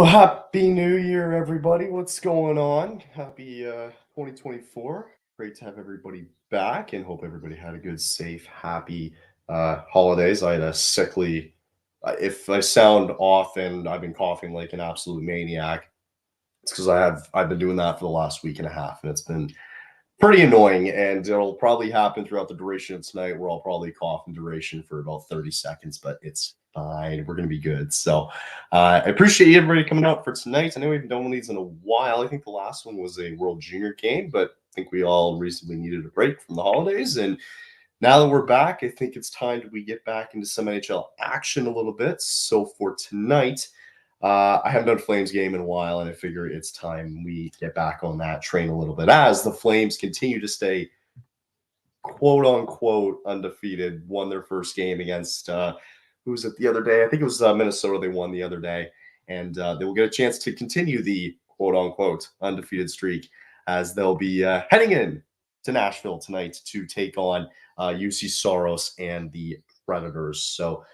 Happy New Year, everybody. What's going on? Happy 2024. Great to have everybody back and hope everybody had a good, safe, happy holidays. I had a sickly, if I sound off and I've been coughing like an absolute maniac, it's because I've been doing that for the last week and a half, and it's been pretty annoying, and it'll probably happen throughout the duration of tonight, where I'll probably cough in duration for about 30 seconds, but it's fine. We're going to be good. So I appreciate everybody coming out for tonight. I know we haven't done one of these in a while. I think the last one was a World Junior game, but I think we all recently needed a break from the holidays. And now that we're back, I think it's time we get back into some NHL action a little bit. So for tonight, I haven't done a Flames game in a while, and I figure it's time we get back on that train a little bit as the Flames continue to stay quote-unquote undefeated. Won their first game against, who was it the other day? I think it was Minnesota they won the other day, and they will get a chance to continue the quote-unquote undefeated streak as they'll be heading in to Nashville tonight to take on UC Saros and the Predators. So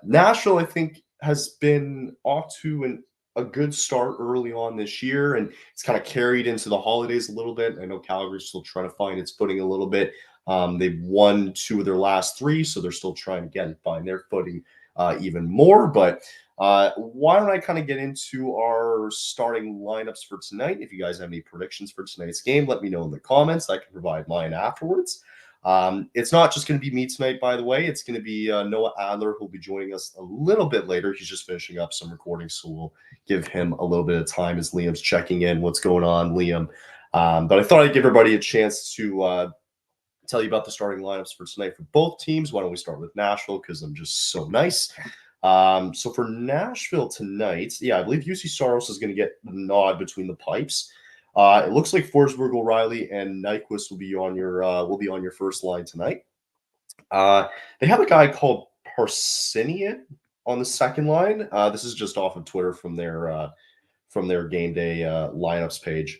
Nashville, I think, has been off to a good start early on this year, and it's kind of carried into the holidays a little bit. I know Calgary's still trying to find its footing a little bit. They've won 2 of their last 3, so they're still trying to find their footing even more. But why don't I kind of get into our starting lineups for tonight? If you guys have any predictions for tonight's game, let me know in the comments. I can provide mine afterwards. It's not just going to be me tonight, by the way. It's going to be Noah Adler, who'll be joining us a little bit later. He's just finishing up some recording, so we'll give him a little bit of time as Liam's checking in. What's going on, Liam? But I thought I'd give everybody a chance to tell you about the starting lineups for tonight for both teams. Why don't we start with Nashville, because I'm just so nice. So for Nashville tonight, I believe UC Saros is going to get the nod between the pipes. It looks like Forsberg, O'Reilly, and Nyquist will be on your first line tonight. They have a guy called Parsinian on the second line. This is just off of Twitter from their game day lineups page.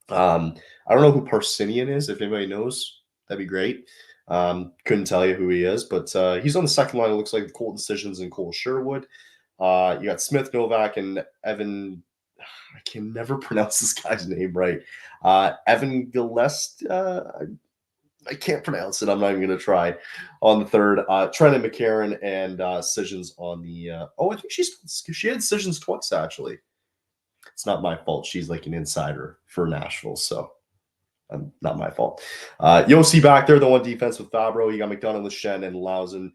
I don't know who Parsinian is. If anybody knows, that'd be great. Couldn't tell you who he is, but he's on the second line. It looks like Colton Decisions and Cole Sherwood. You got Smith, Novak, and Evan. I can never pronounce this guy's name right. Evan Gillest. I can't pronounce it. I'm not even going to try. On the third, Trenton McCarron and Decisions on the. I think she had Decisions twice, actually. It's not my fault. She's like an insider for Nashville, so not my fault. Yossi back there, the one defense with Fabro. You got McDonough with Shen and Lausen.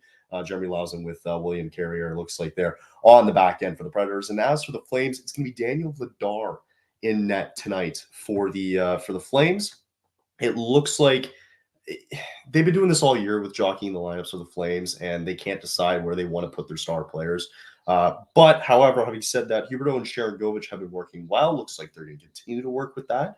Jeremy Lausen with William Carrier. It looks like they're on the back end for the Predators. And as for the Flames, it's going to be Daniel Vladar in net tonight for the Flames. It looks like they've been doing this all year with jockeying the lineups for the Flames, and they can't decide where they want to put their star players. But however, having said that, Huberdeau and Sharangovich have been working well. Looks like they're going to continue to work with that.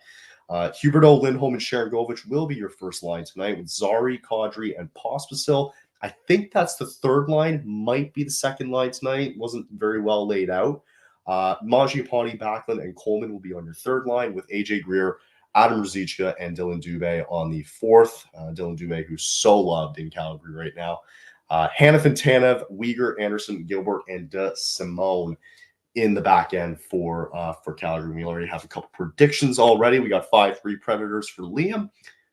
Huberdeau, Lindholm, and Sharangovich will be your first line tonight with Zari, Kadri, and Pospisil. I think that's the third line, might be the second line tonight. Wasn't very well laid out. Mangiapane, Backlund, and Coleman will be on your third line with AJ Greer, Adam Ruzicka, and Dylan Dubé on the fourth. Dylan Dubé, who's so loved in Calgary right now. Hanifin, Tanev, Uyghur, Anderson, Gilbert, and De Simone in the back end for Calgary. We already have a couple predictions already. We got 5-3 Predators for Liam.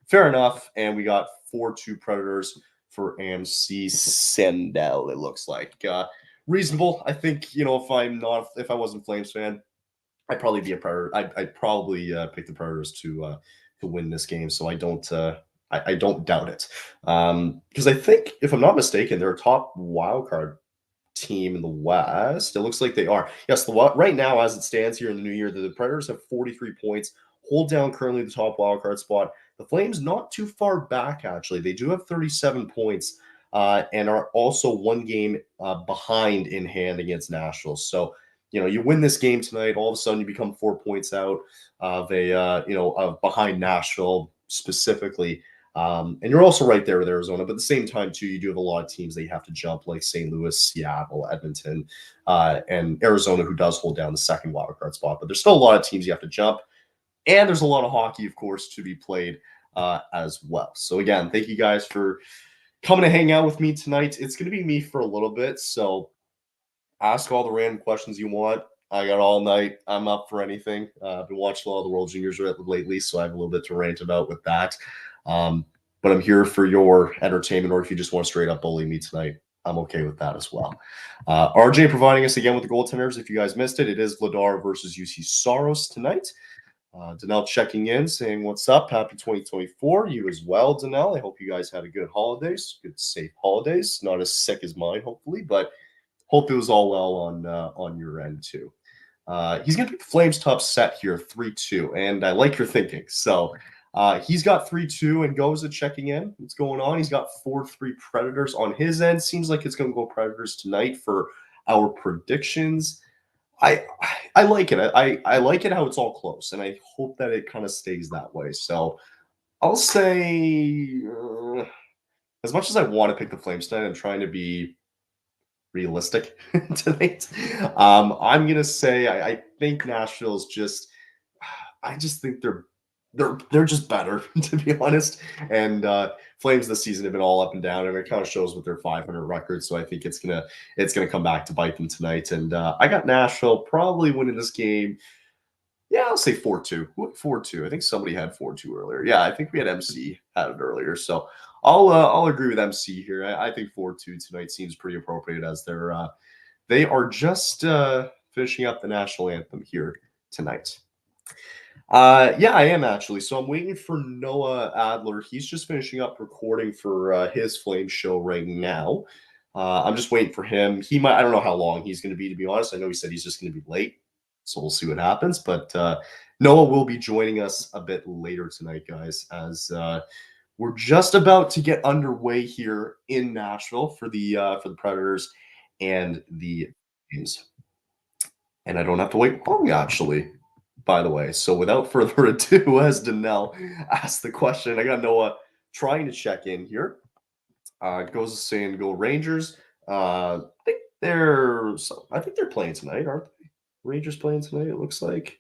Fair enough. And we got 4-2 Predators for AMC Sendell, it looks like. Reasonable. I think, if I wasn't a Flames fan, I'd probably be a Predator. I'd probably pick the Predators to win this game. So I don't doubt it. Because I think, if I'm not mistaken, they're a top wildcard team in the West. It looks like they are. Yes, right now, as it stands here in the new year, the Predators have 43 points, hold down currently the top wildcard spot. The Flames not too far back, actually. They do have 37 points and are also one game behind in hand against Nashville. So, you win this game tonight, all of a sudden you become 4 points out of behind Nashville specifically. And you're also right there with Arizona, but at the same time, too, you do have a lot of teams that you have to jump, like St. Louis, Seattle, Edmonton, and Arizona, who does hold down the second wildcard spot. But there's still a lot of teams you have to jump. And there's a lot of hockey, of course, to be played as well. So, again, thank you guys for coming to hang out with me tonight. It's going to be me for a little bit, so ask all the random questions you want. I got all night. I'm up for anything. I've been watching a lot of the World Juniors lately, so I have a little bit to rant about with that. But I'm here for your entertainment, or if you just want to straight up bully me tonight, I'm okay with that as well. RJ providing us again with the goaltenders. If you guys missed it, it is Vladar versus UC Saros tonight. Danelle checking in, saying, what's up? Happy 2024. You as well, Danelle. I hope you guys had a good holidays, good safe holidays. Not as sick as mine, hopefully, but hope it was all well on your end too. He's going to pick the Flames top set here, 3-2, and I like your thinking. So he's got 3-2 and goes at checking in. What's going on? He's got 4-3 Predators on his end. Seems like it's going to go Predators tonight for our predictions. I like it. I like it how it's all close, and I hope that it kind of stays that way. So I'll say, as much as I want to pick the Flames tonight, I'm trying to be realistic tonight. I'm gonna say I think Nashville's just. I just think they're just better, to be honest. And Flames this season have been all up and down, and it kind of shows with their 500 record. So I think it's gonna come back to bite them tonight. And I got Nashville probably winning this game. Yeah, I'll say 4-2. 4-2. I think somebody had 4-2 earlier. Yeah, I think we had MC had it earlier. So I'll agree with MC here. I think 4-2 tonight seems pretty appropriate as they are just finishing up the national anthem here tonight. Yeah, I am actually. So I'm waiting for Noah Adler. He's just finishing up recording for his Flame show right now. I'm just waiting for him. I don't know how long he's going to be honest. I know he said he's just going to be late. So we'll see what happens. But Noah will be joining us a bit later tonight, guys, as we're just about to get underway here in Nashville for the Predators and the Flames. And I don't have to wait long, actually, by the way. So without further ado, as Danelle asked the question, I got Noah trying to check in here. Goes saying go Rangers. I think they're playing tonight, aren't they? Rangers playing tonight, it looks like.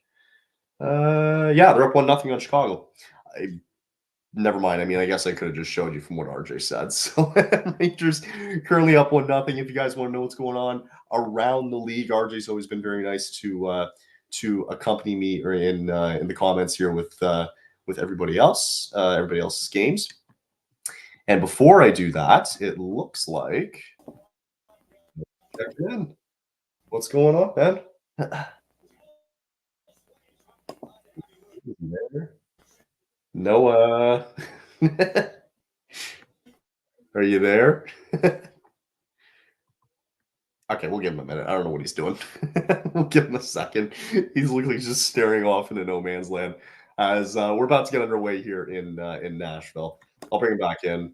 Yeah, they're up 1-0 on Chicago. Never mind. I mean, I guess I could have just showed you from what RJ said. So Rangers currently up 1-0. If you guys want to know what's going on around the league, RJ's always been very nice to accompany me or in the comments here with everybody else's games. And before I do that, it looks like check in. What's going on, man? Noah, are you there? Okay, we'll give him a minute. I don't know what he's doing. We'll give him a second. He's literally just staring off into no man's land as we're about to get underway here in Nashville. I'll bring him back in.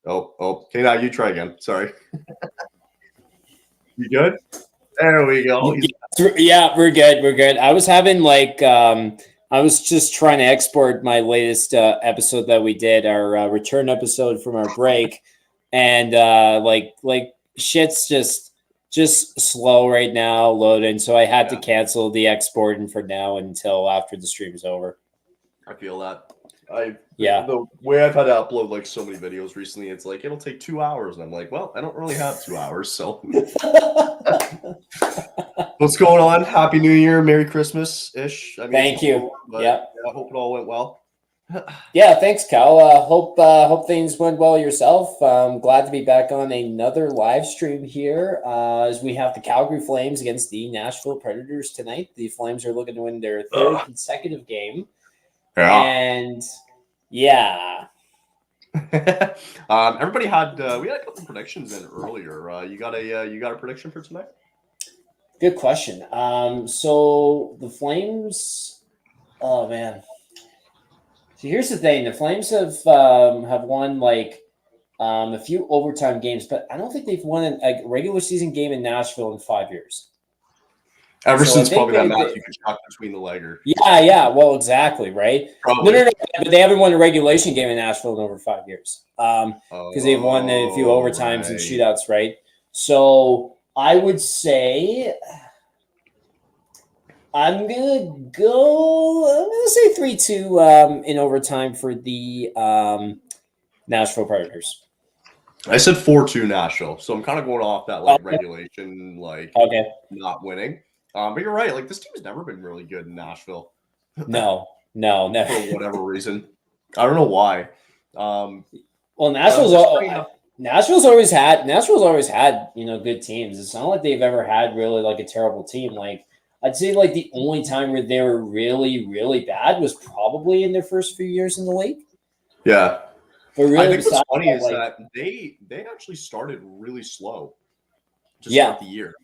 Oh, okay. Now you try again. Sorry. You good? There we go. Yeah, we're good. We're good. I was having I was just trying to export my latest episode that we did, our return episode from our break, and shit's just slow right now loading. So I had to cancel the exporting for now until after the stream's over. I feel that. The way I've had to upload like so many videos recently, it's like it'll take 2 hours, and I'm like, well, I don't really have 2 hours, so. What's going on? Happy New Year, Merry Christmas ish. Thank you. Yeah, I hope it all went well. Yeah, thanks, Cal. Hope things went well yourself. I'm glad to be back on another live stream here as we have the Calgary Flames against the Nashville Predators tonight. The Flames are looking to win their third consecutive game. Yeah. And yeah. Everybody had we had a couple predictions in earlier. You got a prediction for tonight? Good question. So the Flames, oh man. So here's the thing: the Flames have won a few overtime games, but I don't think they've won a regular season game in Nashville in 5 years. Ever since probably that Matthew Tkachuk between the legger. Yeah. Well, exactly, right? Probably. No. But they haven't won a regulation game in Nashville in over 5 years because they've won a few overtimes and shootouts, right? So I would say I'm gonna say 3-2 in overtime for the Nashville Predators. I said 4-2 Nashville, so I'm kind of going off that regulation, not winning. But you're right. Like this team has never been really good in Nashville. No, For whatever reason. I don't know why. Well, Nashville's always had good teams. It's not like they've ever had really like a terrible team. Like I'd say like the only time where they were really, really bad was probably in their first few years in the league. Yeah. But really, I think what's funny is that they actually started really slow to start the year.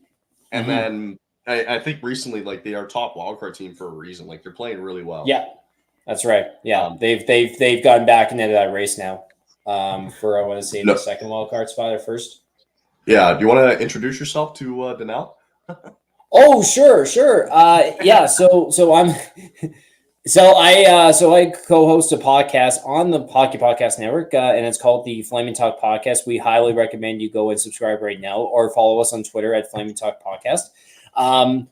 And then I think recently, like they are top wildcard team for a reason. Like they're playing really well. Yeah, that's right. Yeah, they've gotten back into that race now. For I want to say the second wildcard spot or first. Yeah. Do you want to introduce yourself to Danelle? Oh, sure. Yeah. So I'm. So I co-host a podcast on the Hockey Podcast Network, and it's called the Flaming Talk Podcast. We highly recommend you go and subscribe right now, or follow us on Twitter at Flaming Talk Podcast.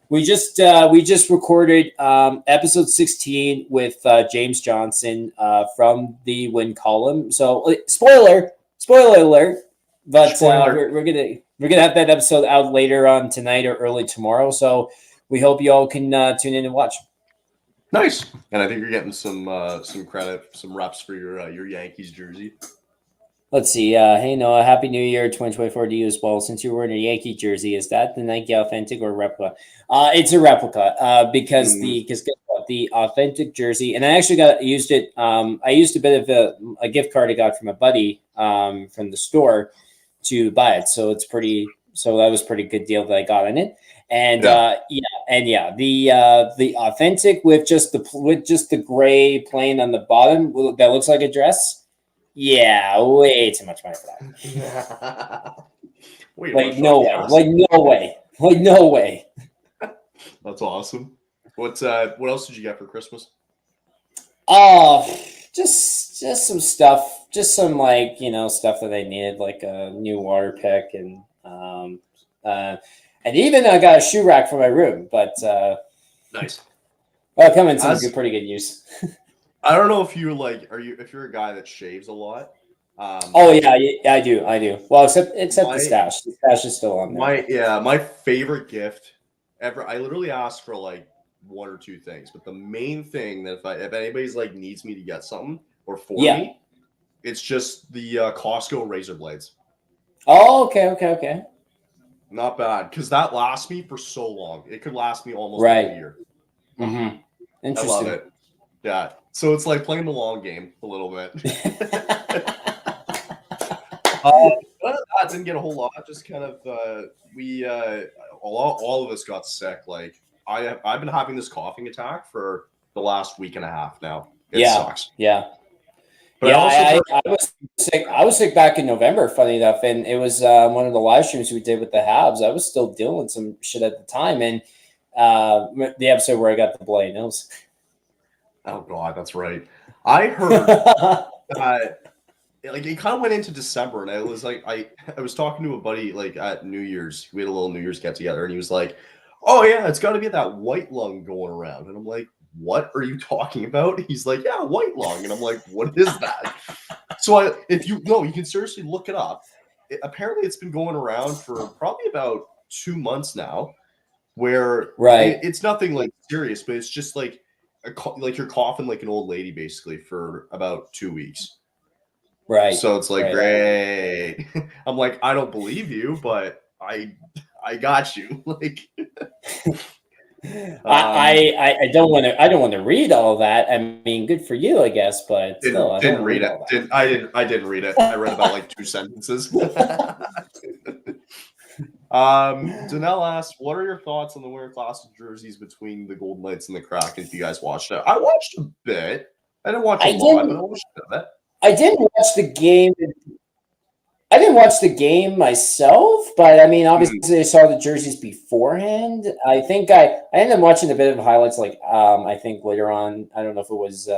We just recorded episode 16 with James Johnson from the Win column. So spoiler alert, but we're gonna have that episode out later on tonight or early tomorrow. So we hope you all can tune in and watch. Nice, and I think you're getting some credit, some reps for your Yankees jersey. Let's see. Hey Noah, Happy New Year 2024 to you as well. Since you're wearing a Yankee jersey, is that the Nike authentic or replica? It's a replica because the authentic jersey, and I actually used it. I used a bit of a gift card I got from a buddy from the store to buy it. So that was a pretty good deal that I got on it. And the authentic with just the gray plain on the bottom that looks like a dress. Yeah, way too much money for that. No way. That's awesome. What else did you get for Christmas? Just some stuff, just some stuff that I needed, like a new water pick and even I got a shoe rack for my room, but nice. Well, come in some pretty good use. I don't know if you're if you're a guy that shaves a lot. I do. Well, except the stash. The stash is still on there. My favorite gift ever. I literally asked for like one or two things, but the main thing that if anybody's needs me to get something or for me, it's just the Costco razor blades. Oh, okay. Not bad, because that lasts me for so long. It could last me almost a year. Mm-hmm. Interesting. I love it. Yeah. So it's like playing the long game a little bit. I didn't get a whole lot. Just kind of all of us got sick. Like I've been having this coughing attack for the last week and a half now. It sucks. Yeah. But I was sick. I was sick back in November, funny enough, and it was one of the live streams we did with the Habs. I was still dealing with some shit at the time, and the episode where I got the bloody nose. Oh God, that's right. I heard it kind of went into December, and I was like, I was talking to a buddy at New Year's. We had a little New Year's get together, and he was like, "Oh yeah, it's got to be that white lung going around," and I'm like, "What are you talking about?" He's like, "Yeah, white lung," and I'm like, "What is that?" So you can seriously look it up. Apparently, it's been going around for probably about 2 months now, where it's nothing serious, but it's just like you're coughing like an old lady basically for about 2 weeks. Right. So it's great. I'm like, I don't believe you, but I got you. I don't want to read all that. I mean, good for you, I guess, but still, didn't read it. I didn't read it. I read about 2 sentences. Danelle asked, "What are your thoughts on the Winter Classic jerseys between the Golden Knights and the Kraken?" If you guys watched it, I watched a bit. I didn't watch a lot, but I watched a bit. I didn't watch the game. I didn't watch the game myself, but I mean, obviously, I saw the jerseys beforehand. I think I ended up watching a bit of highlights, I think later on. I don't know if it was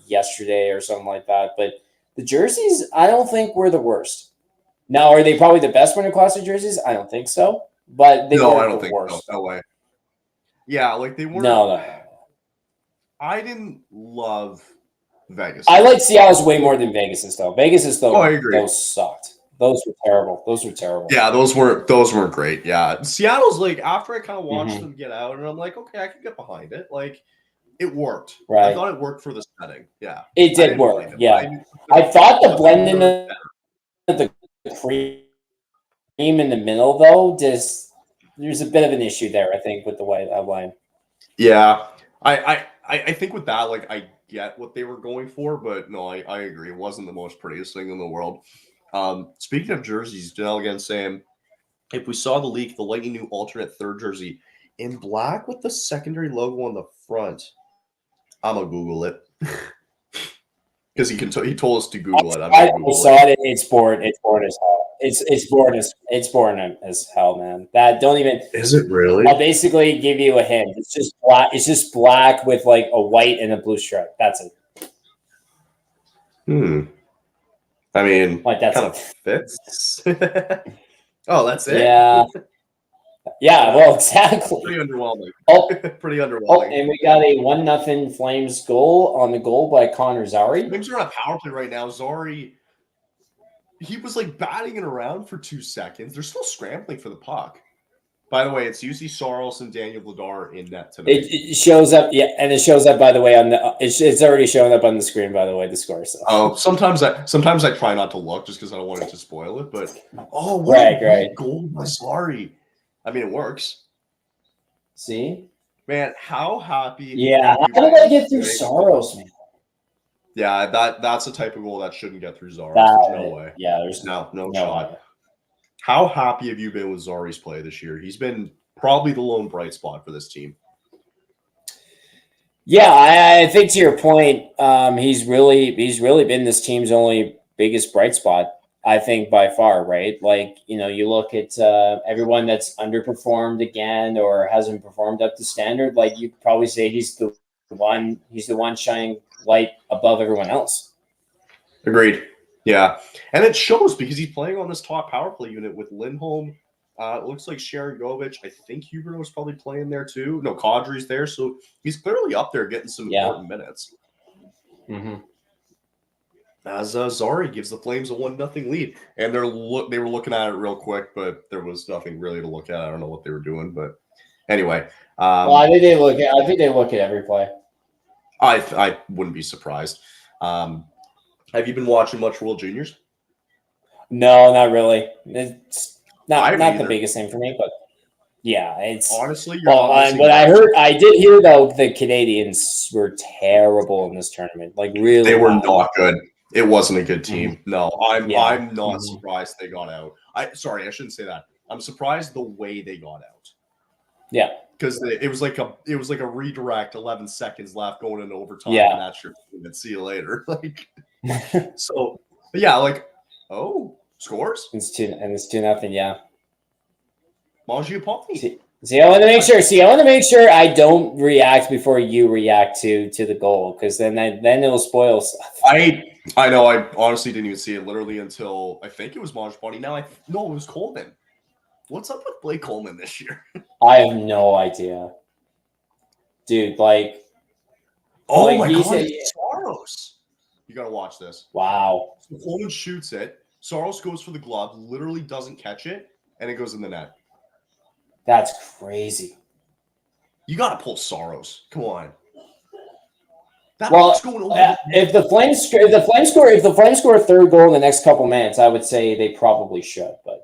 yesterday or something like that. But the jerseys, I don't think were the worst. Now, are they probably the best Winter Classic jerseys? I don't think so. But they weren't I don't the think worst. So. No way. Yeah, they weren't. No. I didn't love Vegas. I like Seattle's way more than Vegas's though. Vegas's though, I agree. Those sucked. Those were terrible. Those were terrible. Yeah, those weren't great. Yeah, Seattle's like after I kind of watched them get out, and I'm like, okay, I can get behind it. Like it worked. I Right. thought it worked for the setting. Yeah, It I did didn't work. mind it. Yeah. I thought the blending of the cream in the middle, though, there's a bit of an issue there, I think, with the white outline. Yeah, I think with that, like I get what they were going for, but no, I agree. It wasn't the most prettiest thing in the world. Speaking of jerseys, Janelle again saying, if we saw the leak, the Lightning new alternate third jersey in black with the secondary logo on the front, I'm gonna Google it because he told us to Google it. I'm gonna Google saw it. It's boring. It's boring as hell. It's boring as hell, man. That don't even. Is it really? I'll basically give you a hint. It's just black. It's just black with like a white and a blue stripe. That's it. I mean, like that's kind of fits. Oh, that's it. Yeah. Yeah. Well, exactly. Pretty underwhelming. Oh, pretty underwhelming. Oh, and we got a 1-0 Flames goal on the goal by Connor Zary. Flames are on a power play right now. Zary, he was like batting it around for 2 seconds. They're still scrambling for the puck. By the way, it's usually Saros and Daniel Vladar in net tonight. It shows up, yeah, and it shows up. By the way, on the it's already showing up on the screen. By the way, the score. So. Oh, sometimes I try not to look just because I don't want it to spoil it. But what a great goal by Zary. I mean, it works. See, man, how happy? Yeah, how did I get through Saros, man? Yeah, that's the type of goal that shouldn't get through Saros. There's no way. Yeah, there's no shot. Way. How happy have you been with Zary's play this year? He's been probably the lone bright spot for this team. Yeah, I think to your point, he's really been this team's only biggest bright spot, I think, by far, right? Like, you look at everyone that's underperformed again or hasn't performed up to standard, like you probably say he's the one shining light above everyone else. Agreed. Yeah. And it shows because he's playing on this top power play unit with Lindholm. It looks like Sharon Govich. I think Huber was probably playing there too. No, Kadri's there. So he's clearly up there getting some important minutes. Mm-hmm. As Zary gives the Flames a 1-0 lead. And they were looking at it real quick, but there was nothing really to look at. I don't know what they were doing. But anyway. Well, I think they look at every play. I wouldn't be surprised. Have you been watching much World Juniors? No, not really. It's not the biggest thing for me, but yeah, it's honestly. But I did hear though the Canadiens were terrible in this tournament. Like really, they were not good. It wasn't a good team. Mm-hmm. No, I'm not surprised they got out. I shouldn't say that. I'm surprised the way they got out. Yeah. Because it was like a redirect, 11 seconds left going into overtime. Yeah, and that's your team. And see you later. Like, so yeah, like scores. It's 2-0. Yeah. Mangiapane. See, I want to make sure I don't react before you react to the goal because then it'll spoil stuff. I know. I honestly didn't even see it literally until I think it was Mangiapane. Now it was Coleman. What's up with Blake Coleman this year? I have no idea, dude. Like, my God, Saros! You gotta watch this. Wow. So Coleman shoots it. Saros goes for the glove, literally doesn't catch it, and it goes in the net. That's crazy. You gotta pull Saros. Come on. If the Flames score a third goal in the next couple minutes, I would say they probably should, but.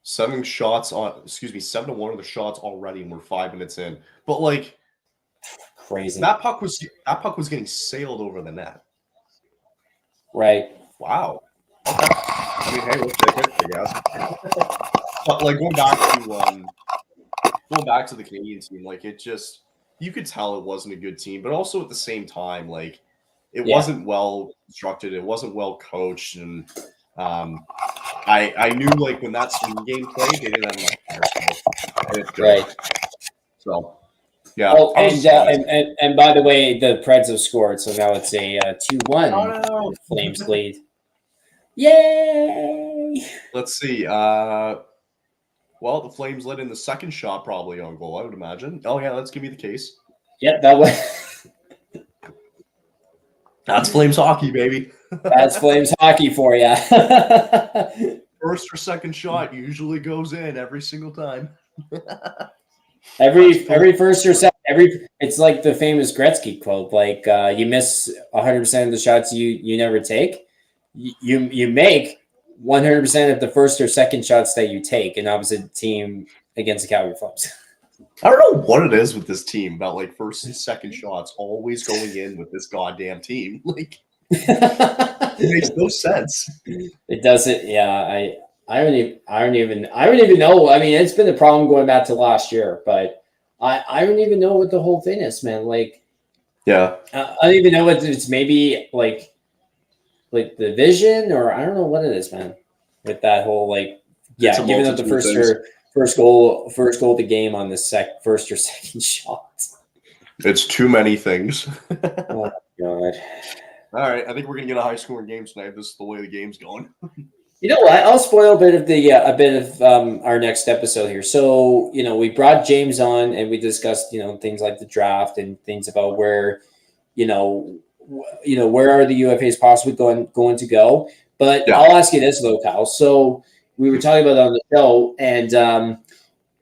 7 to 1 of the shots already, and we're 5 minutes in. But like, crazy. That puck was getting sailed over the net. Right. Wow. I mean, hey, we'll take it, I guess. But like going back to the Canadian team, like it just you could tell it wasn't a good team, but also at the same time, like it wasn't well constructed, it wasn't well coached, and I knew like when that swing game played, they didn't have enough players. Right. So yeah. Oh, and by the way, the Preds have scored, so now it's a 2-1 Flames lead. Yay! Let's see. Well, the Flames led in the second shot probably on goal, I would imagine. Oh yeah, let's give me the case. Yep, that was. That's Flames hockey, baby. That's Flames hockey for you. first or second shot usually goes in every single time. Every first or second, it's like the famous Gretzky quote, like you miss 100% of the shots you never take. You make 100% of the first or second shots that you take in opposite team against the Calgary Flames. I don't know what it is with this team about like first and second shots always going in with this goddamn team. Like it makes no sense. It doesn't. Yeah, I don't even know. I mean, it's been a problem going back to last year, but I don't even know what the whole thing is, man. Like, yeah, I don't even know what it's maybe like the vision, or I don't know what it is, man. With that whole giving up the first goal of the game on the first or second shot. It's too many things. Oh my god. All right, I think we're gonna get a high scoring game tonight. This is the way the game's going. You know what? I'll spoil a bit of our next episode here. So we brought James on and we discussed things like the draft and things about where where are the UFAs possibly going to go. But yeah. I'll ask you this though, Kyle. So we were talking about it on the show, and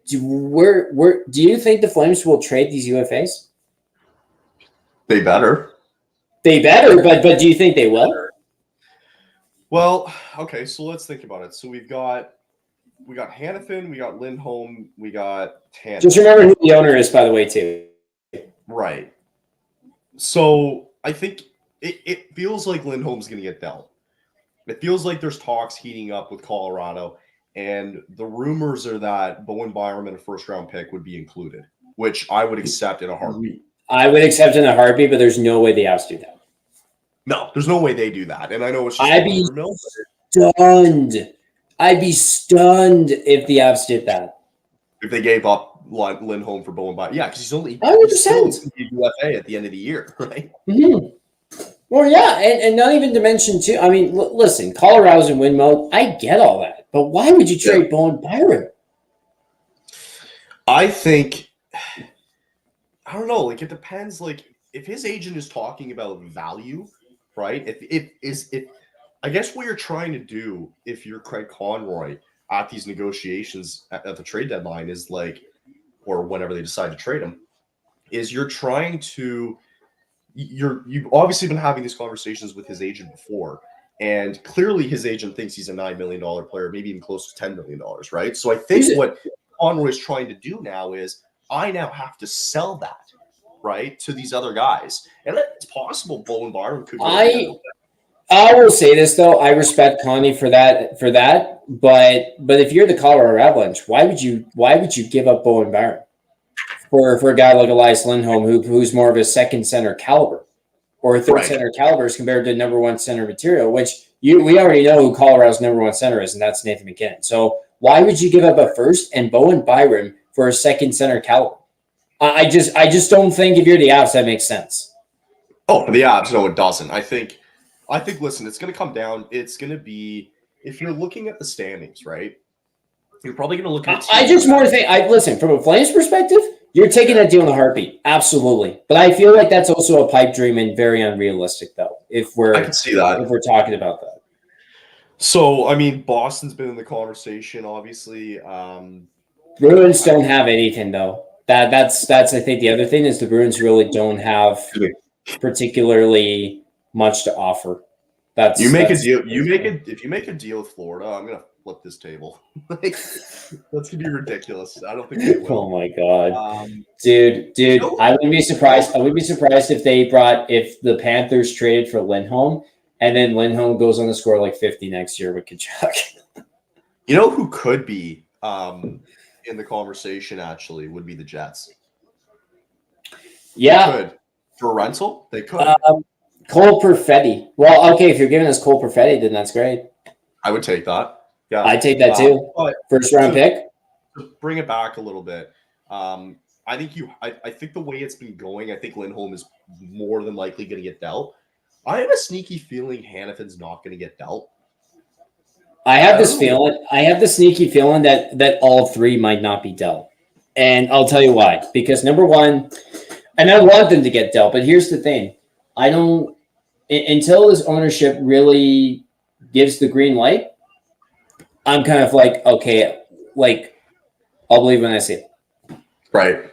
do you think the Flames will trade these UFAs? They better. But do you think they will? Well, okay, so let's think about it. So we got Hanifin, we got Lindholm, we got Tanner. Just remember who the owner is, by the way, too. Right. So I think it feels like Lindholm's going to get dealt. It feels like there's talks heating up with Colorado, and the rumors are that Bowen Byram and a first-round pick would be included, which I would accept in a heartbeat. I would accept in a heartbeat, but there's no way the Avs do that. No, there's no way they do that. And I know it's just I'd be stunned. I'd be stunned if the Avs did that. If they gave up Lindholm for Bowen Byram. Yeah, because he's only 100% UFA at the end of the year, right? Mm-hmm. Well, yeah, and not even to mention, too, I mean, listen, Colorado's in win mode. I get all that. But why would you trade Bowen Byram? I think, I don't know, like it depends. Like if his agent is talking about value, right? If I guess what you're trying to do if you're Craig Conroy at these negotiations at the trade deadline is like, or whenever they decide to trade him, is you've obviously been having these conversations with his agent before, and clearly his agent thinks he's a $9 million player, maybe even close to $10 million, right? So I think what Conroy is trying to do now is I now have to sell that, right, to these other guys. And it's possible Bowen Byram could go. I will say this though, I respect Connie for that, but if you're the Colorado Avalanche, why would you give up Bowen Byram for a guy like Elias Lindholm who's more of a second center caliber or a third center caliber as compared to number one center material, which we already know who Colorado's number one center is, and that's Nathan McKinnon. So why would you give up a first and Bowen Byram for a second center caliber? I just don't think if you're the Avs that makes sense. Oh, the Avs, no, it doesn't. I think, listen, it's going to come down. It's going to be, if you're looking at the standings, right, you're probably going to look at listen, from a Flames perspective, you're taking that deal in a heartbeat. Absolutely. But I feel like that's also a pipe dream and very unrealistic, though, I can see that. If we're talking about that. So, I mean, Boston's been in the conversation, obviously. Bruins don't have anything, though. That's I think the other thing is the Bruins really don't have particularly much to offer. If you make a deal with Florida, I'm gonna flip this table. That's gonna be ridiculous. I don't think they will. Oh my god, dude! I wouldn't be surprised. I would be surprised if the Panthers traded for Lindholm and then Lindholm goes on to score like 50 next year with Kachuk. You know who could be in the conversation actually would be the Jets. Yeah, they could. For rental, they could. Cole Perfetti. Well, okay, if you're giving us Cole Perfetti, then that's great. I would take that. Yeah, I'd take that too. First round pick. To bring it back a little bit, I think the way it's been going, I think Lindholm is more than likely going to get dealt. I have a sneaky feeling Hanifin's not going to get dealt. I have the sneaky feeling that all three might not be dealt. And I'll tell you why. Because number one, and I want them to get dealt, but here's the thing. Until this ownership really gives the green light, I'm kind of like, okay, like I'll believe when I see it. Right.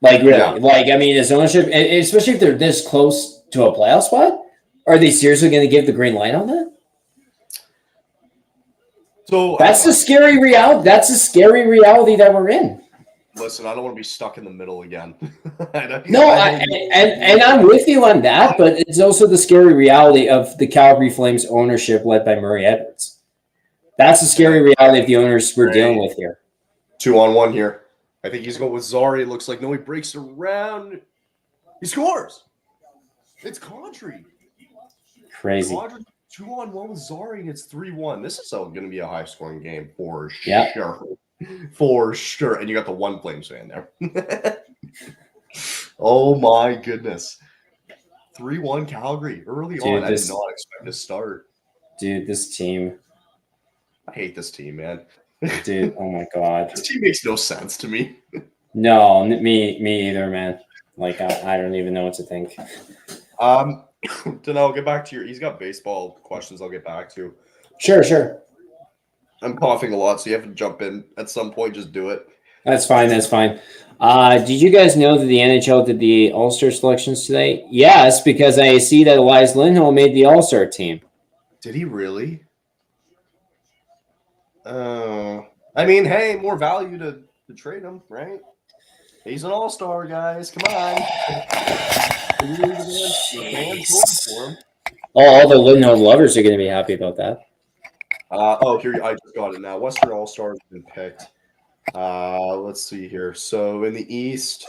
Like really, like I mean, as ownership, especially if they're this close to a playoff spot, are they seriously going to give the green light on that? So that's the scary reality. That's the scary reality that we're in. Listen, I don't want to be stuck in the middle again. And I'm with you on that, but it's also the scary reality of the Calgary Flames ownership led by Murray Edwards. That's the scary reality of the owners we're dealing with here. 2-on-1 here. I think he's going with Zari. It looks like he breaks around. He scores. It's Kadri. Crazy. Kadri 2-on-1 with Zari, and it's 3-1. This is going to be a high-scoring game for sure. For sure. And you got the one Flames fan there. Oh, my goodness. 3-1 Calgary early on. I did not expect to start. Dude, this team. I hate this team, man. Dude, oh my God. This team makes no sense to me. No, me either, man. Like, I don't even know what to think. I'll get back to he's got baseball questions I'll get back to. Sure. I'm coughing a lot, so you have to jump in at some point. Just do it. That's fine. Did you guys know that the NHL did the All-Star selections today? Yes, because I see that Elias Lindholm made the All-Star team. Did he really? I mean, hey, more value to trade him, right? He's an all-star, guys. Come on. All the Lindholm lovers are going to be happy about that. Here, I just got it now. Western All-Stars have been picked. Let's see here. So in the East,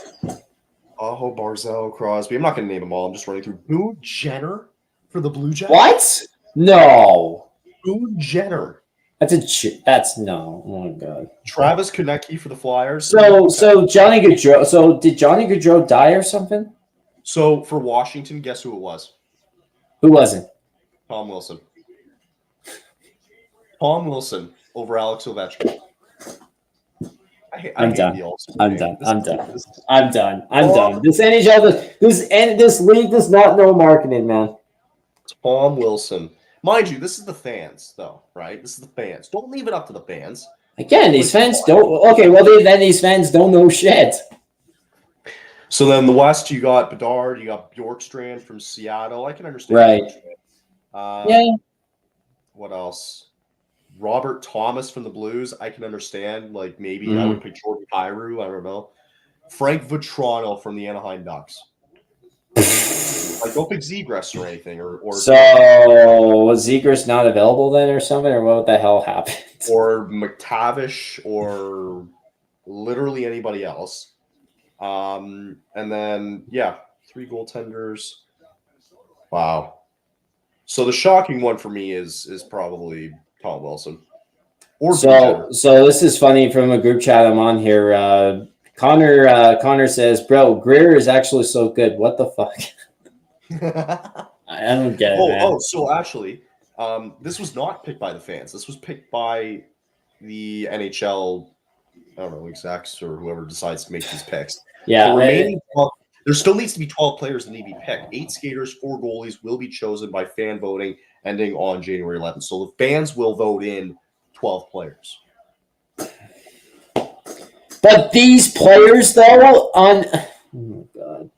Aho, Barzell, Crosby. I'm not going to name them all. I'm just running through. Boone Jenner for the Blue Jackets. What? No. Boone Jenner. That's no. Oh my God. Travis Konecny for the Flyers. So Johnny Gaudreau. So did Johnny Gaudreau die or something? So for Washington, guess who it was? Who was it? Tom Wilson. Tom Wilson over Alex Ovechkin. I'm done. This NHL, this league does not know marketing, man. Tom Wilson. Mind you, this is the fans, though, right? This is the fans. Don't leave it up to the fans. Again, these fans don't. Okay, well, then these fans don't know shit. So then the West, you got Bedard, you got Bjorkstrand from Seattle. I can understand. Right. Yeah. What else? Robert Thomas from the Blues. I can understand. Like maybe I would pick Jordan Kyrou. I don't know. Frank Vatrano from the Anaheim Ducks. Like don't pick Zegras or anything, or so was Zegras not available then, or something, or what the hell happened? Or McTavish, or literally anybody else. And then 3 goaltenders. Wow. So the shocking one for me is probably Tom Wilson. Or so this is funny from a group chat I'm on here. Connor says, "Bro, Greer is actually so good. What the fuck?" I don't get it. Man. So actually, this was not picked by the fans. This was picked by the NHL. I don't know, execs or whoever decides to make these picks. Yeah. There still needs to be 12 players that need to be picked. 8 skaters, 4 goalies will be chosen by fan voting ending on January 11th. So the fans will vote in 12 players. But these players, though, oh my God.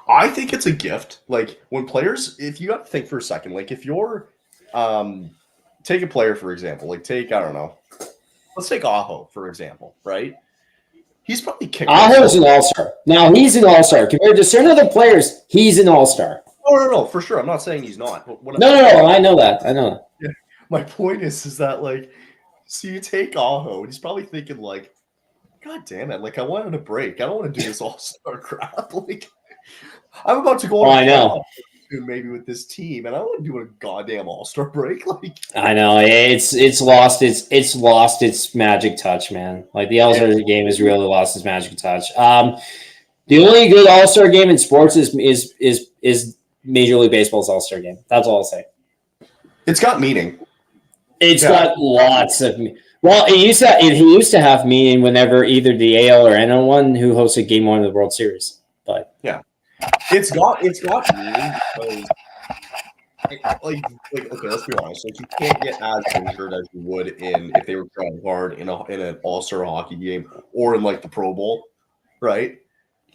I think it's a gift. Like when players, if you have to think for a second, like if you're, take a player, for example, like I don't know, let's take Aho, for example, right? He's probably kicked. Aho's an all-star. Now, he's an all-star. Compared to certain other players, he's an all-star. No, for sure. I'm not saying he's not. No, I know that. Yeah. My point is that, like, so you take Aho, and he's probably thinking, like, God damn it, like, I wanted a break. I don't want to do this all-star crap. Like, I'm about to go on I know. Maybe with this team, and I don't want to do a goddamn all-star break. Like, I know it's lost its magic touch, man. Like the all-star game has really lost its magic touch. The only good all-star game in sports is Major League Baseball's all-star game. That's all I'll say. It's got meaning. It's got lots of. Well, it used to have meaning whenever either the AL or NL won who hosted Game 1 of the World Series. But yeah. It's got meaning because okay, let's be honest. Like, you can't get as injured as you would if they were trying hard in an all-star hockey game or in like the Pro Bowl, right?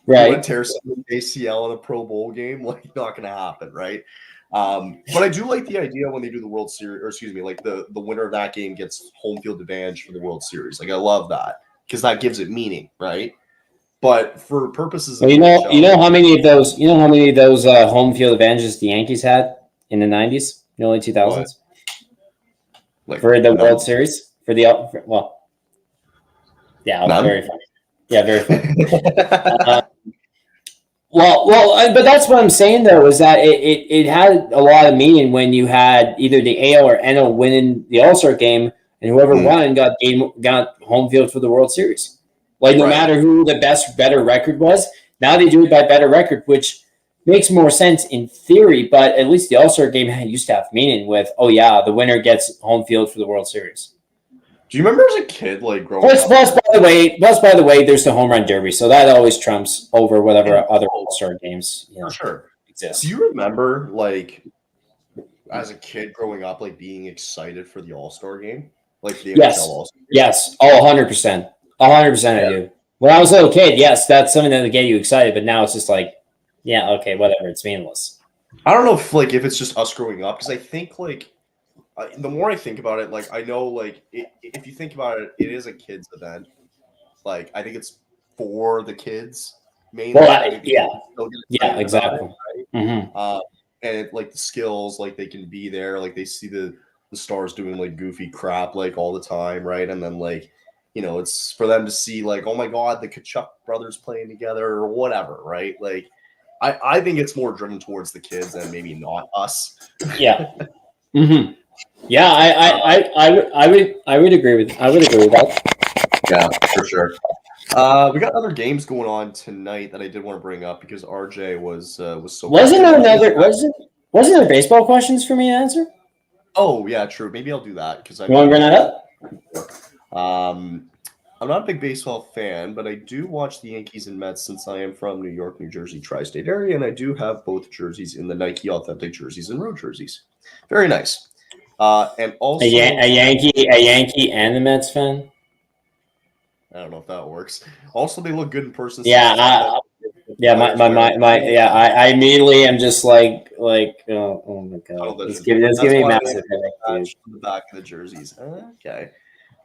You want Right. to tear someone's ACL in a Pro Bowl game? Like, not going to happen, right? But I do like the idea when they do the World Series, or excuse me, like the winner of that game gets home field advantage for the World Series. Like, I love that because that gives it meaning, right? But for purposes of Well, NHL, you know how many of those, home field advantages the Yankees had in the '90s, in the early 2000s, like for the none, World Series, none. very funny. Yeah, very funny. But that's what I'm saying though, is that it had a lot of meaning when you had either the AL or NL winning the All-Star game, and whoever won got home field for the World Series. Like, no matter who the better record was, now they do it by better record, which makes more sense in theory, but at least the All-Star game used to have meaning with, the winner gets home field for the World Series. Do you remember as a kid, like growing Plus, up? by the way, there's the home run derby, so that always trumps over whatever other All-Star games for sure exist. Do you remember, like, as a kid growing up, like being excited for the All-Star game, like the NHL All-Star game? Yes, 100%. 100% I do. When I was a little kid, yes, that's something that would get you excited, but now it's just like, yeah, okay, whatever, it's meaningless. I don't know if it's just us growing up, because I think, like, the more I think about it, like, I know, like, if you think about it, it is a kids event. Like, I think it's for the kids mainly. Well, It, exactly. right? Mm-hmm. And like the skills, like they can be there, like they see the stars doing like goofy crap like all the time, right? And then, like, it's for them to see, like, oh my god, the Kachuk brothers playing together or whatever, right? Like, I think it's more driven towards the kids and maybe not us. Yeah. Mm-hmm. Yeah, I would agree with that. Yeah, for sure. We got other games going on tonight that I did want to bring up because RJ was so. Wasn't there baseball questions for me to answer? Oh yeah, true. Maybe I'll do that because You want to bring that up? I'm not a big baseball fan, but I do watch the Yankees and Mets since I am from New York, New Jersey, tri-state area, and I do have both jerseys in the Nike Authentic jerseys and road jerseys. Very nice. And also a Yankee and a Mets fan. I don't know if that works. Also, they look good in person. Yeah, I immediately am just like, oh my god, it's giving me massive headache, on the back of the jerseys. Okay.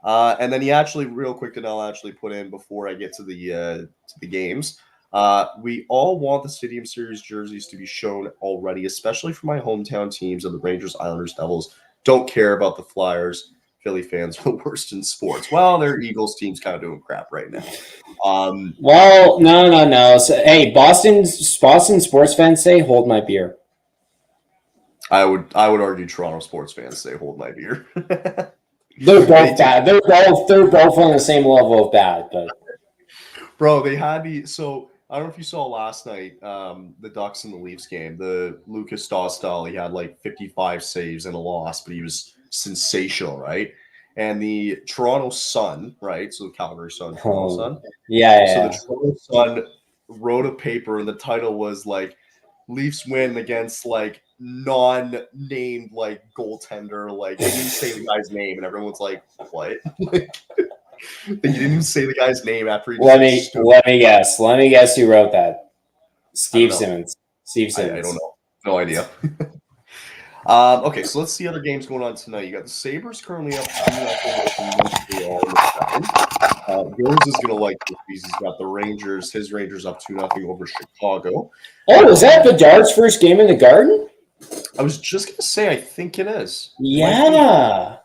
And then he actually, real quick, and I'll actually put in before I get to the games. We all want the Stadium Series jerseys to be shown already, especially for my hometown teams of the Rangers, Islanders, Devils. Don't care about the Flyers. Philly fans are the worst in sports. Well, their Eagles team's kind of doing crap right now. Well, no. So, hey, Boston sports fans say, "Hold my beer." I would argue Toronto sports fans say, "Hold my beer." They're both bad. They're both on the same level of bad. But bro, they had so I don't know if you saw last night the Ducks and the Leafs game. The Lucas Dostal, he had like 55 saves and a loss, but he was sensational, right? And the Toronto Sun, right? So the Calgary Sun, Toronto Sun. Yeah. So the Toronto Sun wrote a paper, and the title was like Leafs win against like non-named like goaltender. Like, they didn't say the guy's name, and everyone's like, "What?" Like, you didn't even say the guy's name after he. Let me guess. Let me guess who wrote that. Steve Simmons. I don't know. No idea. Okay, so let's see other games going on tonight. You got the Sabres currently up 2-0 Bruins is gonna like this. He's got the Rangers. His Rangers up 2-0 over Chicago. Oh, is that Bedard's first game in the Garden? I was just gonna say, I think it is. Yeah.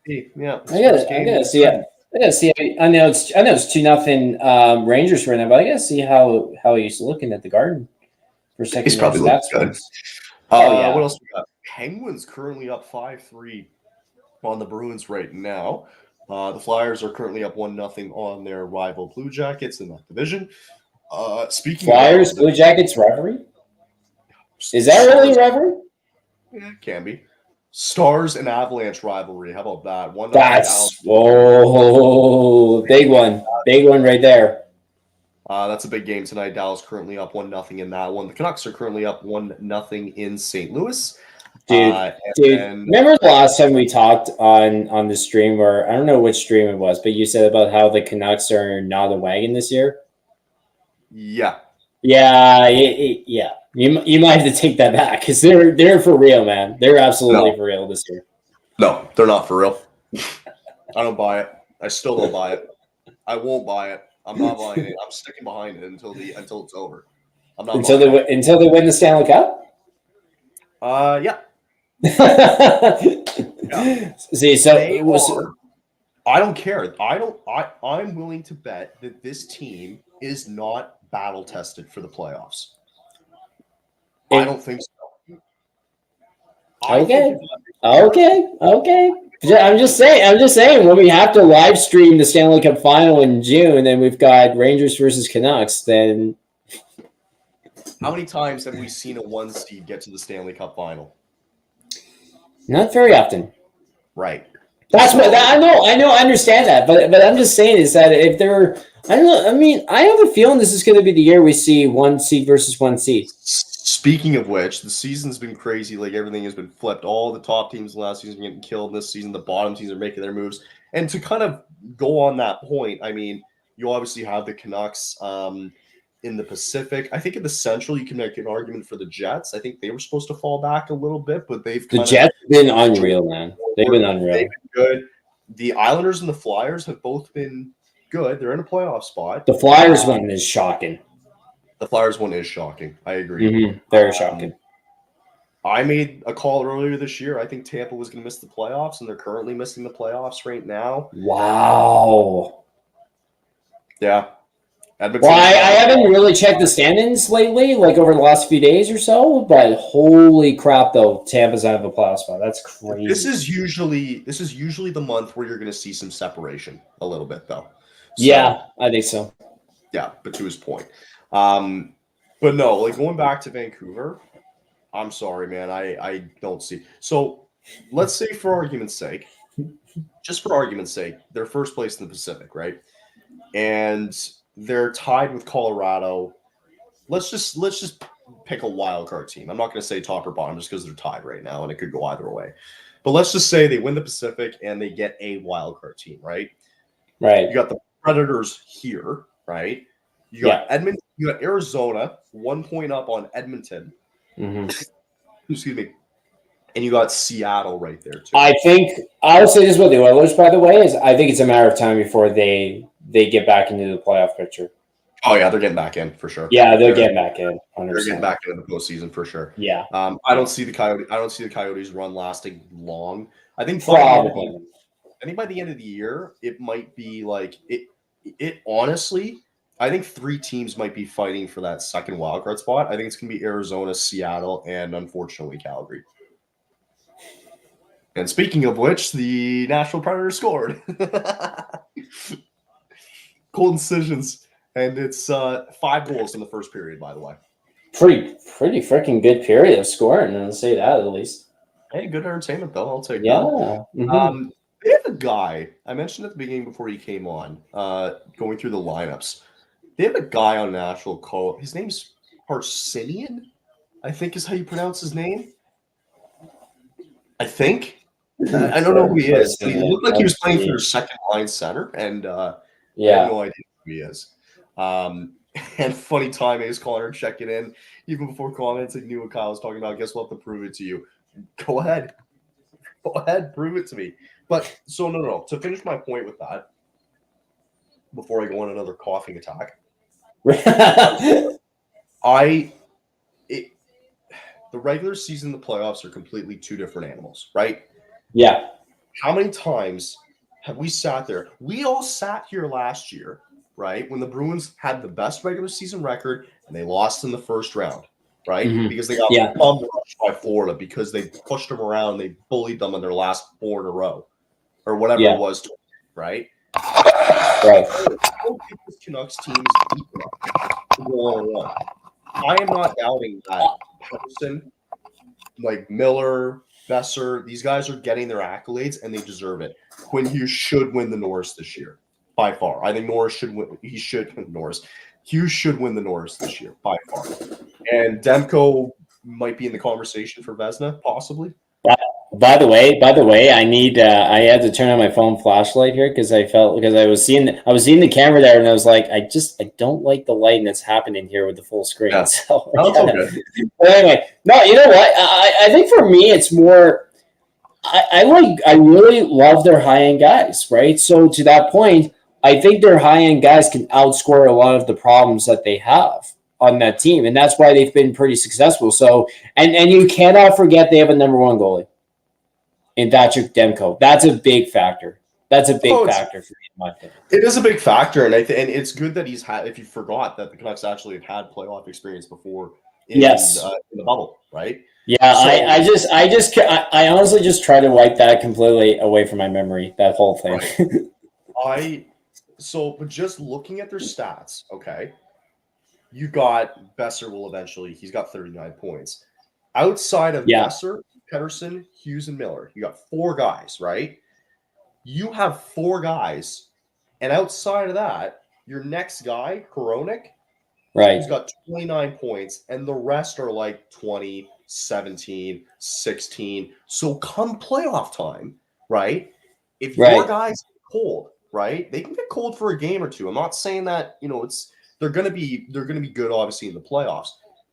Yeah. I gotta see it. I gotta see. I know it's 2-0 Rangers right now, but I gotta see how he's looking at the Garden for second. He's probably looking good. What else we got? Penguins currently up 5-3 on the Bruins right now. The Flyers are currently up 1-0 on their rival Blue Jackets in that division. Speaking Flyers, Blue Jackets rivalry? Is that really a rivalry? Yeah, it can be. Stars and Avalanche rivalry. How about that? That's big one right there. That's a big game tonight. Dallas currently up 1-0 in that one. The Canucks are currently up 1-0 in St. Louis. Dude, remember the last time we talked on the stream, or I don't know which stream it was, but you said about how the Canucks are not a wagon this year? Yeah. Yeah. You might have to take that back because they're for real, man. They're absolutely for real this year. No, they're not for real. I don't buy it. I still don't buy it. I won't buy it. I'm not buying it. I'm sticking behind it until it's over. I'm not until they win the Stanley Cup. Yeah. Yeah. See, so I don't care. I'm willing to bet that this team is not battle tested for the playoffs. I don't think so. Okay. I'm just saying when we have to live stream the Stanley Cup final in June and we've got Rangers versus Canucks, then how many times have we seen a 1 seed get to the Stanley Cup final? Not very often. Right. That's what I know. I understand that, but I'm just saying is that if they're, I don't know. I mean, I have a feeling this is going to be the year we see 1 seed versus 1 seed. Speaking of which, the season's been crazy. Like everything has been flipped. All the top teams last season are getting killed this season. The bottom teams are making their moves. And to kind of go on that point, I mean, you obviously have the Canucks in the Pacific. I think in the Central, you can make an argument for the Jets. I think they were supposed to fall back a little bit, but the Jets have been unreal, man. They've been unreal. They've been good. The Islanders and the Flyers have both been good. They're in a playoff spot. The Flyers one is shocking. The Flyers one is shocking. I agree. Mm-hmm. Very shocking. I made a call earlier this year. I think Tampa was going to miss the playoffs, and they're currently missing the playoffs right now. Wow. Yeah. Well, I haven't really checked the standings lately, like over the last few days or so, but holy crap, though, Tampa's out of the playoff spot. That's crazy. This is usually the month where you're going to see some separation a little bit, though. So, yeah, I think so. Yeah, but to his point. But no, like going back to Vancouver, I'm sorry, man. I don't see. So let's say for argument's sake, they're first place in the Pacific, right? And they're tied with Colorado. Let's just pick a wild card team. I'm not going to say top or bottom just because they're tied right now and it could go either way. But let's just say they win the Pacific and they get a wild card team, right? Right. You got the Predators here, right? You got Edmonton. You got Arizona, 1 point up on Edmonton. Mm-hmm. Excuse me. And you got Seattle right there too. I think I would say this about the Oilers, by the way, is I think it's a matter of time before they get back into the playoff picture. Oh yeah, they're getting back in for sure. Yeah, they're getting back in. 100%. They're getting back into the postseason for sure. Yeah. I don't see the Coyotes run lasting long. I think probably. I think by the end of the year, it might be like it honestly. I think 3 teams might be fighting for that second wildcard spot. I think it's going to be Arizona, Seattle, and unfortunately Calgary. And speaking of which, the Nashville Predators scored. Cold decisions. And it's 5 goals in the first period, by the way. Pretty freaking good period of scoring, I'll say that at least. Hey, good entertainment, though. I'll take that. Mm-hmm. They have a guy, I mentioned at the beginning before he came on, going through the lineups. They have a guy on Nashville called, his name's Parsinian, I think is how you pronounce his name. I think. I don't know who he is. He looked like he was playing for their second line center, and I have no idea who he is. And funny timing is Connor checking in even before comments. I knew what Kyle was talking about. I guess we'll have to prove it to you. Go ahead, prove it to me. But so no. To finish my point with that, before I go on another coughing attack, the regular season and the playoffs are completely 2 different animals, right? Yeah. How many times have we sat there? We all sat here last year, right? When the Bruins had the best regular season record and they lost in the first round, right? Mm-hmm. Because they got bum rushed by Florida because they pushed them around. They bullied them in their last 4 in a row or whatever it was, right? Right. This Canucks team is one-on-one. I am not doubting that person, like Miller, Besser, these guys are getting their accolades and they deserve it. Quinn Hughes should win the Norris this year, by far. I think Norris should win. Hughes should win the Norris this year, by far. And Demko might be in the conversation for Vezina, possibly. By the way, I had to turn on my phone flashlight here because I was seeing the camera there and I was like, I don't like the lighting that's happening here with the full screen. Yeah. So That's okay. but anyway, no, you know what? I think for me it's more. I really love their high end guys, right? So to that point, I think their high end guys can outscore a lot of the problems that they have on that team, and that's why they've been pretty successful. So, and you cannot forget they have a number one goalie in Patrick Demko. That's a big factor. That's a big factor for me, in my opinion. It is a big factor, and and it's good that he's had. If you forgot that the Canucks actually have had playoff experience before in the bubble, right? Yeah, so, I honestly just try to wipe that completely away from my memory. That whole thing. Right. But just looking at their stats, okay, you got Besser he's got 39 points. Outside of Besser, Pettersson, Hughes, and Miller, you got 4 guys, right? You have 4 guys, and outside of that, your next guy, Hronek, right, he's got 29 points, and the rest are like 20, 17, 16. So come playoff time, right? If your guys get cold, right, they can get cold for a game or two. I'm not saying that they're gonna be good, obviously, in the playoffs.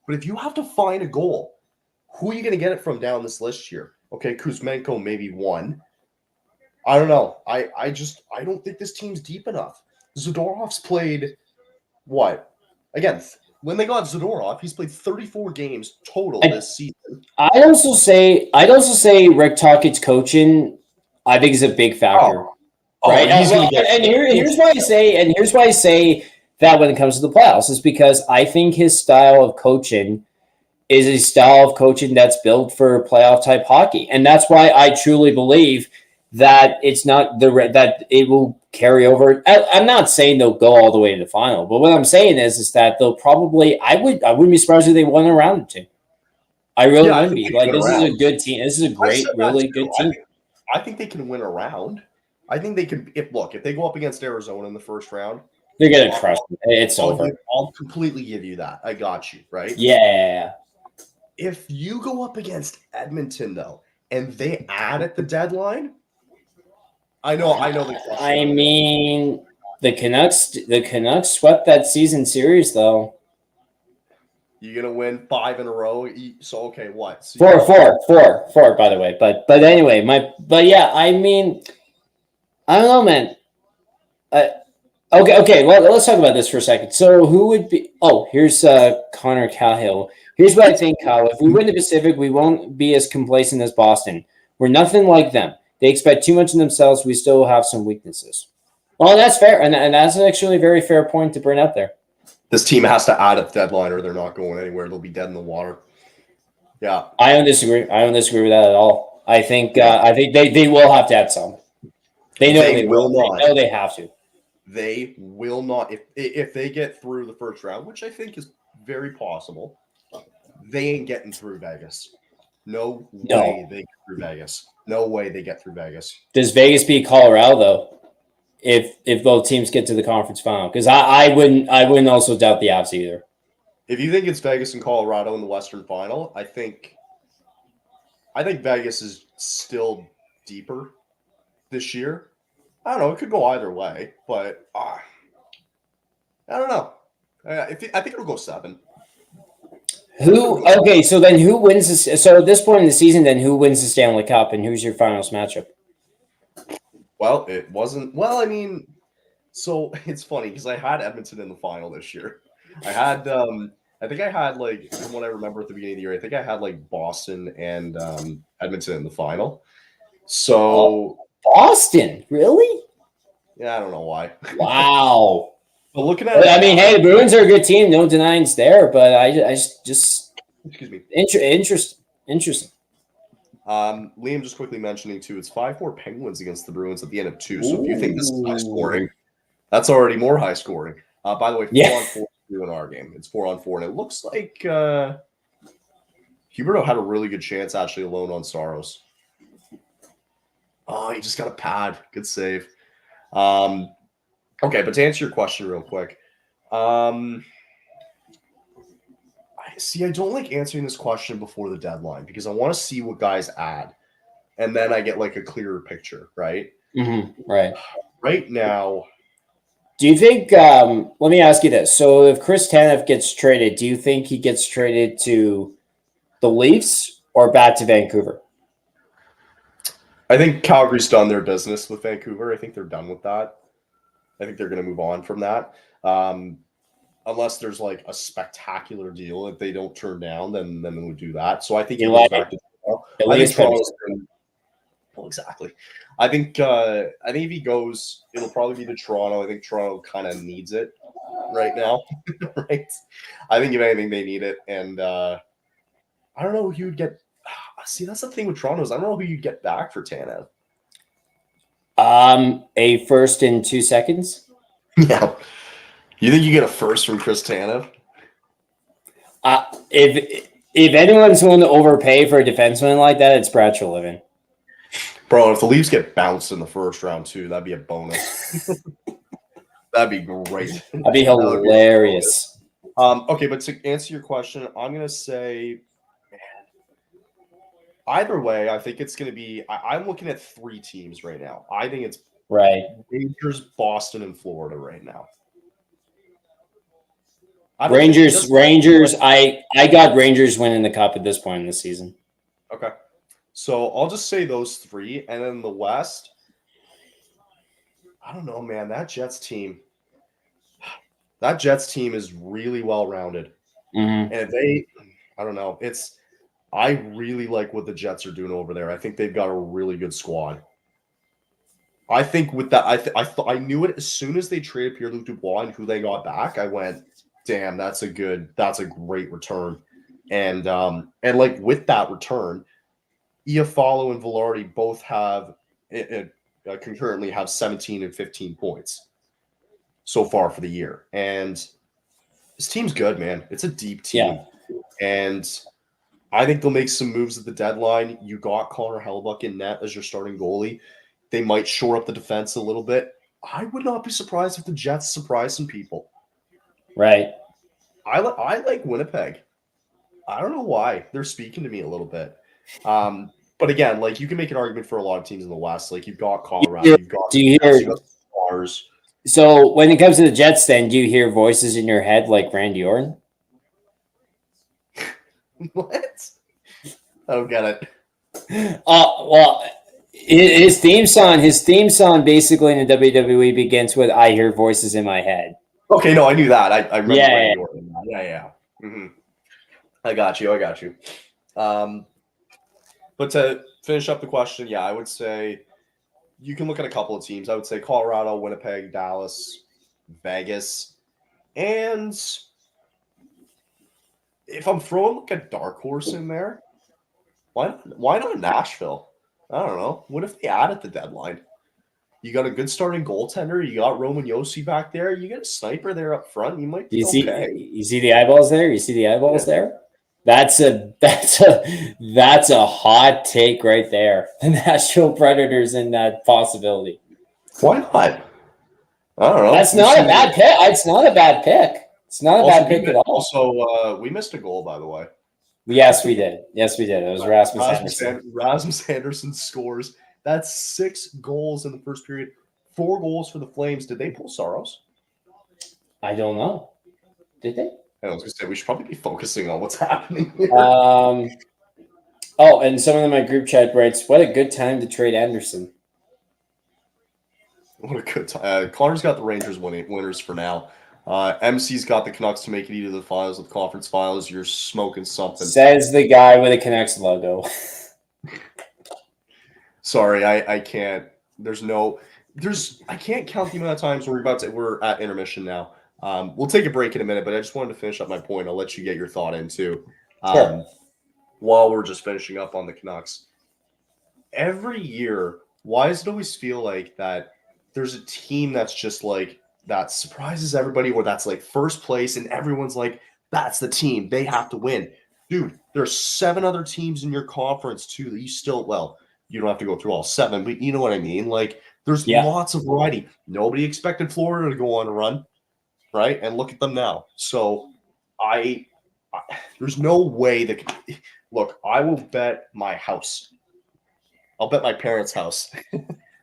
But if you have to find a goal, who are you gonna get it from down this list here? Okay, Kuzmenko maybe 1. I don't know. I don't think this team's deep enough. Zadorov's played what? Again, when they got Zadorov, he's played 34 games total this season. I'd also say Rick Tocchet's coaching, I think, is a big factor. Right? Here's why I say that when it comes to the playoffs is because I think his style of coaching is a style of coaching that's built for playoff type hockey, and that's why I truly believe that it's not that it will carry over. I'm not saying they'll go all the way to the final, but what I'm saying is that they'll probably. I wouldn't be surprised if they won a round or 2. I really wouldn't be. Like, this is a good team. This is a great, really good team. I think they can win a round. I think they can. If they go up against Arizona in the first round, they're gonna crush it. It's over. I'll completely give you that. I got you, right? Yeah. If you go up against Edmonton though, and they add at the deadline, I know. I mean, the Canucks swept that season series though. You're gonna win 5 in a row. So okay, what? So 4, by the way. But anyway, yeah. I mean, I don't know, man. Okay. Well, let's talk about this for a second. So, who would be? Oh, here's Connor Cahill. Here's what I think, Kyle. If we win the Pacific, we won't be as complacent as Boston. We're nothing like them. They expect too much in themselves. We still have some weaknesses. Well, that's fair, and that's actually a very fair point to bring up there. This team has to add at the deadline, or they're not going anywhere. They'll be dead in the water. Yeah, I don't disagree. with that at all. I think they will have to add some. They know they will not. They know they have to. They will not. If they get through the first round, which I think is very possible, they ain't getting through Vegas. No way they get through Vegas. No way they get through Vegas. Does Vegas beat Colorado though? If both teams get to the conference final, because I wouldn't also doubt the Avs either. If you think it's Vegas and Colorado in the Western Final, I think Vegas is still deeper this year. I don't know. It could go either way, but I don't know. I think it'll go 7. Okay, so then who wins this? So at this point in the season, then who wins the Stanley Cup, and who's your finals matchup? Well, it wasn't. Well, I mean, so it's funny because I had Edmonton in the final this year. I had, I think I had like, from what I remember at the beginning of the year, I think I had like Boston and Edmonton in the final. So Boston, really? Yeah, I don't know why. Wow. But looking at it, I mean, hey, the Bruins are a good team. No denying it's there, but I just excuse me. Interesting. Liam just quickly mentioning too, it's 5-4 Penguins against the Bruins at the end of 2. So if you think this is high scoring, that's already more high scoring. By the way, 4-on-4 in our game. It's 4-on-4, and it looks like Huberdeau had a really good chance actually alone on Saros. Oh, he just got a pad. Good save. Okay, but to answer your question real quick, I See, I don't like answering this question before the deadline because I want to see what guys add, and then I get like a clearer picture, right? Right. Right now, Do you think? Let me ask you this: so, if Chris Tanev gets traded, do you think he gets traded to the Leafs or back to Vancouver? I think Calgary's done their business with Vancouver. I think they're done with that. I think they're going to move on from that. Unless there's like a spectacular deal that they don't turn down, then they would do that. So I think he goes back to Toronto. I think Toronto's well, exactly. I think if he goes, it'll probably be to Toronto. I think Toronto kind of needs it right now, right? I think if anything, they need it, and I don't know who you'd get. See, that's the thing with Toronto is I don't know who you'd get back for Tanev. A first in 2 seconds. Yeah. You think you get a first from Chris Tanev? If anyone's willing to overpay for a defenseman like that, it's Brad Treliving. Bro, if the Leafs get bounced in the first round too, that'd be a bonus. That'd be great. That'd be hilarious. Okay, but to answer your question, I'm gonna say, either way, I think it's gonna be. I'm looking at 3 teams right now. I think it's Rangers, Boston, and Florida right now. Rangers. I got Rangers winning the cup at this point in the season. Okay. So I'll just say those 3. And then the West, I don't know, man. That Jets team is really well-rounded. Mm-hmm. And I don't know. I really like what the Jets are doing over there. I think they've got a really good squad. I think with that, I knew it as soon as they traded Pierre-Luc Dubois and who they got back. I went, damn, that's a great return. And like with that return, Iafallo and Velarde both have concurrently have 17 and 15 points so far for the year. And this team's good, man. It's a deep team. Yeah. And I think they'll make some moves at the deadline. You got Connor Hellebuyck in net as your starting goalie. They might shore up the defense a little bit. I would not be surprised if the Jets surprise some people. Right. I like Winnipeg. I don't know why. They're speaking to me a little bit. But again, like you can make an argument for a lot of teams in the West. Like you've got Colorado, you've got Stars. So when it comes to the Jets, then do you hear voices in your head like Randy Orton? What? I don't get it. Well, his theme song basically in the WWE begins with "I hear voices in my head." Okay, no, I knew that. I remember Randy Orton. Yeah. Mm-hmm. I got you. But to finish up the question, yeah, I would say you can look at a couple of teams. I would say Colorado, Winnipeg, Dallas, Vegas, and if I'm throwing like a dark horse in there, why not Nashville? I don't know. What if they add at the deadline? You got a good starting goaltender. You got Roman Josi back there. You got a sniper there up front. You might be okay. You see the eyeballs there? There? That's a hot take right there. The Nashville Predators in that possibility. Why not? I don't know. That's not a bad pick. It's not a bad pick. It's not a bad pick at all. Also, we missed a goal, by the way. Yes, we did. It was Rasmus Anderson. Rasmus Anderson scores. That's 6 goals in the first period. 4 goals for the Flames. Did they pull Saros? I don't know. Did they? I was going to say, we should probably be focusing on what's happening here. And someone in my group chat writes, what a good time to trade Anderson. What a good time. Connor's got the Rangers winners for now. MC's got the Canucks to make it into the finals with conference finals. You're smoking something. Says the guy with a Canucks logo. Sorry, I can't. I can't count the amount of times we're at intermission now. We'll take a break in a minute, but I just wanted to finish up my point. I'll let you get your thought in too. Sure. While we're just finishing up on the Canucks. Every year, why does it always feel like that there's a team that's just like that surprises everybody, or that's like first place and everyone's like, that's the team. They have to win. Dude, there's 7 other teams in your conference too that you don't have to go through all 7, but you know what I mean? Like there's lots of variety. Nobody expected Florida to go on a run. Right. And look at them now. So I there's no way that look, I will bet my house. I'll bet my parents' house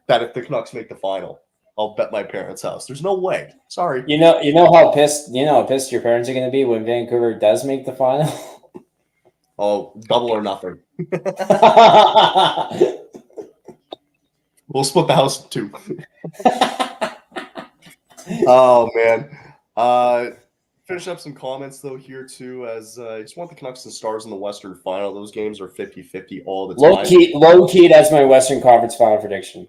that if the Canucks make the final, I'll bet my parents' house. There's no way. Sorry. You know how pissed your parents are going to be when Vancouver does make the final. Oh, double or nothing. We'll split the house in two. Oh man. Finish up some comments though here too, as I just want the Canucks and Stars in the Western Final. Those games are 50-50 all the time. Low key, that's my Western Conference Final prediction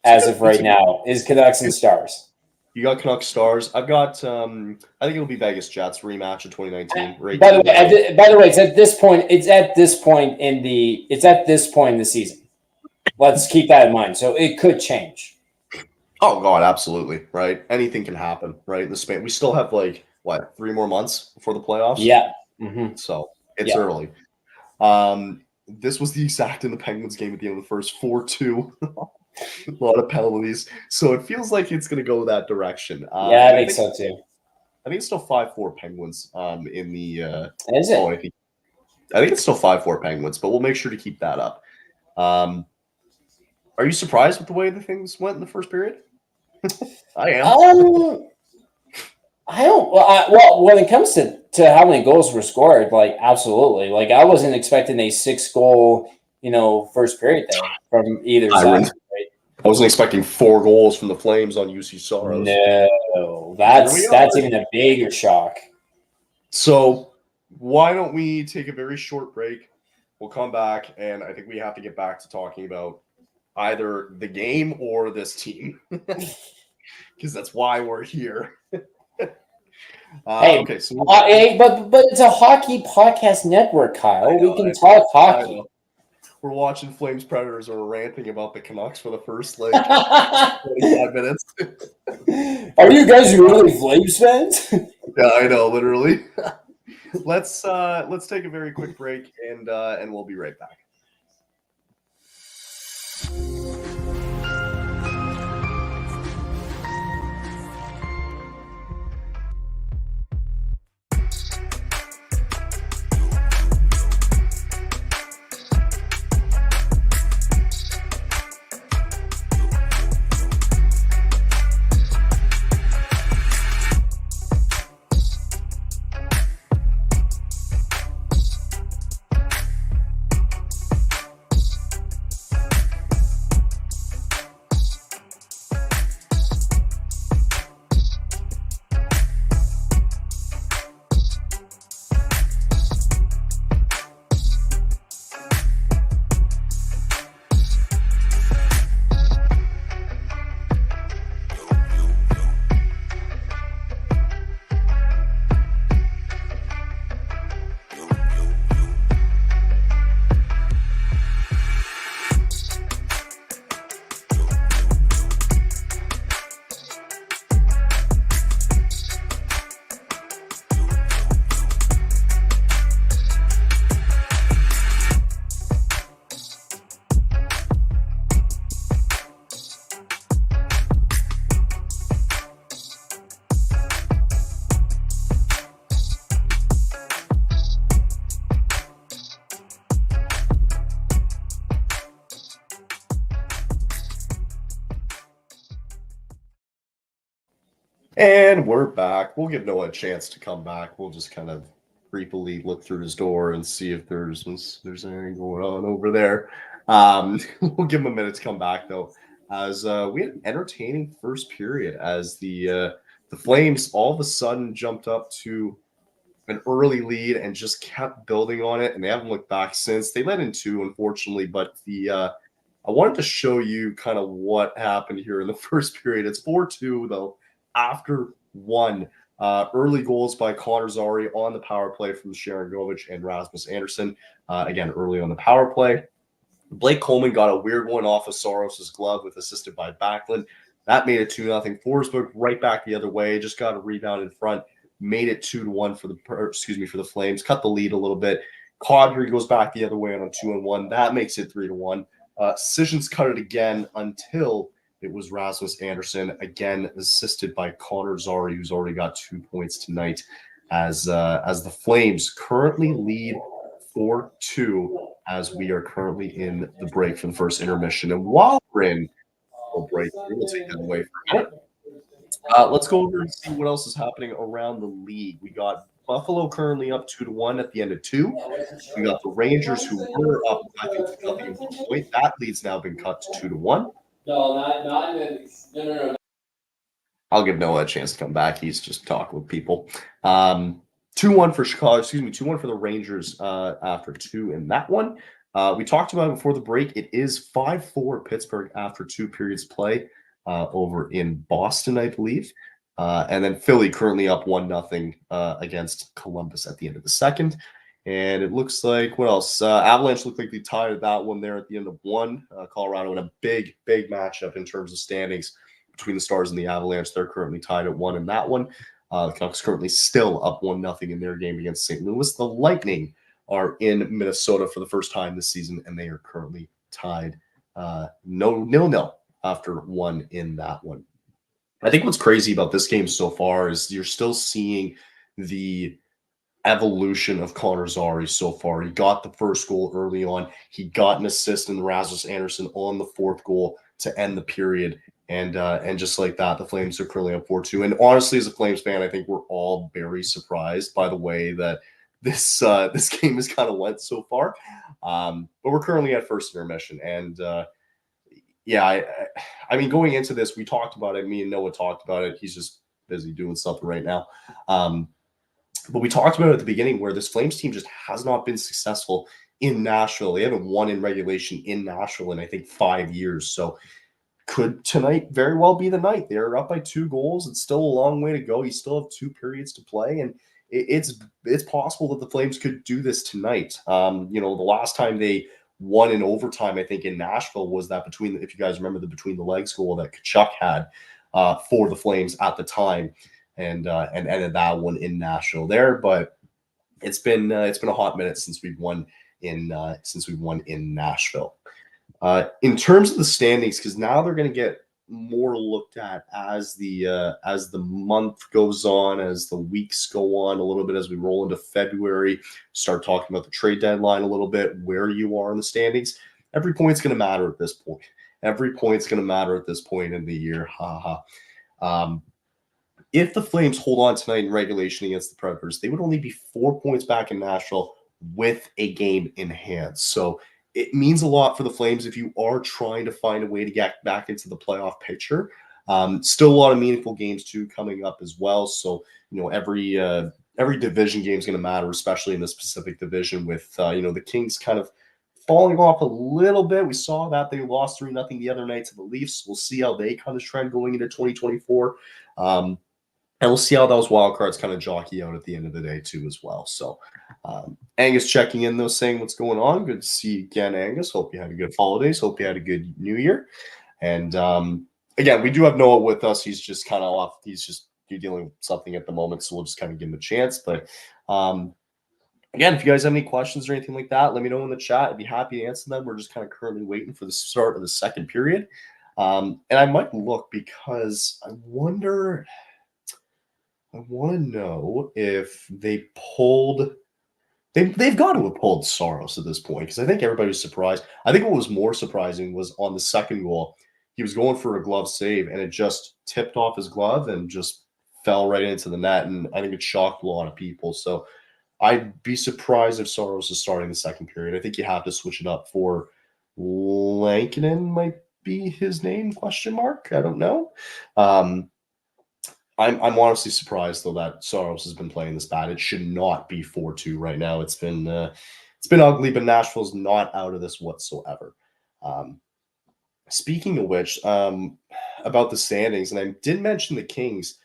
as of right now is Canucks and Stars. You got Canucks Stars. I've got I think it'll be Vegas Jets rematch of 2019. Right. By the way, it's at this point in the season. Let's keep that in mind. So it could change. Oh God, absolutely. Right. Anything can happen, right? In the span. We still have 3 more months before the playoffs? Yeah. Mm-hmm. So it's early. This was the exact in the Penguins game at the end of the first 4-2. A lot of penalties. So it feels like it's going to go that direction. I think so too. I think it's still 5-4 Penguins in the Is it? I think it's still 5-4 Penguins, but we'll make sure to keep that up. Are you surprised with the way the things went in the first period? I am. I don't. Well, when it comes to how many goals were scored, absolutely. I wasn't expecting a 6-goal, first period there from either side. I wasn't expecting 4 goals from the Flames on UC Soros. No, that's even a bigger shock. So why don't we take a very short break? We'll come back, and I think we have to get back to talking about either the game or this team, because that's why we're here. Okay, so but it's a hockey podcast network, Kyle. We can talk hockey. We're watching Flames Predators or ranting about the Canucks for the first 25 minutes. Are you guys really Flames fans? Yeah, I know, literally. Let's take a very quick break and we'll be right back. And we're back. We'll give Noah a chance to come back. We'll just kind of creepily look through his door and see if there's anything going on over there. We'll give him a minute to come back, though, as we had an entertaining first period as the Flames all of a sudden jumped up to an early lead and just kept building on it, and they haven't looked back since. They led in 2, unfortunately, but I wanted to show you kind of what happened here in the first period. It's 4-2, though. After 1, early goals by Connor Zary on the power play from Sharon Govich and Rasmus Andersson. Again, early on the power play. Blake Coleman got a weird one off of Soros' glove with assisted by Backlund. That made it 2-0. Forsberg right back the other way. Just got a rebound in front. Made it 2-1 for the Flames. Cut the lead a little bit. Kadri goes back the other way on a 2-1. That makes it 3-1. Sessions cut it again until it was Rasmus Andersson, again assisted by Connor Zary, who's already got 2 points tonight. as the Flames currently lead 4-2 as we are currently in the break for the first intermission. And while we're in a break, we'll take that away for a minute. Let's go over and see what else is happening around the league. We got Buffalo currently up 2-1 at the end of 2. We got the Rangers, who were up, I think, 2-0 at one point. That lead's now been cut to 2-1. No. I'll give Noah a chance to come back. He's just talking with people. 2-1 for Chicago. 2-1 for the Rangers after 2 in that one. We talked about it before the break. It is 5-4 Pittsburgh after 2 periods play over in Boston, I believe. And then Philly currently up 1-0 against Columbus at the end of the second. And it looks like, what else? Avalanche looked like they tied that one there at the end of 1. Colorado in a big matchup in terms of standings between the Stars and the Avalanche. They're currently tied at 1 in that one. The Canucks currently still up 1-0 in their game against St. Louis. The Lightning are in Minnesota for the first time this season, and they are currently tied 0-0 after 1 in that one. I think what's crazy about this game so far is you're still seeing the evolution of Connor Zary so far. He got the first goal early on. He got an assist in Rasmus Andersson on the 4th goal to end the period. And just like that, the Flames are currently up 4-2. And honestly, as a Flames fan, I think we're all very surprised by the way that this game has kind of went so far. But we're currently at first intermission. And I mean, going into this, we talked about it. Me and Noah talked about it. He's just busy doing something right now. But we talked about it at the beginning where this Flames team just has not been successful in Nashville. They haven't won in regulation in Nashville in, I think, 5 years. So could tonight very well be the night? They're up by 2 goals. It's still a long way to go. You still have 2 periods to play. And it's possible that the Flames could do this tonight. The last time they won in overtime, I think, in Nashville was that if you guys remember, the between the legs goal that Kachuk had for the Flames at the time. And ended that one in Nashville there, but it's been a hot minute since we've won in Nashville. In terms of the standings, because now they're going to get more looked at as the month goes on, as the weeks go on, a little bit as we roll into February, start talking about the trade deadline a little bit, where you are in the standings. Every point's going to matter at this point. Every point's going to matter at this point in the year. If the Flames hold on tonight in regulation against the Predators, they would only be 4 points back in Nashville with a game in hand. So it means a lot for the Flames if you are trying to find a way to get back into the playoff picture. Still a lot of meaningful games too coming up as well. So every division game is going to matter, especially in the specific division with the Kings kind of falling off a little bit. We saw that they lost 3-0 the other night to the Leafs. We'll see how they kind of trend going into 2024. And we'll see how those wild cards kind of jockey out at the end of the day too as well. So Angus checking in though, saying what's going on. Good to see you again, Angus. Hope you had a good holidays. Hope you had a good New Year. And again, we do have Noah with us. He's just kind of off. He's just dealing with something at the moment, so we'll just kind of give him a chance. But again, if you guys have any questions or anything like that, let me know in the chat. I'd be happy to answer them. We're just kind of currently waiting for the start of the second period. And I might look because I want to know if they pulled. They've got to have pulled Saros at this point because I think everybody was surprised. I think what was more surprising was on the second goal, he was going for a glove save and it just tipped off his glove and just fell right into the net. And I think it shocked a lot of people. So I'd be surprised if Saros is starting the second period. I think you have to switch it up for Lankinen might be his name, ? I don't know. I'm honestly surprised though that Saros has been playing this bad. It should not be 4-2 right now. It's been ugly, but Nashville's not out of this whatsoever. Speaking of which, about the standings, and I did mention the Kings.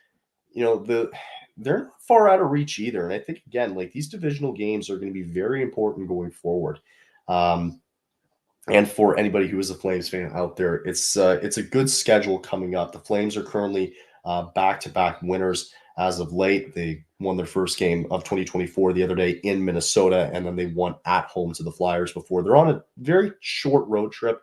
They're not far out of reach either. And I think again, like these divisional games are going to be very important going forward. And for anybody who is a Flames fan out there, it's a good schedule coming up. The Flames are currently back-to-back winners as of late. They won their first game of 2024 the other day in Minnesota, and then they won at home to the Flyers before. They're on a very short road trip.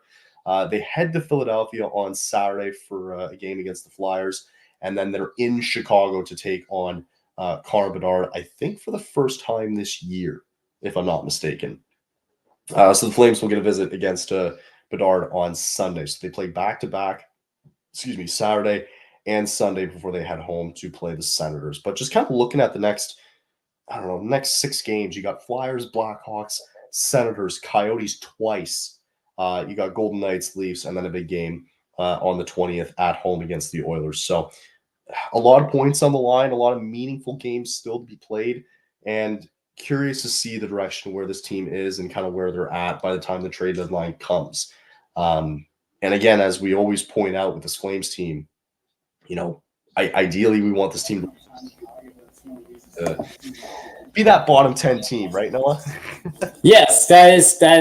They head to Philadelphia on Saturday for a game against the Flyers, and then they're in Chicago to take on Connor Bedard, I think for the first time this year, if I'm not mistaken. So the Flames will get a visit against Bedard on Sunday. So they play back-to-back, Saturday and Sunday before they head home to play the Senators. But just kind of looking at the next 6 games, you got Flyers, Blackhawks, Senators, Coyotes twice. You got Golden Knights, Leafs, and then a big game on the 20th at home against the Oilers. So a lot of points on the line, a lot of meaningful games still to be played, and curious to see the direction where this team is and kind of where they're at by the time the trade deadline comes. And again, as we always point out with this Flames team, ideally we want this team to be that bottom 10 team, right, Noah? Yes, that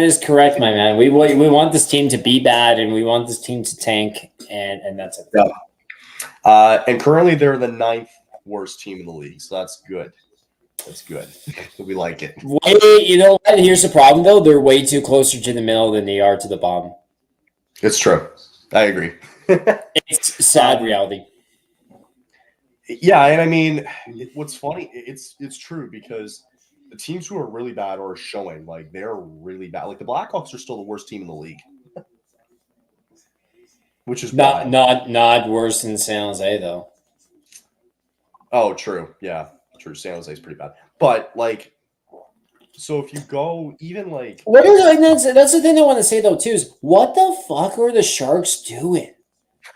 is correct, my man. We want this team to be bad, and we want this team to tank, and that's it. Yeah. And currently they're the 9th worst team in the league, so that's good. That's good. We like it. You know what? Here's the problem, though. They're way too closer to the middle than they are to the bottom. It's true. I agree. It's sad reality. Yeah, and I mean, what's funny, it's true because the teams who are really bad are showing like they're really bad. Like the Blackhawks are still the worst team in the league, which is not worse than San Jose though. Oh, true. Yeah, true. San Jose is pretty bad, but like, so if you go even like, that's the thing I want to say though too is what the fuck are the Sharks doing?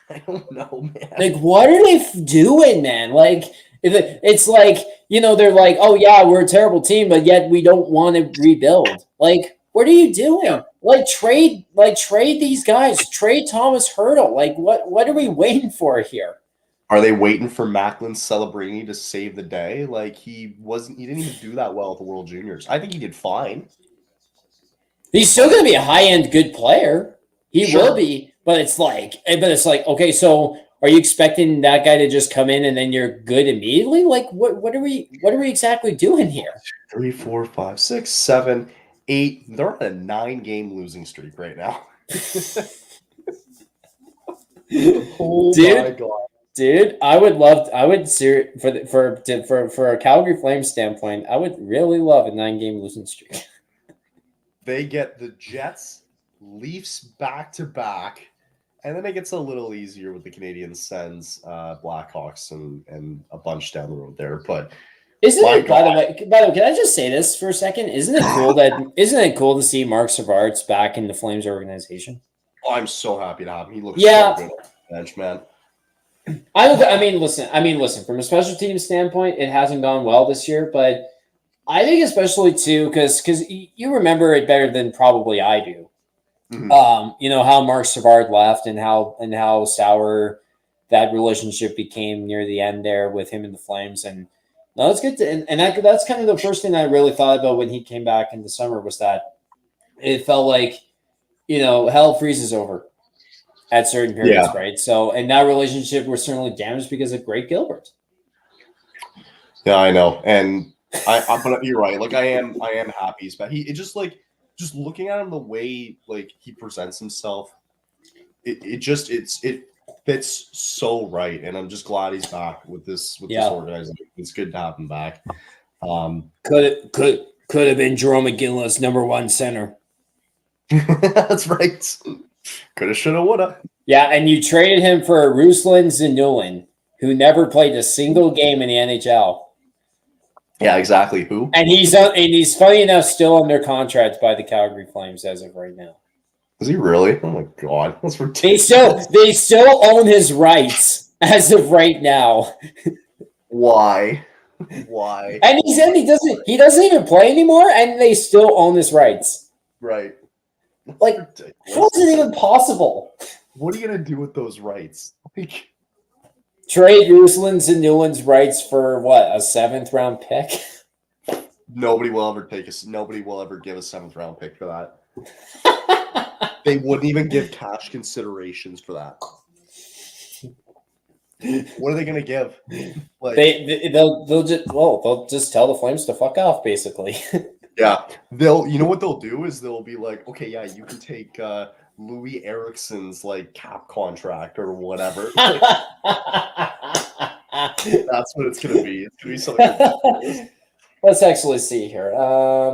I don't know, man. Like, what are they doing, man? Like, it's like, they're like, oh, yeah, we're a terrible team, but yet we don't want to rebuild. Like, what are you doing? Yeah. Like, trade these guys. Trade Thomas Hertl. Like, what are we waiting for here? Are they waiting for Macklin Celebrini to save the day? Like, he didn't even do that well at the World Juniors. I think he did fine. He's still going to be a high-end good player. He will be. But it's like, okay, so are you expecting that guy to just come in and then you're good immediately? Like, what are we exactly doing here? 3, 4, 5, 6, 7, 8. They're on a 9-game losing streak right now. Oh my god, dude! For a Calgary Flames standpoint, I would really love a 9-game losing streak. They get the Jets, Leafs back to back. And then it gets a little easier with the Canadiens, Sens, Blackhawks, and a bunch down the road there. But by the way, can I just say this for a second? Isn't it cool to see Mark Savard's back in the Flames organization? Oh, I'm so happy to have him. He looks so good on the bench, man. I mean, listen. From a special team standpoint, it hasn't gone well this year, but I think especially too because you remember it better than probably I do. Mm-hmm. How Mark Savard left and how sour that relationship became near the end there with him and the Flames. And no, it's good that's kind of the first thing I really thought about when he came back in the summer was that it felt like, hell freezes over at certain periods, right? So, and that relationship was certainly damaged because of Greg Gilbert. Yeah, I know. And but you're right. Like I am happy. But just looking at him the way like he presents himself, it fits so right, and I'm just glad he's back with this organization. It's good to have him back. Could have been Jerome McGinley's number 1 center. That's right. Coulda, shoulda, woulda. Yeah, and you traded him for Ruslan Zanulin, who never played a single game in the NHL. Yeah, exactly. Who? And he's funny enough still under contract by the Calgary Flames as of right now. Is he really? Oh my god, that's ridiculous. They still own his rights as of right now. Why? Why? And he doesn't even play anymore, and they still own his rights. Right. Like, how is it even possible? What are you gonna do with those rights? Trade Ruslan Zanulin's rights for what, a 7th round pick? Nobody will ever give a 7th round pick for that. They wouldn't even give cash considerations for that. What are they gonna give? Like, they'll just tell the Flames to fuck off, basically. Yeah, you know what they'll do is they'll be like, okay, yeah, you can take Louis Ericsson's like cap contract or whatever. That's what it's gonna be. It's gonna be something ridiculous. Let's actually see here. I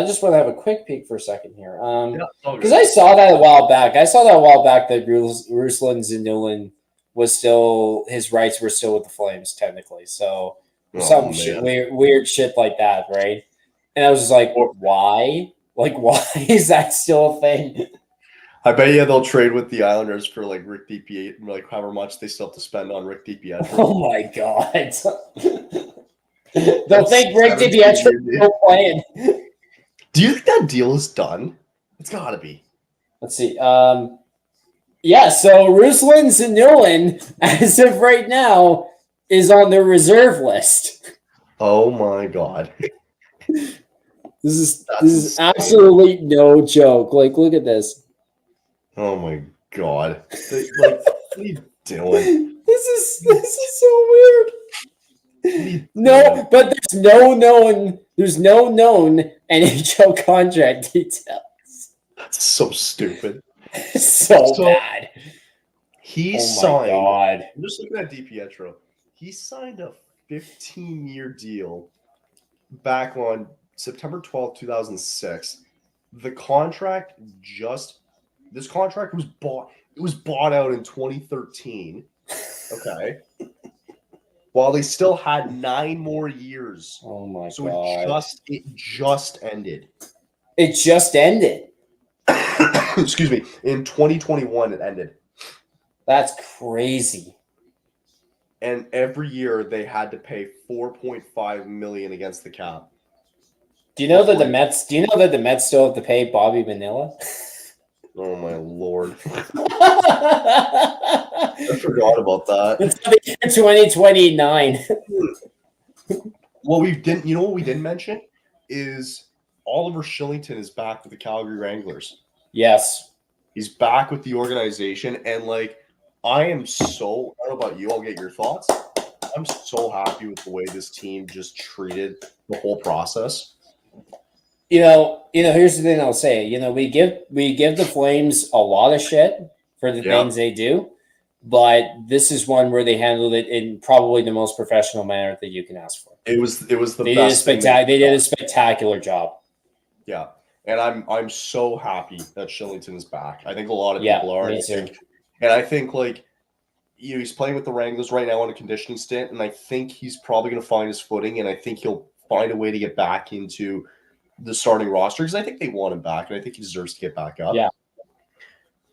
just want to have a quick peek for a second here. Because I saw that a while back. That Ruslan Zanulin was still, his rights were still with the Flames technically. So weird shit like that, right? And I was just like, why? Like, why is that still a thing? I bet you they'll trade with the Islanders for like Rick DiPietro, like however much they still have to spend on Rick DiPietro. Oh my god! They'll think Rick DiPietro is still playing. Do you think that deal is done? It's got to be. Let's see. Yeah. So Ruslan Zanulin, as of right now, is on the reserve list. Oh my god! This is absolutely no joke. Like, look at this. Oh my god! Like, what are you doing? This is so weird. No, but there's no known NHL contract details. That's so stupid. so bad. He signed. God. I'm just looking at DiPietro. He signed a 15-year deal back on September 12th, 2006. This contract was bought. It was bought out in 2013. Okay. While they still had 9 more years. Oh my so god. It just ended. It just ended. Excuse me. In 2021 it ended. That's crazy. And every year they had to pay $4.5 million against the cap. Do you know that the Mets still have to pay Bobby Manila? Oh my lord. I forgot about that. Until the year 2029. What we didn't mention is Oliver Shillington is back with the Calgary Wranglers. Yes. He's back with the organization, and like I don't know about you, I'll get your thoughts. I'm so happy with the way this team just treated the whole process. Here's the thing I'll say. We give the Flames a lot of shit for the things they do, but this is one where they handled it in probably the most professional manner that you can ask for. It was the best. They did a spectacular job. Yeah, and I'm so happy that Shillington is back. I think a lot of people are. Me too. And I think he's playing with the Wranglers right now on a conditioning stint, and I think he's probably going to find his footing, and I think he'll find a way to get back into the starting roster because I think they want him back, and I think he deserves to get back up. Yeah,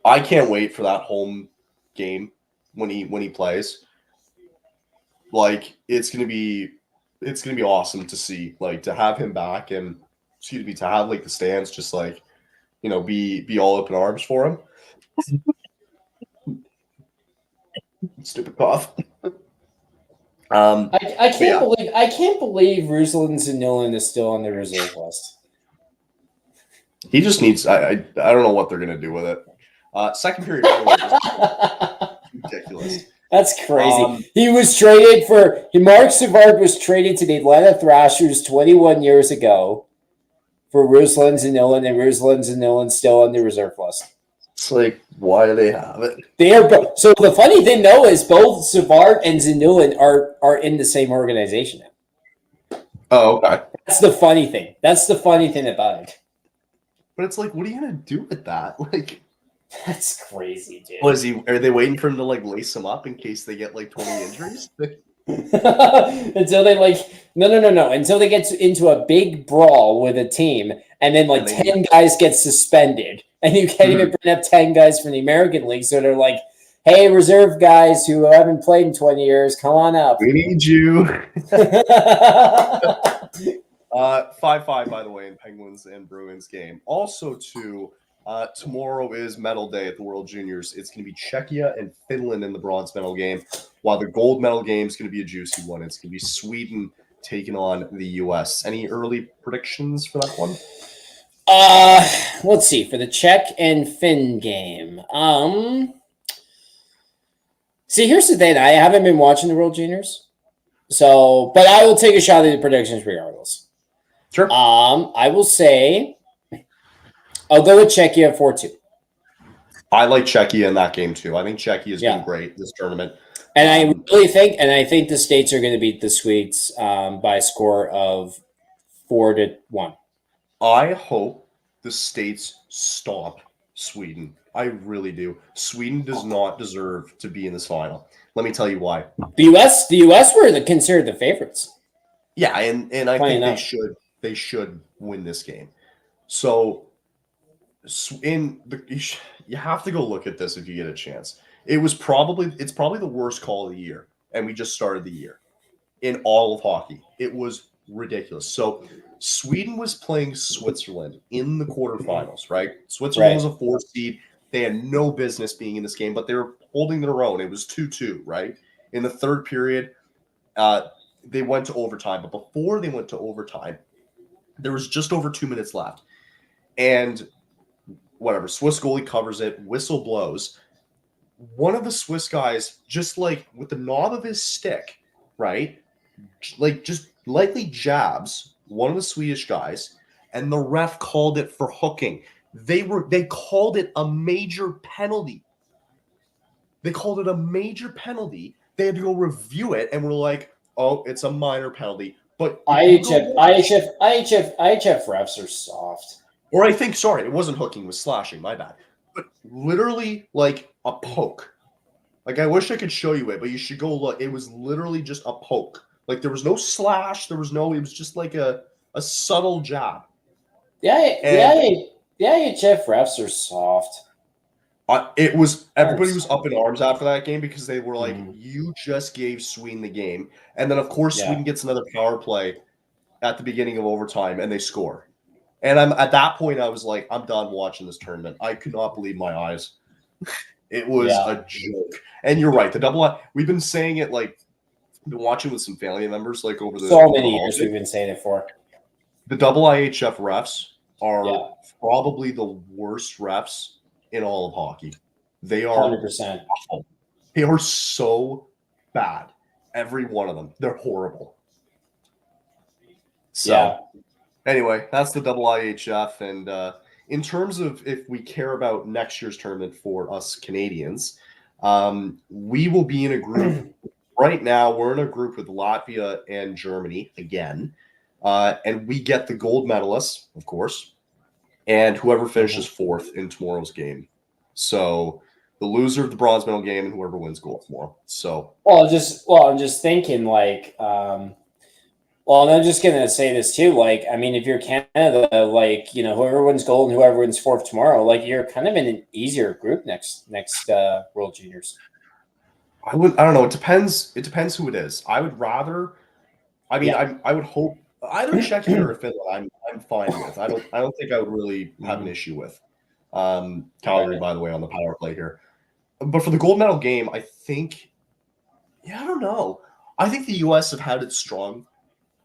I can't wait for that home game when he plays. Like it's gonna be awesome to see, like to have him back, and to have like the stands just be all open arms for him. Stupid cough. I can't believe Ruslan Zanulin is still on the reserve list. He just needs. I don't know what they're gonna do with it. Second period, ridiculous. That's crazy. He was traded for. Mark Savard was traded to the Atlanta Thrashers 21 years ago for Ruslan Zanulin, and Ruslan Zanulin's still on the reserve list. It's like, why do they have it? They are so. The funny thing though is both Savard and Zanulin are in the same organization now. Oh, okay. That's the funny thing. That's the funny thing about it. But it's like, what are you gonna do with that? Like, that's crazy, dude. Are they waiting for him to lace him up in case they get 20 injuries? Until they no. Until they get into a big brawl with a team, and then 10 guys get suspended, and you can't even bring up 10 guys from the American League. So they're like, "Hey, reserve guys who haven't played in 20 years, come on up. We need you." 5-5, by the way, in Penguins and Bruins game. Also, tomorrow is medal day at the World Juniors. It's going to be Czechia and Finland in the bronze medal game, while the gold medal game is going to be a juicy one. It's going to be Sweden taking on the U.S. Any early predictions for that one? Let's see. For the Czech and Finn game. See, here's the thing. I haven't been watching the World Juniors. But I will take a shot at the predictions regardless. Sure. I will say I'll go with Czechia 4-2. I like Czechia in that game too. I think Czechia has been great this tournament. And I really think the States are going to beat the Swedes by a score of 4-1. I hope the States stop Sweden. I really do. Sweden does not deserve to be in this final. Let me tell you why. The U.S. were considered the favorites. Yeah, and I think they should win this game. So you have to go look at this if you get a chance. It's probably the worst call of the year, and we just started the year in all of hockey. It was ridiculous. So Sweden was playing Switzerland in the quarterfinals, right? Switzerland was a 4 seed. They had no business being in this game, but they were holding their own. It was 2-2, right? In the third period, they went to overtime. But before they went to overtime, there was just over 2 minutes left. And whatever, Swiss goalie covers it, whistle blows. One of the Swiss guys, just like with the knob of his stick, right? Like just lightly jabs one of the Swedish guys, and the ref called it for hooking. They called it a major penalty. They called it a major penalty. They had to go review it, and we're like, oh, it's a minor penalty. But IHF refs are soft. Or I think, sorry, it wasn't hooking, it was slashing, my bad. But literally like a poke. Like I wish I could show you it, but you should go look. It was literally just a poke. Like there was no slash, it was just like a subtle jab. The IHF refs are soft. Everybody was up in arms after that game because they were like, you just gave Sweden the game. And then of course Sweden gets another power play at the beginning of overtime and they score. And at that point, I was like, I'm done watching this tournament. I could not believe my eyes. It was a joke. And you're right. The double, we've been saying it like, been watching with some family members like over the many years we've been saying it for. The double IHF refs are probably the worst refs in all of hockey. They are 100%. awful. They are so bad. Every one of them. They're horrible. So. Anyway, that's the double IHF. And in terms of if we care about next year's tournament for us Canadians, we will be in a group. Right now, we're in a group with Latvia and Germany again. And we get the gold medalists, of course, and whoever finishes fourth in tomorrow's game. So the loser of the bronze medal game and whoever wins gold tomorrow. So I'm just thinking like and I'm just going to say this too. Like, I mean, if you're Canada, like, whoever wins gold and whoever wins fourth tomorrow, like, you're kind of in an easier group next World Juniors. I don't know. It depends who it is. I would rather. I mean, I would hope either Czechia or Finland. I'm fine with. I don't think I would really have an issue with. Calgary, by the way, on the power play here. But for the gold medal game, I think. Yeah, I don't know. I think the U.S. have had its strong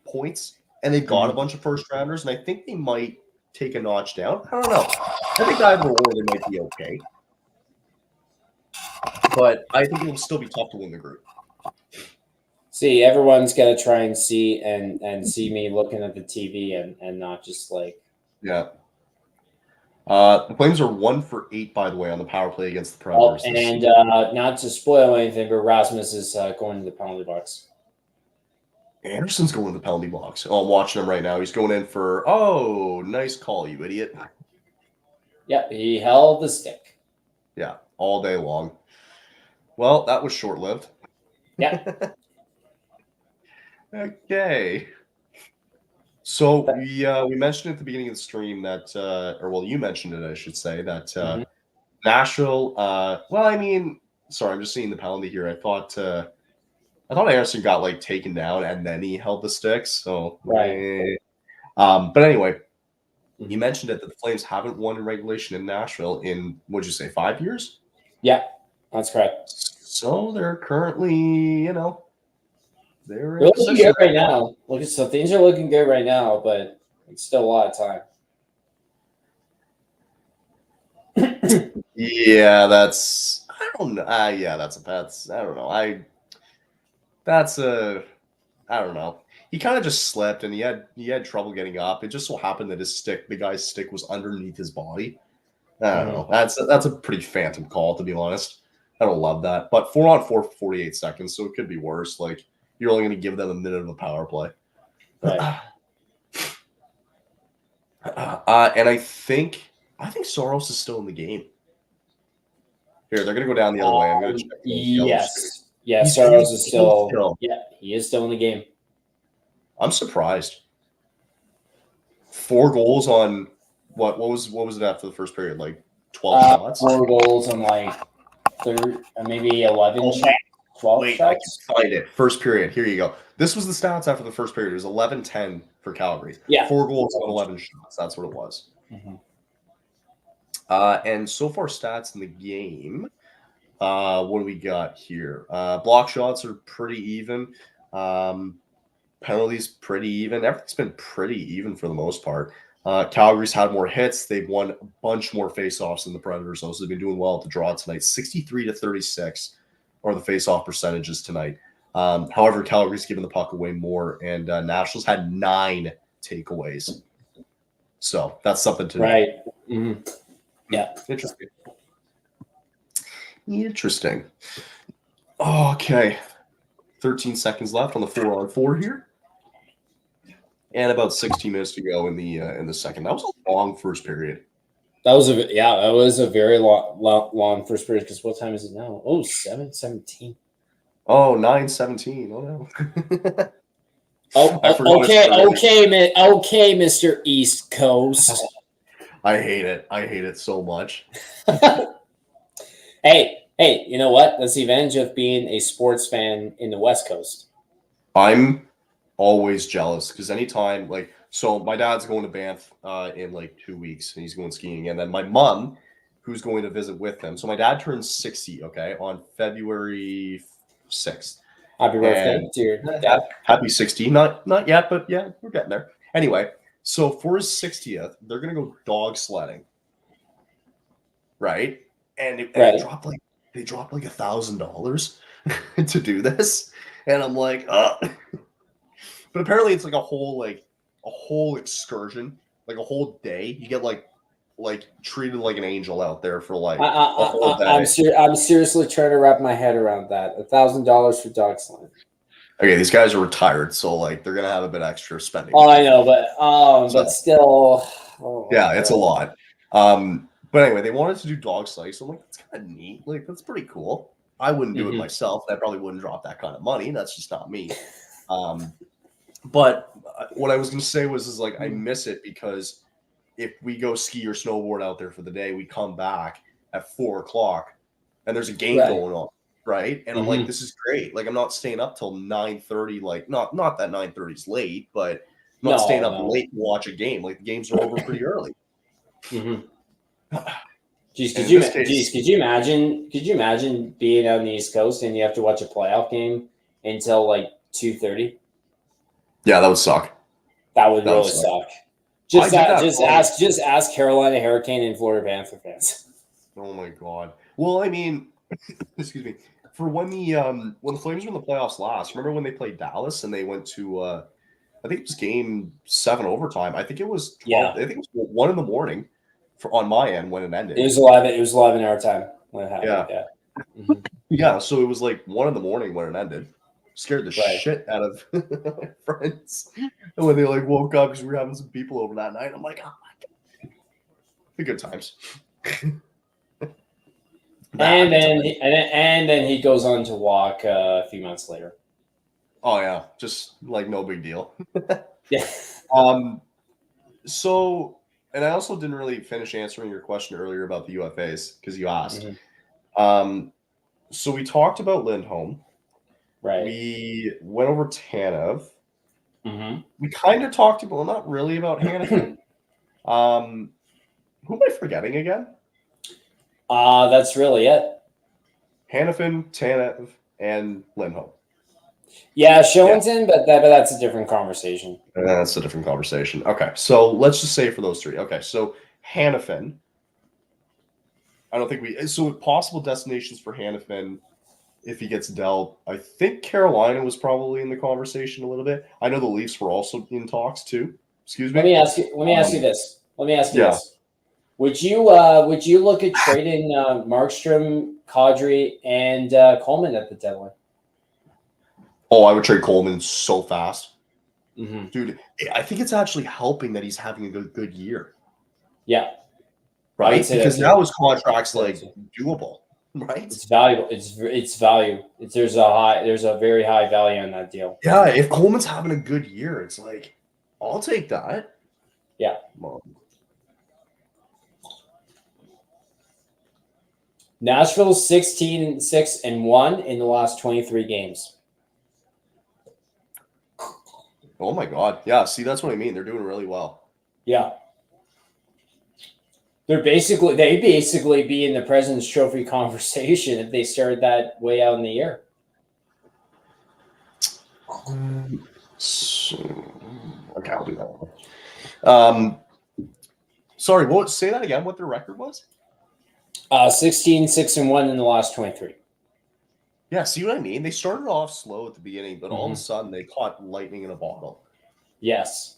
points, and they've got a bunch of first rounders, and I think they might take a notch down. I don't know. I think either or they might be okay, but I think it'll still be tough to win the group. See, everyone's got to try and see see me looking at the TV and not just like the Flames are 1 for 8, by the way, on the power play against the Predators. And not to spoil anything, but Rasmus is going to the penalty box. Anderson's going to the penalty box. Oh, I'm watching him right now. He's going in for, nice call, you idiot. Yeah, he held the stick. Yeah, all day long. Well, that was short-lived. Yeah. Okay. So we mentioned at the beginning of the stream that, you mentioned it, I should say, that Nashville, sorry, I'm just seeing the penalty here. I thought Anderson got like taken down and then he held the sticks. So, but anyway, you mentioned it that the Flames haven't won in regulation in Nashville in, what'd you say, 5 years? Yeah, that's correct. So they're currently, they're looking good right now. So things are looking good right now, but it's still a lot of time. Yeah, that's, I don't know. I don't know. I don't know. He kind of just slipped and he had trouble getting up. It just so happened that the guy's stick was underneath his body. I don't know. That's a pretty phantom call, to be honest. I don't love that. But 4-on-4 for 48 seconds, so it could be worse. Like, you're only going to give them a minute of a power play. Right. And I think Soros is still in the game. Here, they're going to go down the other way. I'm going to check. Yes. Yeah, Soros is still. Yeah, he is still in the game. I'm surprised. 4 goals on what was it after the first period? Like 12 shots? 4 goals on like maybe 11 shots. 12 Wait, shots. I can find it. First period. Here you go. This was the stats after the first period. It was 11-10 for Calgary. Yeah. 4 goals on 11 shots. That's what it was. Mm-hmm. And so far stats in the game. What do we got here? Block shots are pretty even. Penalties pretty even. Everything's been pretty even for the most part. Calgary's had more hits. They've won a bunch more faceoffs than the Predators. So they've been doing well at the draw tonight. 63-36 are the faceoff percentages tonight. However, Calgary's given the puck away more, and Nashville's had 9 takeaways. So that's something to right. Mm-hmm. Yeah, interesting. Okay, 13 seconds left on the 4-on-4 here. And about 16 minutes to go in the second. That was a long first period. That was a very long first period. Because what time is it now? Oh, 7:17. Oh, 9:17. Oh no. Okay, Mr. East Coast. I hate it. I hate it so much. Hey, you know what? That's the advantage of being a sports fan in the West Coast. I'm always jealous because anytime, like, so my dad's going to Banff in like 2 weeks, and he's going skiing, and then my mom, who's going to visit with him. So my dad turns 60, okay, on February 6th. Happy birthday to your dad. Happy 60. Not yet, but yeah, we're getting there. Anyway, so for his 60th, they're gonna go dog sledding, right? And they dropped like $1,000 to do this, and I'm like, but apparently it's like a whole excursion, like a whole day. You get like treated like an angel out there for like a whole day. I'm seriously trying to wrap my head around that. $1,000 for dog sledding. Okay, these guys are retired, so like they're gonna have a bit extra spending. Oh, I know, but still. Yeah, it's a lot. But anyway, they wanted to do dog sledding, so I'm like, that's kind of neat. Like, that's pretty cool. I wouldn't do it myself. I probably wouldn't drop that kind of money. That's just not me. But what I was gonna say is like I miss it because if we go ski or snowboard out there for the day, we come back at 4:00 and there's a game going on, right? And I'm like, this is great. Like, I'm not staying up till 9:30. Like, not that 9:30 is late, but I'm not staying up late to watch a game. Like, the games are over pretty early. Jeez, could you imagine being on the East Coast and you have to watch a playoff game until like 2:30? Yeah, that would suck. That would really suck. Just ask Carolina Hurricane and Florida Panther fans. Oh my god. Well, I mean, excuse me. For when the Flames were in the playoffs last, remember when they played Dallas and they went to I think it was game 7 overtime. I think it was 12. I think it was 1 in the morning on my end when it ended. It was 11 our time when it happened. Yeah. Yeah, so it was like 1 in the morning when it ended. Scared the shit out of my friends. And when they like woke up because we were having some people over that night, I'm like, oh my god. The good times. And then he goes on to walk a few months later. Oh yeah, just like no big deal. Yeah. So, and I also didn't really finish answering your question earlier about the UFAs because you asked. So we talked about Lindholm. Right. We went over Tanev. We kind of talked about, not really about Hanifin. Who am I forgetting again? That's really it. Hanifin, Tanev, and Lindholm. Yeah, Shillington, but that's a different conversation. That's a different conversation. Okay, so let's just say for those 3. Okay, so Hanifin. I don't think so possible destinations for Hanifin if he gets dealt. I think Carolina was probably in the conversation a little bit. I know the Leafs were also in talks too. Excuse me. Let me ask you this. Would you look at trading Markstrom, Kadri, and Coleman at the deadline? Oh, I would trade Coleman so fast. Mm-hmm. Dude, I think it's actually helping that he's having a good year. Yeah. Right? Because now his contract's like doable, right? It's valuable. It's value. There's a very high value on that deal. Yeah, if Coleman's having a good year, it's like, I'll take that. Yeah. Nashville's 16-6-1 in the last 23 games. Oh my God. Yeah, see, that's what I mean. They're doing really well. Yeah. They'd basically be in the President's Trophy conversation if they started that way out in the year. Okay, I'll do that. Sorry, say that again, what their record was? 16-6-1 in the last 23. Yeah, see what I mean? They started off slow at the beginning, but all of a sudden they caught lightning in a bottle. Yes.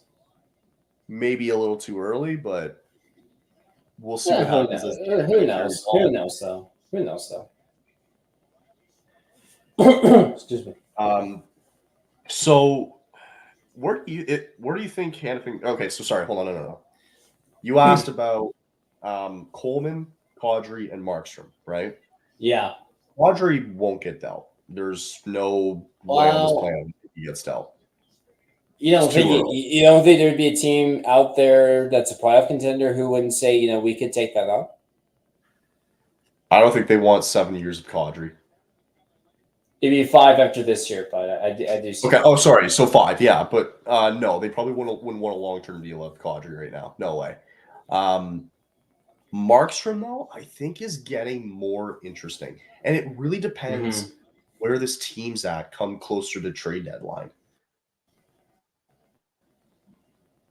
Maybe a little too early, but we'll see what happens. Who knows? Who knows, though? Excuse me. So where do you think Hannafin? Okay, so sorry, hold on, no. You asked about Coleman, Kadri, and Markstrom, right? Yeah. Kadri won't get dealt. There's no way on this planet he gets dealt. You don't think there'd be a team out there that's a playoff contender who wouldn't say, we could take that on? I don't think they want 7 years of Kadri. It'd be 5 after this year, but I do see. Okay. Oh, sorry. So 5, yeah, but no, they probably wouldn't want a long-term deal with Kadri right now. No way. Markstrom, though, I think is getting more interesting, and it really depends where this team's at come closer to trade deadline.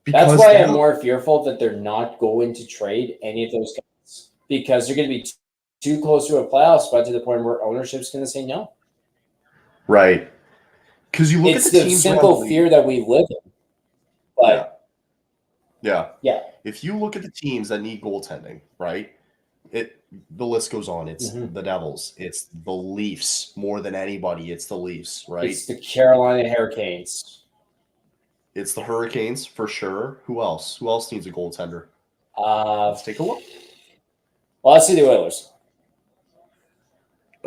Because that's why I'm more fearful that they're not going to trade any of those guys, because they're going to be too close to a playoff spot to the point where ownership's going to say no. Right. Because you look at the teams, simple fear that we live in. But yeah. If you look at the teams that need goaltending, right? The list goes on. It's the Devils. It's the Leafs more than anybody. It's the Leafs, right? It's the Carolina Hurricanes. It's the Hurricanes for sure. Who else? Who else needs a goaltender? Let's take a look. Well, let's see the Oilers.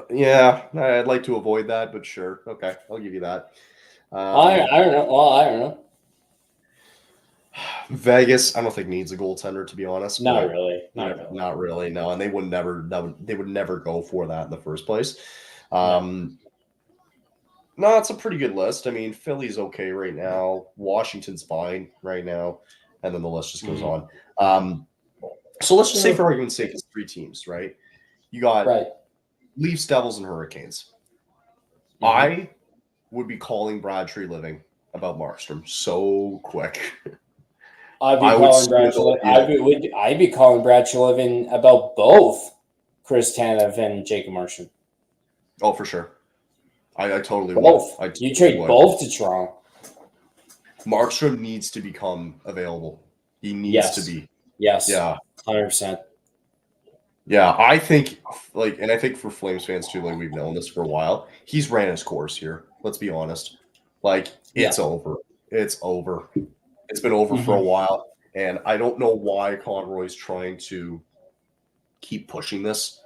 Yeah, I'd like to avoid that, but sure. Okay, I'll give you that. I don't know. Well, I don't know. Vegas, I don't think needs a goaltender, to be honest. Not really. Not really. No, and they would never go for that in the first place. No, it's a pretty good list. I mean, Philly's okay right now. Washington's fine right now, and then the list just goes on. So let's just say, for argument's sake, it's 3 teams, right? You got Leafs, Devils, and Hurricanes. I would be calling Brad Treliving about Markstrom so quick. I'd be calling Brad Treliving about both Chris Tanev and Jacob Markstrom. Oh, for sure. I totally both. would. You trade both to Toronto. Markstrom needs to become available. He needs to be. Yes. Yeah. 100%. Yeah, I think I think for Flames fans too, like we've known this for a while. He's ran his course here. Let's be honest. It's over. It's over. It's been over for a while, and I don't know why Conroy's trying to keep pushing this.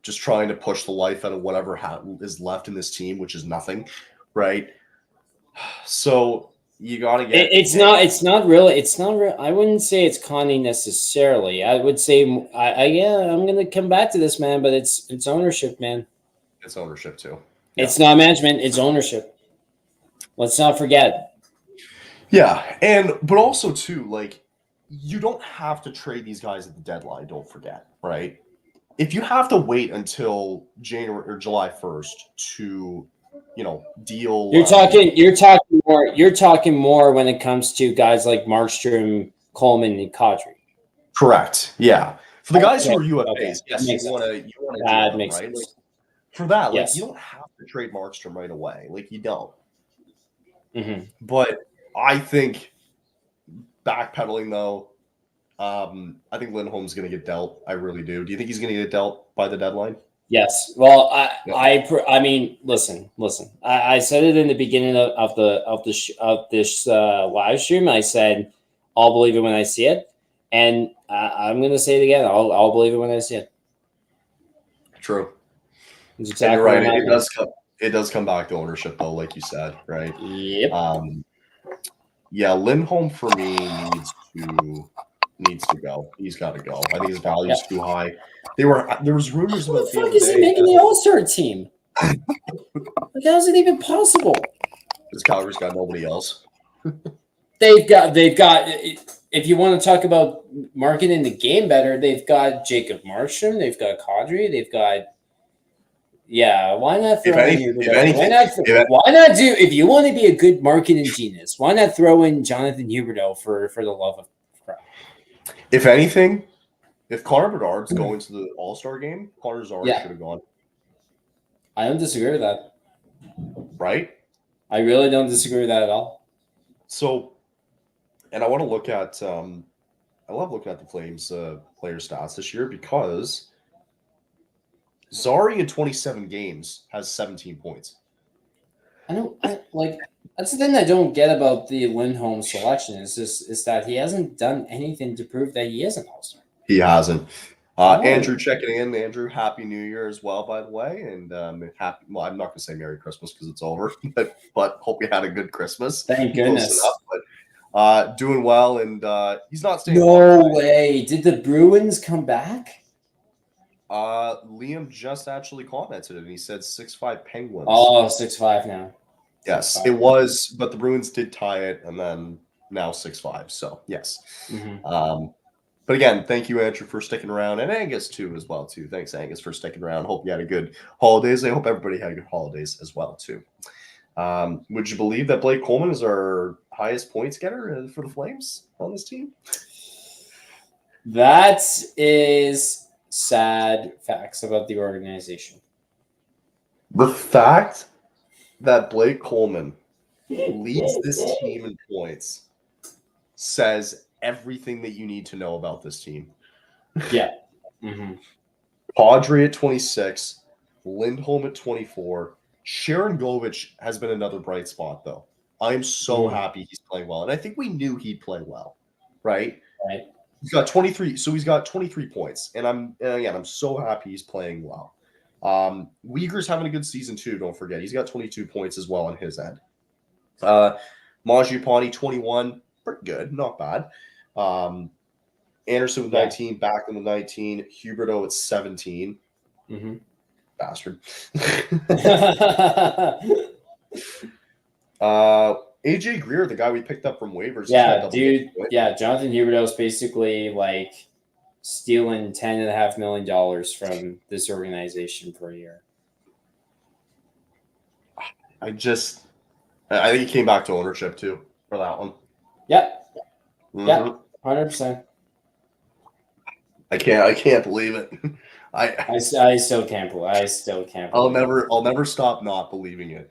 Just trying to push the life out of whatever is left in this team, which is nothing, right? So you got to get. It's not really. I wouldn't say it's conning necessarily. I would say, I'm going to come back to this, man. But it's ownership, man. It's ownership too. Yeah. It's not management. It's ownership. Let's not forget. Yeah, but also too, you don't have to trade these guys at the deadline. Don't forget, right? If you have to wait until January or July 1st to, deal. You're talking more when it comes to guys like Markstrom, Coleman, and Kadri. Correct. Yeah. For the guys who are UFAs, yes, you want to that them, makes right? sense. For that, you don't have to trade Markstrom right away. You don't. But I think backpedaling though, I think Lindholm's going to get dealt. I really do. Do you think he's going to get dealt by the deadline? Yes. Well, Yeah. I mean, listen. I said it in the beginning of this live stream. I said, I'll believe it when I see it, and I'm going to say it again. I'll believe it when I see it. True. It's And you're exactly right. It does come back to ownership, though, like you said, right? Yep. Yeah, Lindholm for me needs to go. He's got to go. I think his value's too high. There was rumors about the How the other fuck is he day. making the All-Star team? Like, how is it even possible? Because Calgary's got nobody else. They've got. If you want to talk about marketing the game better, they've got Jacob Markstrom, they've got Kadri, they've got. Yeah, why not throw in? Why not do? If you want to be a good marketing genius, why not throw in Jonathan Huberdeau for the love of crap? If anything, if Connor Bedard's going to the All-Star game, Connor Zary should have gone. I don't disagree with that. Right? I really don't disagree with that at all. So, and I want to look at. I love looking at the Flames player stats this year because Zary in 27 games has 17 points. That's the thing I don't get about the Lindholm selection is that he hasn't done anything to prove that he is an All-Star. He hasn't. Andrew checking in. Andrew, Happy New Year as well, by the way. And happy. Well, I'm not going to say Merry Christmas because it's over, but hope you had a good Christmas. Thank goodness. Doing well, and he's not staying. No way! Did the Bruins come back? Liam just actually commented and he said 6-5 Penguins. Oh, 6-5 now. Yes, it was, but the Bruins did tie it, and then now 6-5. So yes. Mm-hmm. But again, thank you, Andrew, for sticking around, and Angus too, as well too. Thanks, Angus, for sticking around. Hope you had a good holidays. I hope everybody had good holidays as well too. Would you believe that Blake Coleman is our highest points getter for the Flames on this team? That is sad facts about the organization. The fact that Blake Coleman leads this team in points says everything that you need to know about this team. Yeah. Mm-hmm. Padre at 26, Lindholm at 24. Sharon Govich has been another bright spot, though. I am so happy he's playing well. And I think we knew he'd play well, right? Right. He's got 23. So he's got 23 points. And I'm so happy he's playing well. Uyghur's having a good season, too. Don't forget. He's got 22 points as well on his end. Mangiapane, 21. Pretty good. Not bad. Anderson with 19. Backlund with 19. Huberdeau at 17. Mm-hmm. Bastard. AJ Greer, the guy we picked up from waivers. Yeah, dude. Yeah, Jonathan Huberdeau is basically like stealing $10.5 million from this organization per year. I think he came back to ownership too for that one. Yeah. Mm-hmm. Yeah. 100%. I can't believe it. I still can't believe. I'll never stop not believing it.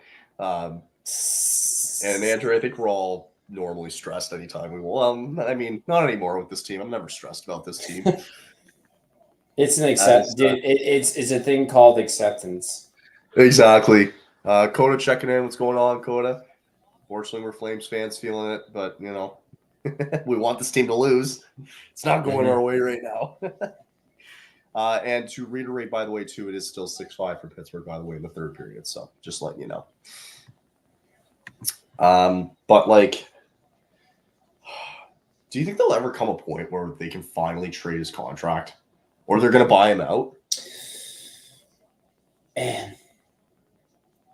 And Andrew, I think we're all normally stressed anytime we will. I mean, not anymore with this team. I'm never stressed about this team. It's an dude. It's a thing called acceptance. Exactly. Coda checking in. What's going on, Coda? Fortunately, we're Flames fans feeling it, but you know, we want this team to lose. It's not going our way right now. And to reiterate, by the way, too, it is still 6-5 for Pittsburgh, by the way, in the third period. So just letting you know. But like, do you think there'll ever come a point where they can finally trade his contract, or they're going to buy him out? Man,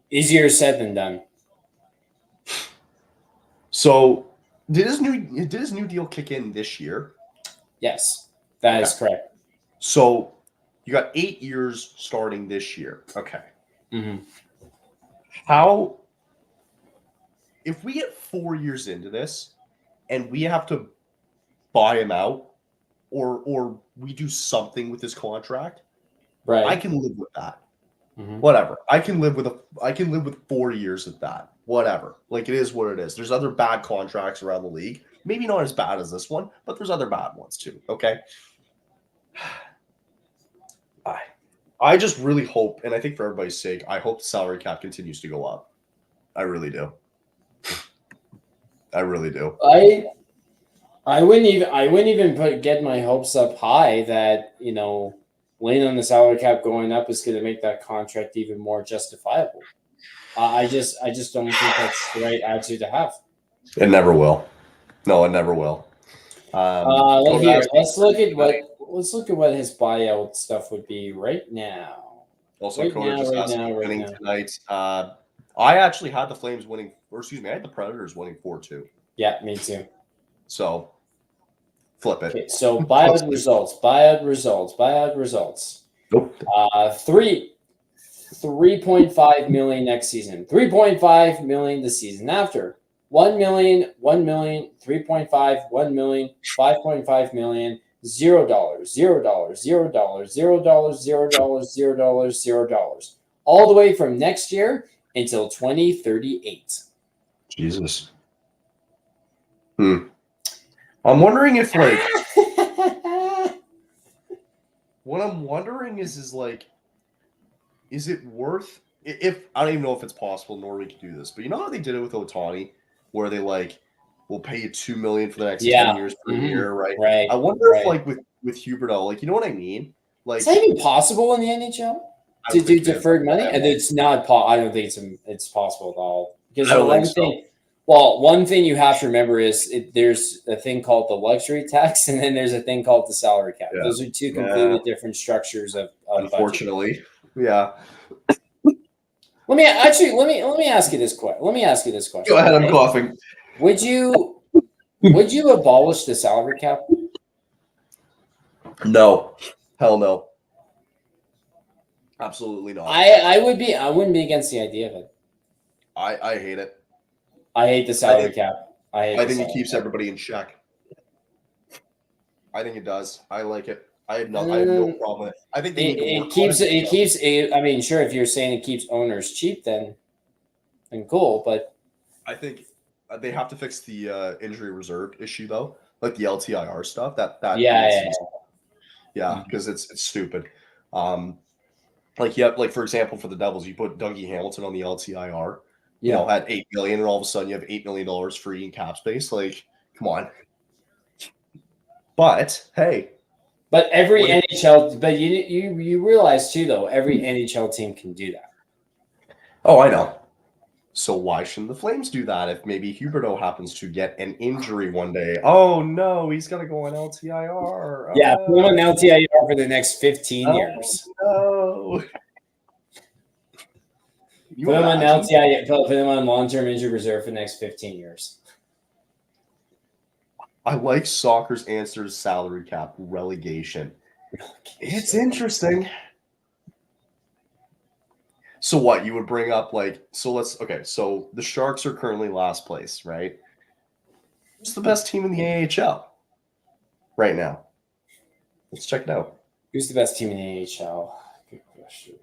easier said than done. So did his new deal kick in this year? Yes, that is correct. So you got 8 years starting this year. Okay. Mm-hmm. How, if we get 4 years into this and we have to buy him out or we do something with his contract, right? I can live with that. Mm-hmm. Whatever. I can live with 4 years of that. Whatever. Like, it is what it is. There's other bad contracts around the league. Maybe not as bad as this one, but there's other bad ones too. Okay. I just really hope, and I think for everybody's sake, I hope the salary cap continues to go up. I really do. I really do. I wouldn't even get my hopes up high that, laying on the salary cap going up is going to make that contract even more justifiable. I just don't think that's the right attitude to have. It never will. No, it never will. Let's look at what his buyout stuff would be right now. Also, Coder just asked winning tonight. I actually had the Flames winning, I had the Predators winning 4-2. Yeah, me too. So, flip it. Okay, so buyout results. Nope. 3.5 million next season. 3.5 million the season after. 1 million, 1 million, 3.5, 1 million, 5.5 million, $0, $0, $0, $0, $0, $0, $0, $0, all the way from next year until 2038. Jesus. I'm wondering if what I'm wondering is is it worth if I don't even know if it's possible Norway can do this, but you know how they did it with Ohtani, where they will pay you $2 million for the next 10 years per year, right? Right. I wonder if with Huberdeau, you know what I mean? Is that even possible in the NHL to do deferred money? And it's not. I don't think it's possible at all. Because one thing you have to remember is there's a thing called the luxury tax, and then there's a thing called the salary cap. Yeah. Those are two completely different structures of unfortunately. Budget. Yeah. Let me ask you this question. Go ahead, I'm coughing. Would you abolish the salary cap? No. Hell no. Absolutely not. I wouldn't be against the idea of it. I hate it. I hate the salary cap. I think it keeps everybody in check. I think it does. I like it. I have no problem with it. I think it keeps. I mean, sure, if you're saying it keeps owners cheap, then cool. But I think they have to fix the injury reserve issue though, like the LTIR stuff. Because it's stupid. For example, for the Devils, you put Dougie Hamilton on the LTIR. At $8 million, and all of a sudden you have $8 million free in cap space. Come on. But hey. But every NHL, but you realize too, though, every NHL team can do that. Oh, I know. So why shouldn't the Flames do that if maybe Huberdeau happens to get an injury one day? Oh, no, he's going to go on LTIR. Yeah, put him on LTIR for the next 15 years. No. Put him on LTIR, put him on long-term injury reserve for the next 15 years. I like soccer's answer to salary cap relegation. It's interesting. So what you would bring up so the Sharks are currently last place, right? Who's the best team in the AHL right now? Let's check it out. Who's the best team in the AHL? Good question.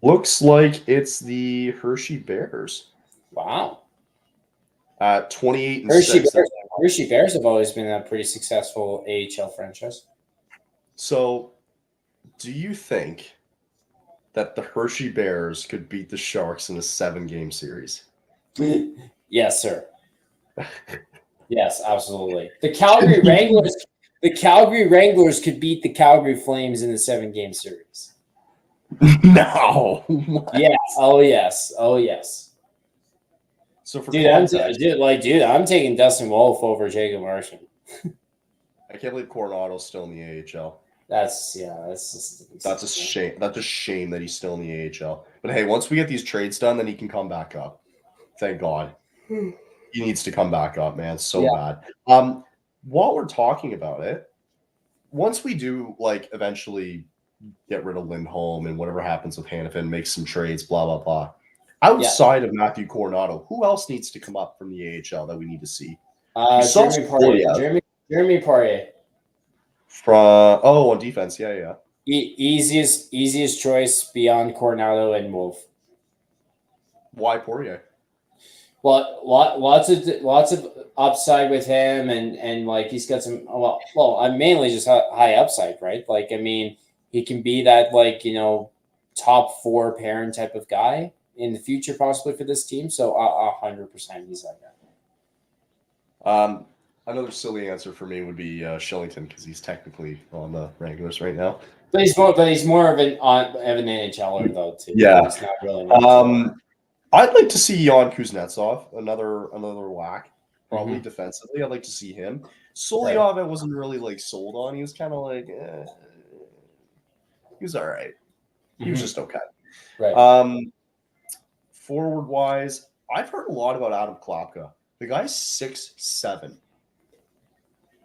Looks like it's the Hershey Bears. Wow. 28-6. Hershey Bears have always been a pretty successful AHL franchise. So, do you think that the Hershey Bears could beat the Sharks in a 7-game series? Yes, sir. Yes, absolutely. The Calgary Wranglers could beat the Calgary Flames in the 7-game series. No. Yeah. Oh yes. So for I'm taking Dustin Wolf over Jacob Marchand. I can't believe Coronado's still in the AHL. That's a shame. That's a shame that he's still in the AHL. But hey, once we get these trades done, then he can come back up. Thank God. He needs to come back up, man. So bad. While we're talking about it, once we do eventually get rid of Lindholm and whatever happens with Hanifin, make some trades, blah, blah, blah. Outside of Matthew Coronado, who else needs to come up from the AHL that we need to see? Jeremy Poirier. On defense. Yeah. Easiest choice beyond Coronado and Wolf. Why Poirier? Well, lots of upside with him, and like he's got some. Well, I'm mainly just high upside, right? Like, I mean, he can be that like top 4 pairing type of guy in the future, possibly for this team. So 100% he's that guy. Another silly answer for me would be Shillington because he's technically on the regulars right now. But he's more of an NHLer though too. Yeah, it's not really. I'd like to see Jan Kuznetsov, another whack, probably defensively. I'd like to see him. Solyov, I wasn't really like sold on. He was kind of like, he was all right. He was just okay. Right. Forward wise, I've heard a lot about Adam Klapka. The guy's 6'7".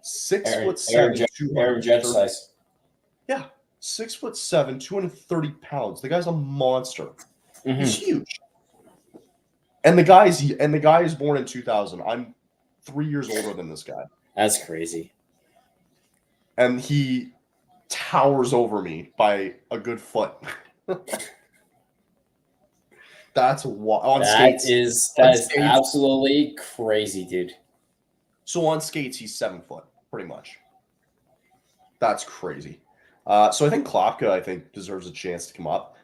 6'7", Aaron Judge size. Yeah, 6'7", 230 pounds. The guy's a monster. He's huge. And the guy is born in 2000. I'm 3 years older than this guy. That's crazy. And he towers over me by a good foot. That's on skates. That is absolutely crazy, dude. So on skates, he's 7 foot, pretty much. That's crazy. So I think Klapka, deserves a chance to come up.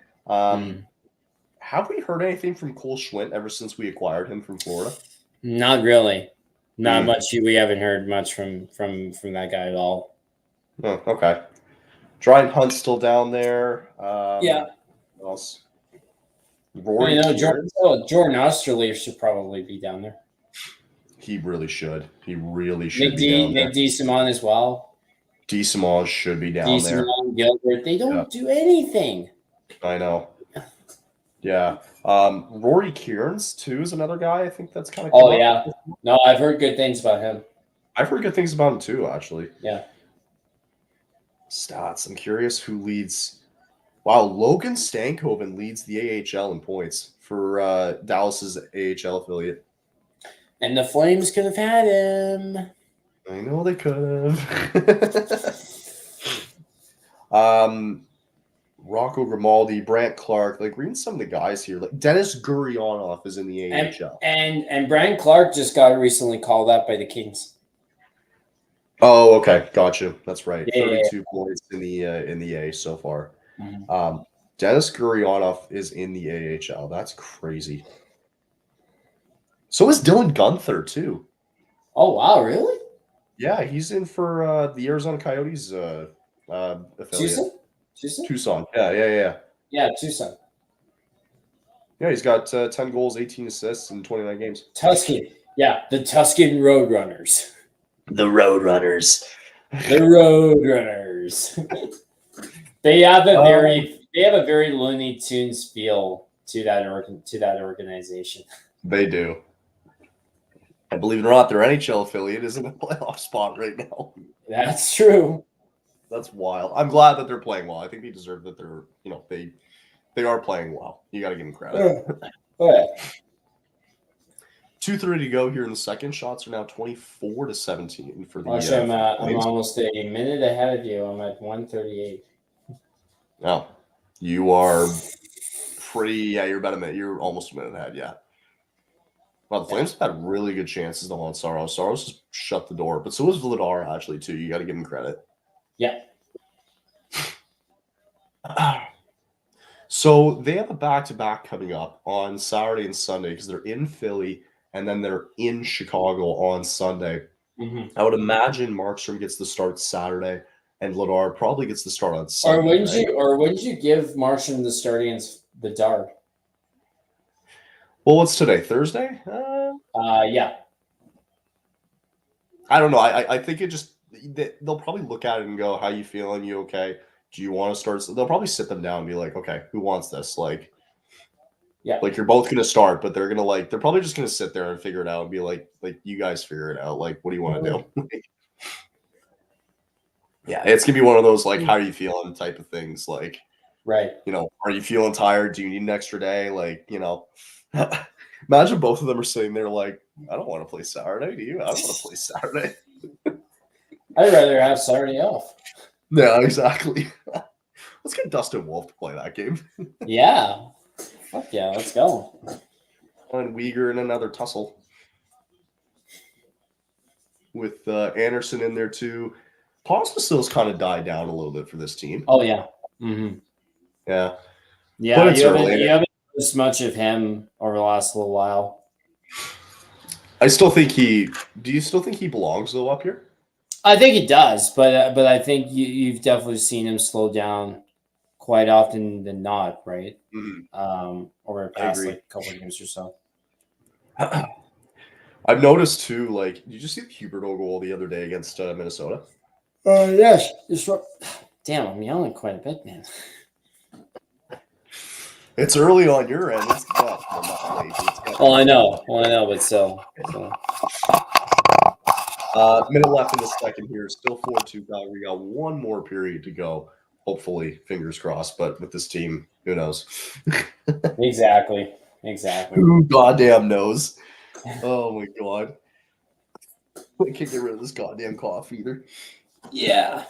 Have we heard anything from Cole Schwint ever since we acquired him from Florida? Not really. Not much. We haven't heard much from that guy at all. Oh, okay. Dryden Hunt's still down there. Yeah. What else? Rory Jordan Osterley should probably be down there. He really should. He really Nick should be down there. Nick DeSimone as well. DeSimone should be down there. DeSimone, Gilbert. They don't do anything. I know. Yeah. Rory Kearns, too, is another guy I think that's kind of cool. Oh, yeah. No, I've heard good things about him. I've heard good things about him, too, actually. Yeah. Stats. I'm curious who leads. Wow, Logan Stankoven leads the AHL in points for Dallas's AHL affiliate. And the Flames could have had him. I know they could have. Rocco Grimaldi, Brant Clark, like reading some of the guys here. Like Dennis Gurionov is in the AHL. And Brant Clark just got recently called up by the Kings. Oh, okay. Gotcha. That's right. Yeah, 32 points in the A so far. Dennis Gurionov is in the AHL. That's crazy. So is Dylan Gunther too. Oh wow, really? Yeah, he's in for the Arizona Coyotes affiliate. Tucson. Yeah. Yeah, Tucson. Yeah, he's got 10 goals, 18 assists in 29 games. Tuscan. Yeah, the Tuscan Roadrunners. The Roadrunners. The Roadrunners. They have a very Looney Tunes feel to that organization. They do. And believe it or not, their NHL affiliate is in a playoff spot right now. That's true. That's wild. I'm glad that they're playing well. I think they deserve that they're, they are playing well. You got to give them credit. Yeah. 2:30 to go here in the second. Shots are now 24-17 for the. Actually, I'm almost a minute ahead of you. I'm at 1:38. Oh, you are pretty. Yeah, you're about a minute. You're almost a minute ahead. Yeah. Well, the Flames have had really good chances on Saros. Saros just shut the door, but so was Vladar actually too. You got to give him credit. Yeah. So they have a back-to-back coming up on Saturday and Sunday because they're in Philly and then they're in Chicago on Sunday. I would imagine Markstrom gets the start Saturday and Vladar probably gets the start on Sunday. Or wouldn't you give Markstrom the start against the Dart? Well, what's today? Thursday? Yeah. I don't know. I think they'll probably look at it and go, "How you feeling? You okay? Do you want to start?" So they'll probably sit them down and be like, "Okay, who wants this?" Like, yeah, like you're both gonna start, but they're probably just gonna sit there and figure it out and be like you guys figure it out. Like, what do you want to do? Yeah, it's gonna be one of those like, "How are you feeling?" type of things. Like, right? Are you feeling tired? Do you need an extra day? Like, imagine both of them are sitting there like, "I don't want to play Saturday. Do you? I don't want to play Saturday." I'd rather have Saturday off. Yeah, exactly. Let's get Dustin Wolf to play that game. Yeah. Fuck yeah, let's go. And Uyghur in another tussle with Anderson in there too. Pospisil's kind of died down a little bit for this team. Oh yeah, mm-hmm. Yeah. Yeah, But it's you early. haven't noticed much of him over the last little while. I still think he. Do you still think he belongs though up here? I think he does, but I think you've definitely seen him slow down quite often than not, right? Mm-hmm. Over the past like couple of games or so. I've noticed too. Like, did you see the Huberdeau goal the other day against Minnesota? Yes. Damn, I'm yelling quite a bit, man. It's early on your end. It's not late. I know, but still. Minute left in the second here. Still 4-2 Calgary. We got one more period to go. Hopefully, fingers crossed. But with this team, who knows? Exactly. Who goddamn knows? Oh my god. I can't get rid of this goddamn cough either. Yeah.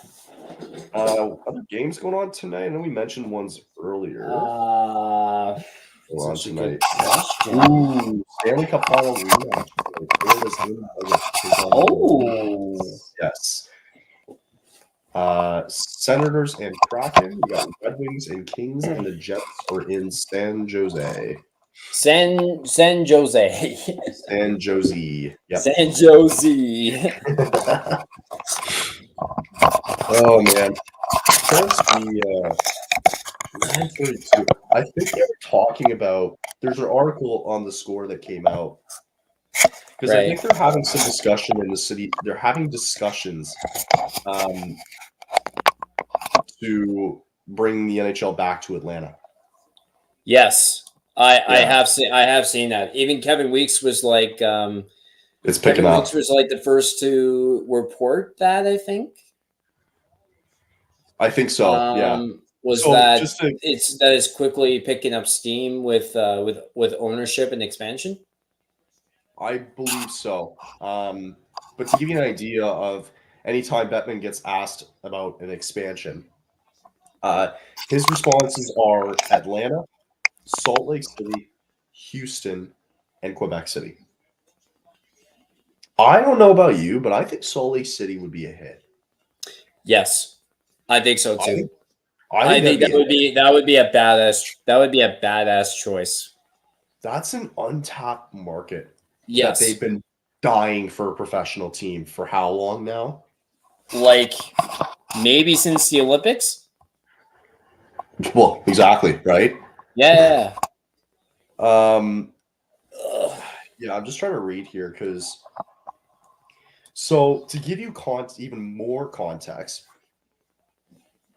Other games going on tonight? I know we mentioned ones earlier. On tonight. Ooh, Stanley Cup final rematch. Oh. Yes. Senators and Kraken. We got Red Wings and Kings, and the Jets are in San Jose. San Jose. San Jose. Yep. San Jose. Oh man. I think they were talking about. There's an article on the Score that came out because I think they're having some discussion in the city. They're having discussions to bring the NHL back to Atlanta. Yes, I have seen that. Even Kevin Weeks was like, it's picking up. Weeks was like the first to report that. I think so. Yeah. That is quickly picking up steam with ownership and expansion? I believe so. But to give you an idea of anytime Bettman gets asked about an expansion, his responses are Atlanta, Salt Lake City, Houston, and Quebec City. I don't know about you, but I think Salt Lake City would be a hit. Yes, I think so too. I think that would be a badass choice. That's an untapped market. Yes. That they've been dying for a professional team for how long now? Like maybe since the Olympics? Well, exactly, right? Yeah. Yeah, I'm just trying to read here because so to give you even more context,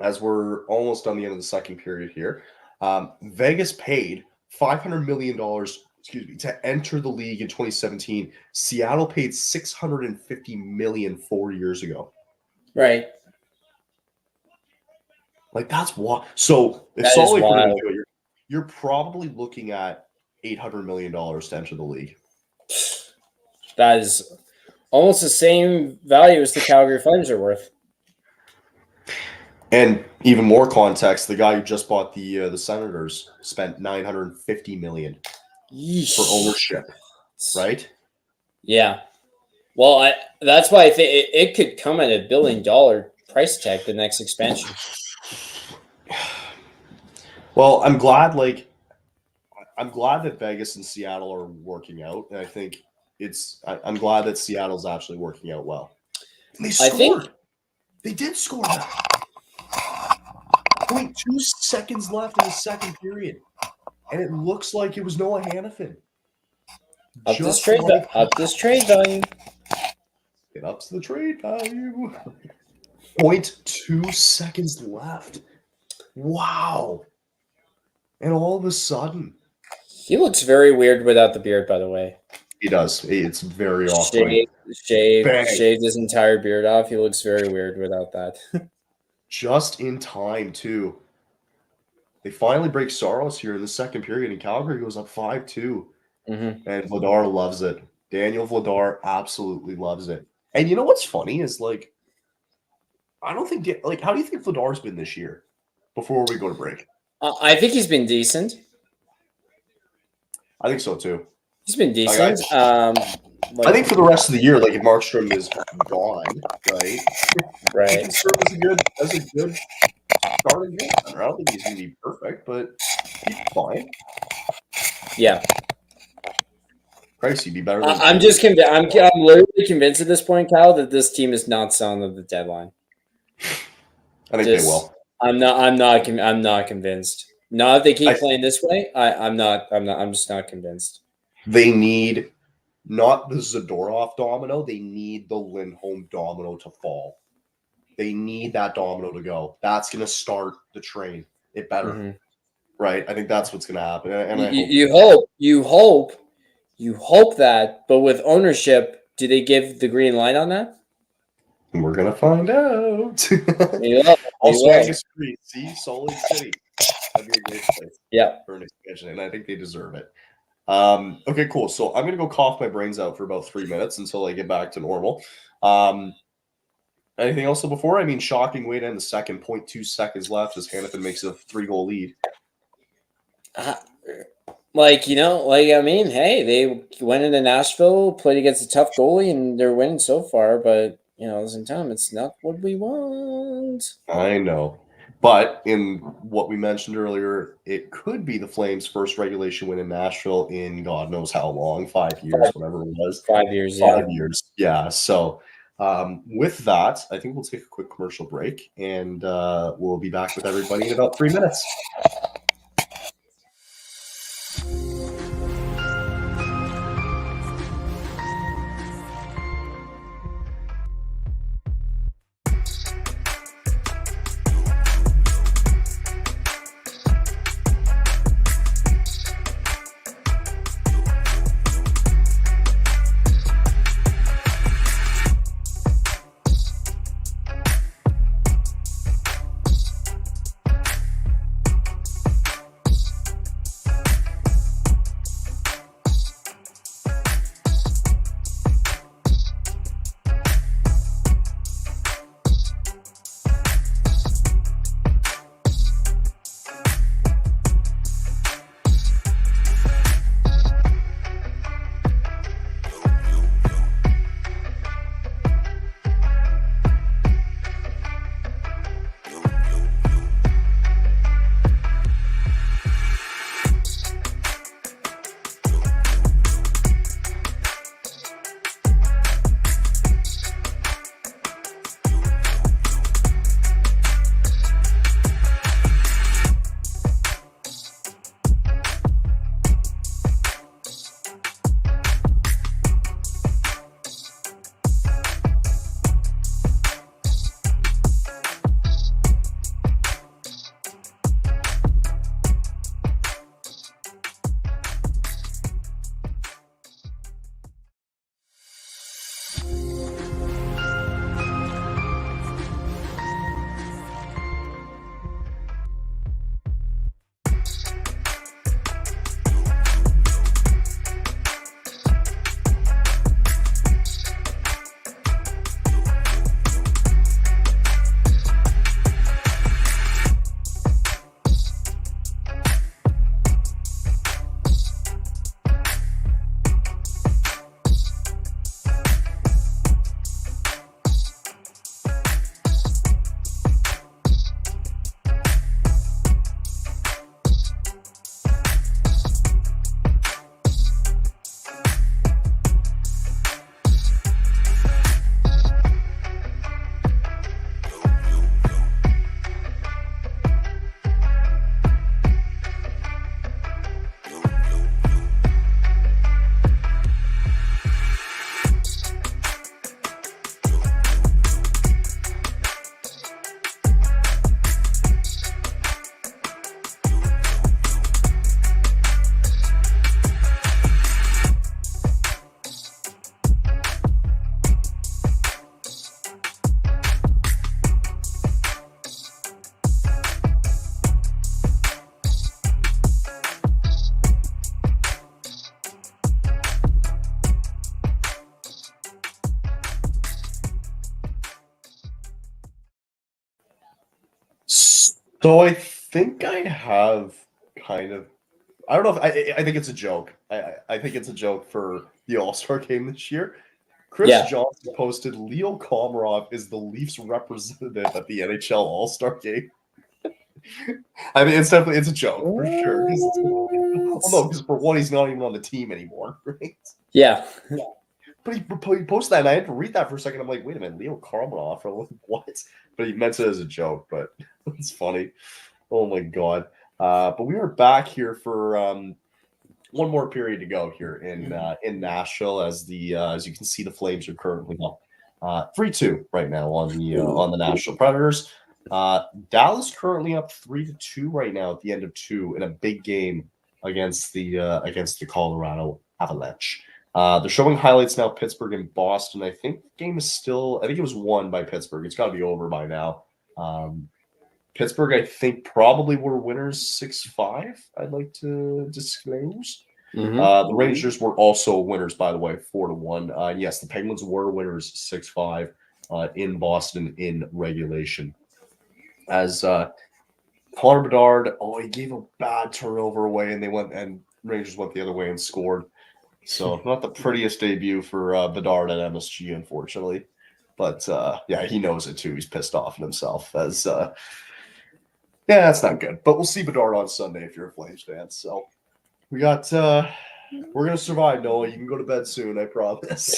as we're almost on the end of the second period here, Vegas paid $500 million, to enter the league in 2017. Seattle paid $650 million 4 years ago. Right. Like that's what. So if Salt Lake were to do it, you're probably looking at $800 million to enter the league. That is almost the same value as the Calgary Flames are worth. And even more context, the guy who just bought the Senators spent $950 million for ownership, right? Yeah. Well, that's why I think it could come at $1 billion price tag the next expansion. Well, I'm glad that Vegas and Seattle are working out, and I think I'm glad that Seattle's actually working out well. And they scored. They did score that. 0.2 seconds left in the second period, and it looks like it was Noah Hannafin. Up this trade value. It ups the trade value. 0.2 seconds left. Wow. And all of a sudden. He looks very weird without the beard, by the way. He does. It's very off-putting. Shaved his entire beard off. He looks very weird without that. Just in time, too. They finally break Saros here in the second period, and Calgary goes up 5-2. Mm-hmm. And Vladar loves it. Daniel Vladar absolutely loves it. And you know what's funny is, like, I don't think, like, how do you think Vladar's been this year before we go to break? I think he's been decent. I think so, too. He's been decent. I think for the rest of the year, like if Markstrom is gone, right? Right. He can serve as a good starting goaltender. I don't think he's going to be perfect, but he's fine. Yeah. Christ, he'd be better than I'm just convinced. I'm literally convinced at this point, Kyle, that this team is not selling at the deadline. I think they will. I'm not convinced. Not if they keep playing this way. I'm just not convinced. They need not the Zadorov domino. They need the Lindholm domino to fall. They need that domino to go. That's going to start the train. It better. Mm-hmm. Right? I think that's what's going to happen. And you hope that, but with ownership, do they give the green light on that? We're going to find out. Also, Angus Creed, see, Solid City. That'd be a great place. Yeah. For an expansion, and I think they deserve it. Okay, cool. So I'm going to go cough my brains out for about 3 minutes until I get back to normal. Anything else before? I mean, shocking way to end the second, 0.2 seconds left as Hannafin makes a 3-goal lead. Hey, they went into Nashville, played against a tough goalie, and they're winning so far, but, at the same time, it's not what we want. I know. But in what we mentioned earlier, it could be the Flames' first regulation win in Nashville in God knows how long, 5 years, whatever it was. 5 years, yeah. 5 years, yeah. So with that, I think we'll take a quick commercial break, and we'll be back with everybody in about 3 minutes. So I think I have kind of I don't know if I think it's a joke. I think it's a joke for the All-Star game this year. Chris Johnson posted Leo Komarov is the Leafs representative at the NHL All-Star game. I mean, it's a joke for sure. Well, no, because for one, he's not even on the team anymore, right? Yeah. But he posted that, and I had to read that for a second. I'm like, wait a minute, Leo Komarov? What? But he meant it as a joke, but it's funny. Oh, my God. But we are back here for one more period to go here in Nashville, as you can see, the Flames are currently up 3-2 right now on the Nashville Predators. Dallas currently up 3-2 right now at the end of 2 in a big game against the Colorado Avalanche. They're showing highlights now. Pittsburgh and Boston. I think the game is still. I think it was won by Pittsburgh. It's got to be over by now. Pittsburgh, I think, probably were winners 6-5. I'd like to disclose. The Rangers were also winners, by the way, 4-1. Yes, the Penguins were winners 6-5 in Boston in regulation. As Connor Bedard, he gave a bad turnover away, and Rangers went the other way and scored. So not the prettiest debut for Bedard at MSG, unfortunately. But yeah, he knows it too. He's pissed off at himself. Yeah, that's not good. But we'll see Bedard on Sunday if you're a Flames fan. So we got we're gonna survive, Noah. You can go to bed soon, I promise.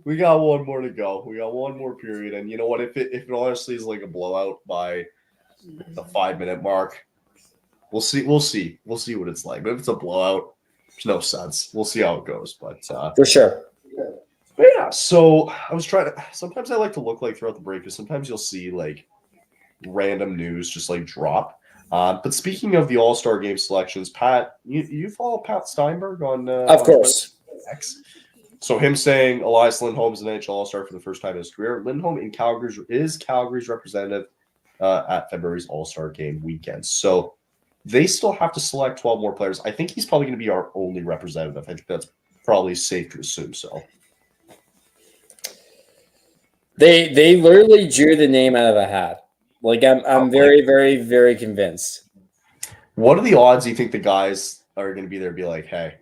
We got one more to go. We got one more period, and you know what? If it honestly is like a blowout by the 5-minute mark, we'll see what it's like. But if it's a blowout, there's no sense. We'll see how it goes. But for sure. But yeah. So I was trying to. Sometimes I like to look like throughout the break, because sometimes you'll see like random news just like drop. But speaking of the All-Star Game selections, Pat, you follow Pat Steinberg on of course. X. So him saying Elias Lindholm's an NHL All-Star for the first time in his career. Lindholm is Calgary's representative at February's All-Star Game weekend. So they still have to select 12 more players. I think he's probably going to be our only representative. I think that's probably safe to assume so. They literally drew the name out of a hat. Like I'm very, very, very convinced. What are the odds you think the guys are going to be there and be like, hey,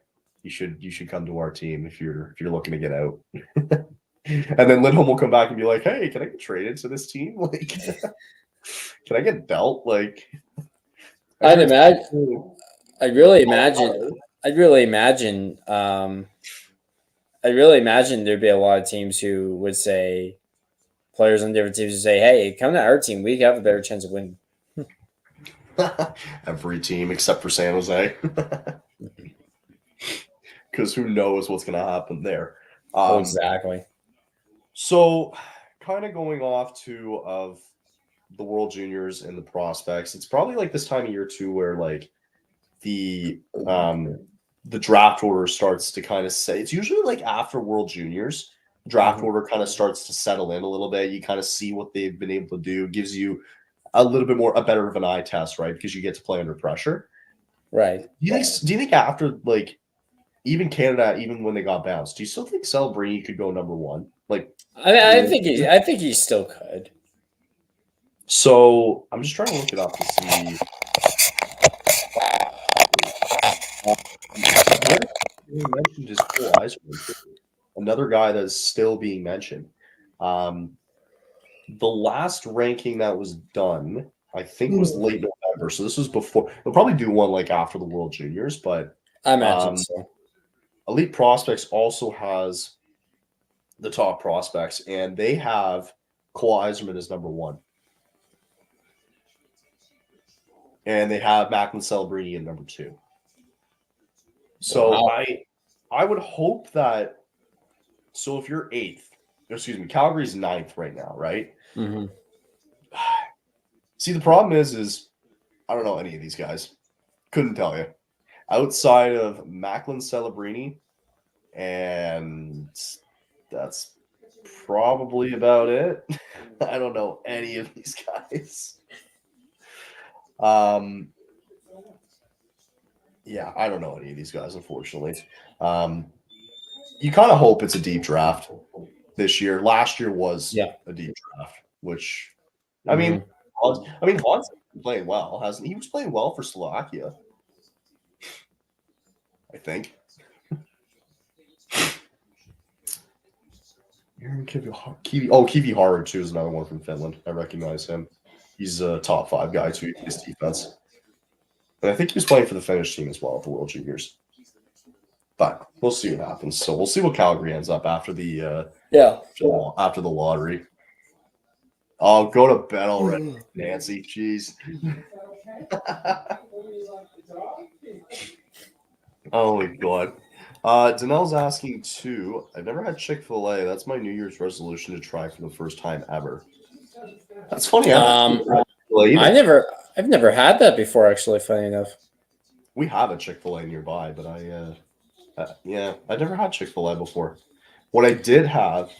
you should come to our team if you're looking to get out? And then Lindholm will come back and be like, hey, can I get traded to this team? Like, can I get dealt? Like, I'd really imagine there'd be a lot of teams who would say, players on different teams would say, hey, come to our team. We have a better chance of winning. Every team except for San Jose. Because who knows what's going to happen there. Exactly. So kind of going off of the World Juniors and the prospects, it's probably like this time of year too where like the draft order starts to kind of say, it's usually like after World Juniors, draft order kind of starts to settle in a little bit. You kind of see what they've been able to do, gives you a little bit more, a better of an eye test, right? Because you get to play under pressure. Right. Do you think after like even Canada, even when they got bounced, do you still think Celebrini could go number one? Like, I think he still could. So I'm just trying to look it up to see. You mentioned his Cole Eiserman, another guy that's still being mentioned. The last ranking that was done, I think, was late November. So this was before. They'll probably do one like after the World Juniors, but I imagine so. Elite Prospects also has the top prospects, and they have Cole Eiserman as number one. And they have Macklin Celebrini in number two. So wow. I would hope that. So if you're Calgary's 9th right now, right? Mm-hmm. See, the problem is I don't know any of these guys. Couldn't tell you. Outside of Macklin Celebrini, and that's probably about it. I don't know any of these guys. Yeah, I don't know any of these guys, unfortunately. You kind of hope it's a deep draft this year. Last year was a deep draft, which, I mean, Hans been playing well, hasn't he? He was playing well for Slovakia, I think. Kivi Haru too is another one from Finland. I recognize him. He's a top 5 guy too. His defense, and I think he was playing for the Finnish team as well at the World Juniors. But we'll see what happens. So we'll see what Calgary ends up after the after the lottery. I'll go to bed already, Nancy. Jeez. Oh my god. Danelle's asking too. I've never had Chick-fil-A. That's my New Year's resolution to try for the first time ever. That's funny. I've never had that before. Actually, funny enough. We have a Chick-fil-A nearby, but I've never had Chick-fil-A before. What I did have,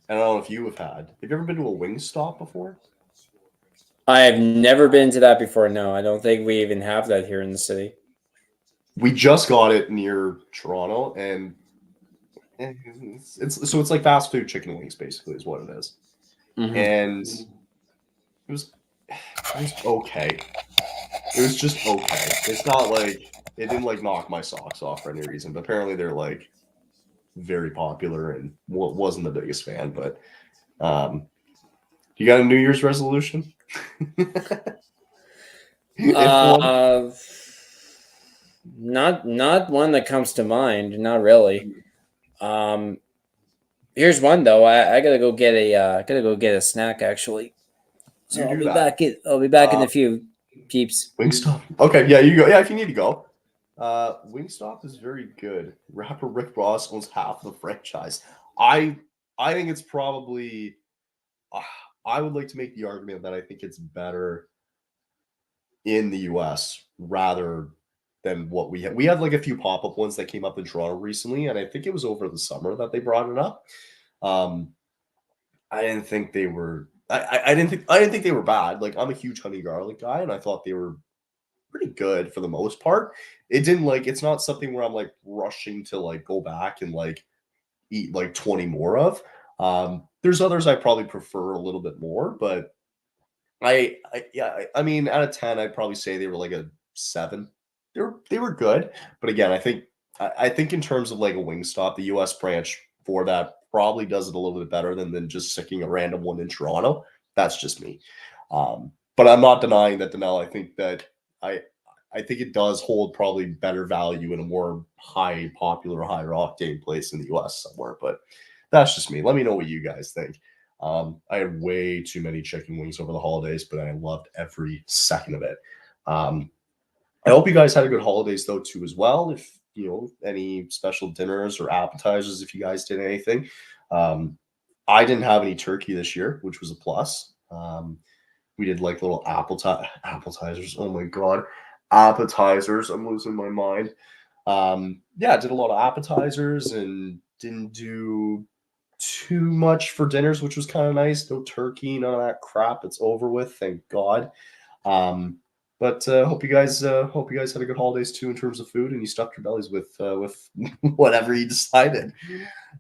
and I don't know if you have had. Have you ever been to a Wingstop before? I have never been to that before. No, I don't think we even have that here in the city. We just got it near Toronto, and it's like fast food chicken wings, basically, is what it is. Mm-hmm. And it was okay. It was just okay. It's not like it didn't like knock my socks off for any reason, but apparently they're like very popular, and wasn't the biggest fan. But you got a New Year's resolution? Not one that comes to mind. Not really. Here's one though. I gotta go get a snack actually. So I'll be back in a few, peeps. Wingstop. Okay, yeah, you go. Yeah, if you need to go. Wingstop is very good. Rapper Rick Ross owns half the franchise. I think it's probably. I would like to make the argument that I think it's better in the U.S. rather than what we had. We had like a few pop-up ones that came up in Toronto recently, and I think it was over the summer that they brought it up. I didn't think they were. I didn't think they were bad. Like, I'm a huge honey garlic guy, and I thought they were pretty good for the most part. It didn't like. It's not something where I'm like rushing to like go back and like eat like 20 more of. There's others I probably prefer a little bit more, but I mean, out of 10, I'd probably say they were like a 7. They were good, but again, I think in terms of like a Wingstop, the US branch for that probably does it a little bit better than just sticking a random one in Toronto. That's just me. But I'm not denying that, Danelle. I think it does hold probably better value in a more higher octane place in the US somewhere, but that's just me. Let me know what you guys think. I had way too many chicken wings over the holidays, but I loved every second of it. I hope you guys had a good holidays though too as well. If you know any special dinners or appetizers, if you guys did anything. I didn't have any turkey this year, which was a plus. We did like little appetizers. Oh my god, appetizers! I'm losing my mind. I did a lot of appetizers and didn't do too much for dinners, which was kind of nice. No turkey, none of that crap. It's over with, thank God. But hope you guys had a good holidays too in terms of food, and you stuffed your bellies with whatever you decided.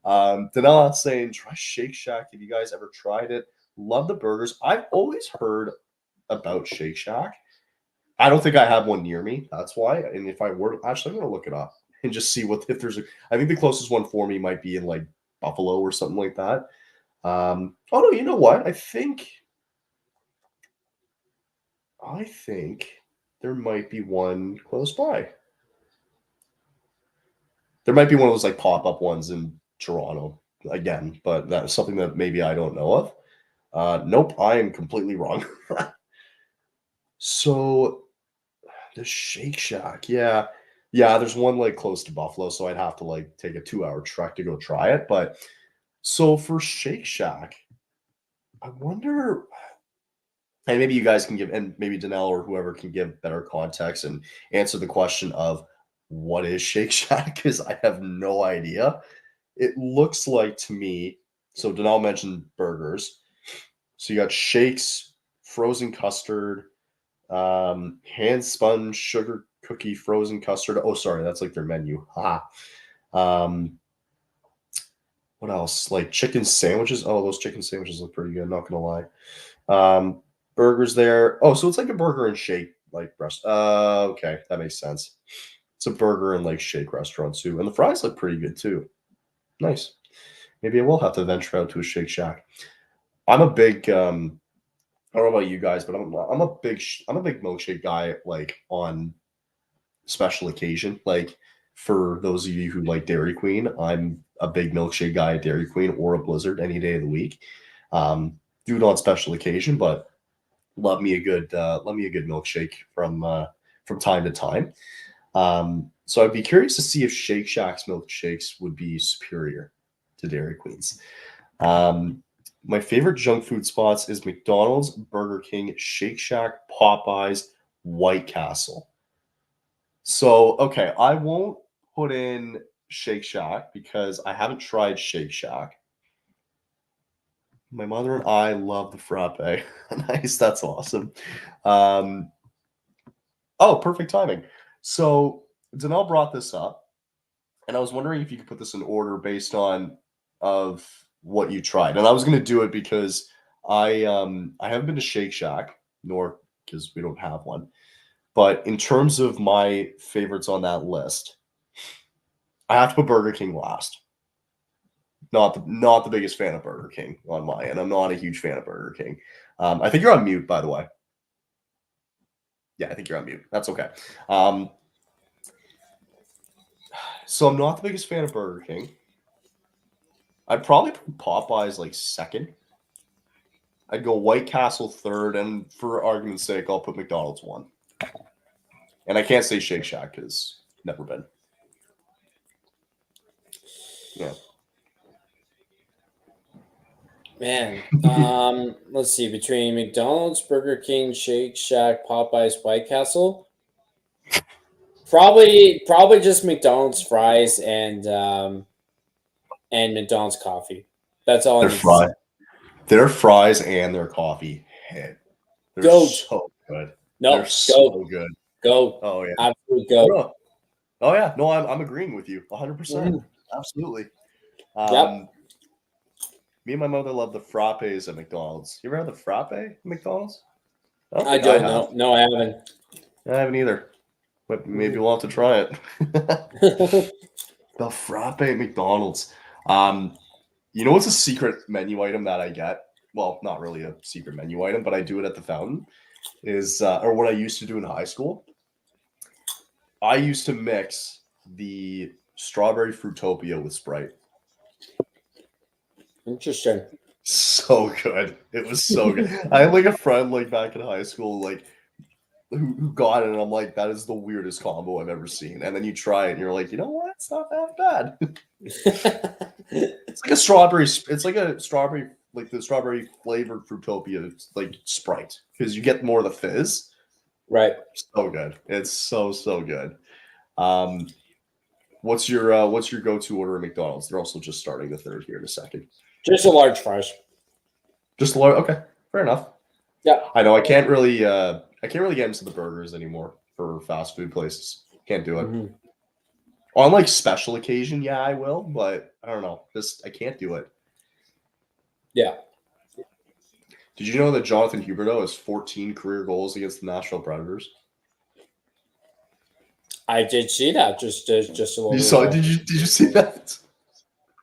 Danella saying try Shake Shack. Have you guys ever tried it? Love the burgers. I've always heard about Shake Shack. I don't think I have one near me. That's why. And if I were actually, I'm gonna look it up and just see if there's I think the closest one for me might be in like Buffalo or something like that. Oh no, you know what? I think there might be one close by. There might be one of those like pop-up ones in Toronto again, but that's something that maybe I don't know of. Nope, I am completely wrong. So the Shake Shack, yeah, there's one like close to Buffalo, so I'd have to like take a 2-hour trek to go try it. But so for Shake Shack, I wonder, and maybe you guys can give, and maybe Danelle or whoever can give better context and answer the question of what is Shake Shack, because I have no idea. It looks like to me, so Danelle mentioned burgers. So you got shakes, frozen custard, hand spun sugar cookie, frozen custard. Oh, sorry, that's like their menu. What else? Like chicken sandwiches. Oh, those chicken sandwiches look pretty good, not gonna lie. Burgers there. Oh, so it's like a burger and shake like restaurant. Okay, that makes sense. It's a burger and like shake restaurant too, and the fries look pretty good too. Nice. Maybe I will have to venture out to a Shake Shack. I'm a big I don't know about you guys, but I'm a big milkshake guy like on special occasion. Like for those of you who like Dairy Queen, I'm a big milkshake guy at Dairy Queen or a Blizzard any day of the week. Do it on special occasion, but love me a good milkshake from time to time. So I'd be curious to see if Shake Shack's milkshakes would be superior to Dairy Queen's. My favorite junk food spots is McDonald's, Burger King, Shake Shack, Popeyes, White Castle. So, okay, I won't put in Shake Shack because I haven't tried Shake Shack. My mother and I love the frappe. Nice, that's awesome. Oh, perfect timing. So, Danelle brought this up, and I was wondering if you could put this in order based on of what you tried. And I was going to do it because I haven't been to Shake Shack, nor because we don't have one. But in terms of my favorites on that list, I have to put Burger King last. Not the biggest fan of Burger King on my end. I'm not a huge fan of Burger King. I think you're on mute, by the way. Yeah, I think you're on mute. That's okay. So I'm not the biggest fan of Burger King. I'd probably put Popeyes like second. I'd go White Castle third, and for argument's sake, I'll put McDonald's one. And I can't say Shake Shack because never been. Yeah. Man, let's see. Between McDonald's, Burger King, Shake Shack, Popeyes, White Castle, probably just McDonald's fries and McDonald's coffee. That's all I need to say. Their fries and their coffee hit. They're so good. No, they're so good. Go. Oh yeah. Absolutely go. Oh yeah. No, I'm agreeing with you 100%. Absolutely. Yep. Me and my mother love the frappes at McDonald's. You ever had the frappe at McDonald's? I don't know. No, I haven't. I haven't either. But maybe we'll have to try it. The frappe at McDonald's. You know what's a secret menu item that I get? Well, not really a secret menu item, but I do it at the fountain. Is or what I used to do in high school. I used to mix the strawberry Fruitopia with Sprite. Interesting. So good. It was so good. I had like a friend like back in high school, like who got it, and I'm like, that is the weirdest combo I've ever seen. And then you try it, and you're like, you know what? It's not that bad. It's like a strawberry. It's like a strawberry, like the strawberry flavored Fruitopia, like Sprite, because you get more of the fizz. Right. So good. It's so good. What's your go-to order at McDonald's? They're also just starting the third here in a second. Just a large fries. Just a large. Okay, fair enough. Yeah. I know. I can't really get into the burgers anymore for fast food places. Can't do it. Mm-hmm. On like special occasion, yeah, I will, but I don't know. I can't do it. Yeah. Did you know that Jonathan Huberdeau has 14 career goals against the Nashville Predators? I did see that just a little. Did you see that?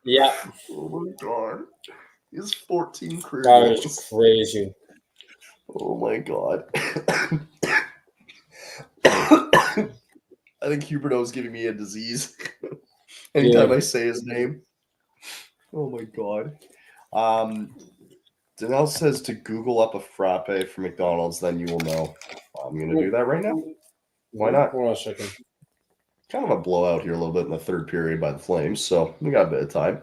Yeah. Oh my god. He has 14 career goals. That is crazy. Oh my god. I think Huberdeau is giving me a disease anytime I say his name. Oh my god. Danelle says to Google up a frappe for McDonald's, then you will know. I'm going to do that right now. Why not? Hold on a second. Kind of a blowout here a little bit in the third period by the Flames, so we got a bit of time.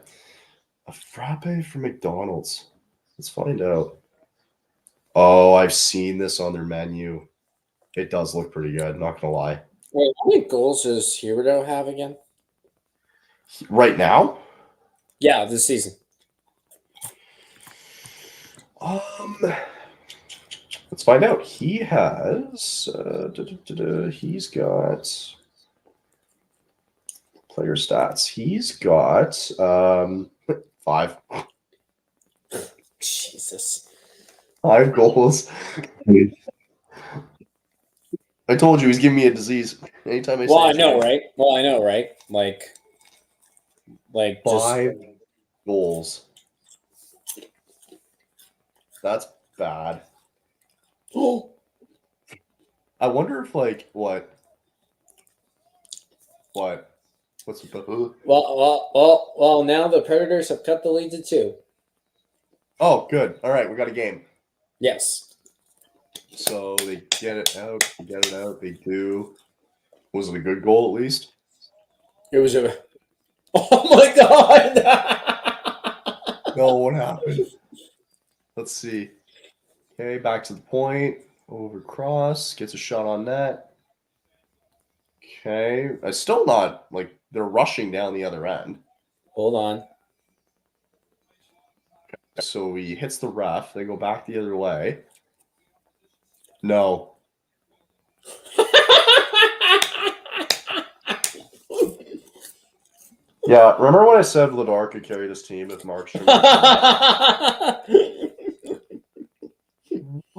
A frappe for McDonald's. Let's find out. Oh, I've seen this on their menu. It does look pretty good, not going to lie. Wait, how many goals does Huberdeau have again? Right now? Yeah, this season. Let's find out. He has he's got player stats. He's got 5. Jesus. 5 goals. I told you he's giving me a disease. Anytime I say I know, right? Well, I know, right? Like 5 goals. That's bad. I wonder if what? What's the Well. Now the Predators have cut the lead to 2. Oh, good. All right, we got a game. Yes. So they get it out. They do. Was it a good goal at least? It was a. Oh my god! No, what happened? Let's see. Okay, back to the point. Over cross. Gets a shot on net. Okay. It's still not they're rushing down the other end. Hold on. So he hits the ref. They go back the other way. No. Yeah, remember when I said Vladar could carry this team if Markstrom?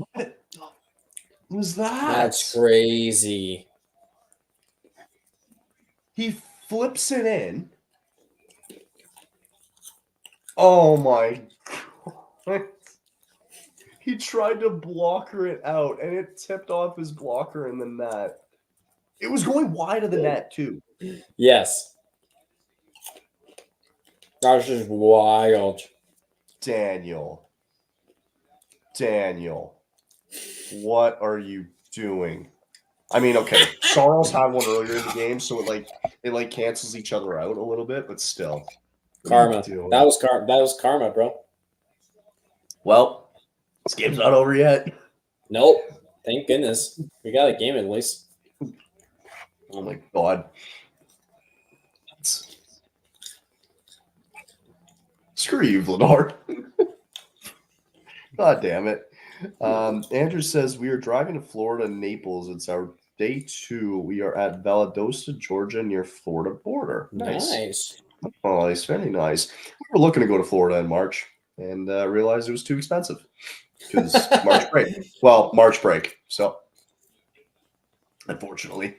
What was that? That's crazy. He flips it in. Oh my God. He tried to blocker it out, and it tipped off his blocker in the net. It was going wide of the net, too. Yes. That's just wild. Daniel, what are you doing? I mean, okay, Charles had one earlier in the game, so it cancels each other out a little bit, but still. Karma. That was karma, bro. Well, this game's not over yet. Nope. Thank goodness. We got a game at least. Oh my God. Screw you, Vladar. God damn it. Andrew says, we are driving to Florida, Naples. It's our day 2. We are at Valdosta, Georgia, near Florida border. Nice. Oh, it's very nice. We were looking to go to Florida in March and realized it was too expensive because March break. Well, March break. So, unfortunately.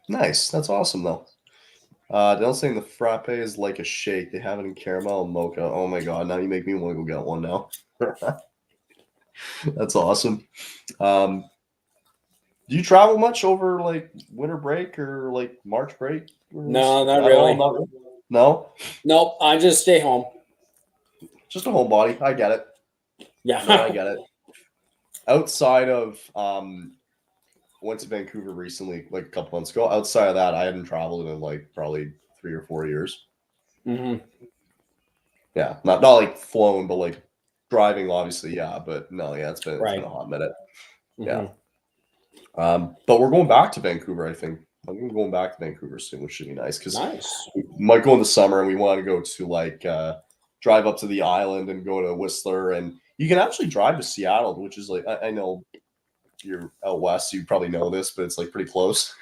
Nice. That's awesome, though. They're saying the frappe is like a shake. They have it in caramel and mocha. Oh my God. Now you make me want to go get one now. That's awesome. Do you travel much over winter break or March break? No, not really. No? Nope. I just stay home. Just a homebody. I get it. Yeah. No, I get it. Outside of went to Vancouver recently, a couple months ago. Outside of that, I hadn't traveled in probably 3 or 4 years. Mm-hmm. Yeah, not flown, but driving, obviously, yeah. But no, yeah, it's been a hot minute. Mm-hmm. Yeah. But we're going back to Vancouver. I think I'm going back to Vancouver soon, which should be nice because we might go in the summer and we want to go to drive up to the island and go to Whistler, and you can actually drive to Seattle, which is I know. You're out west, so you probably know this, but it's pretty close.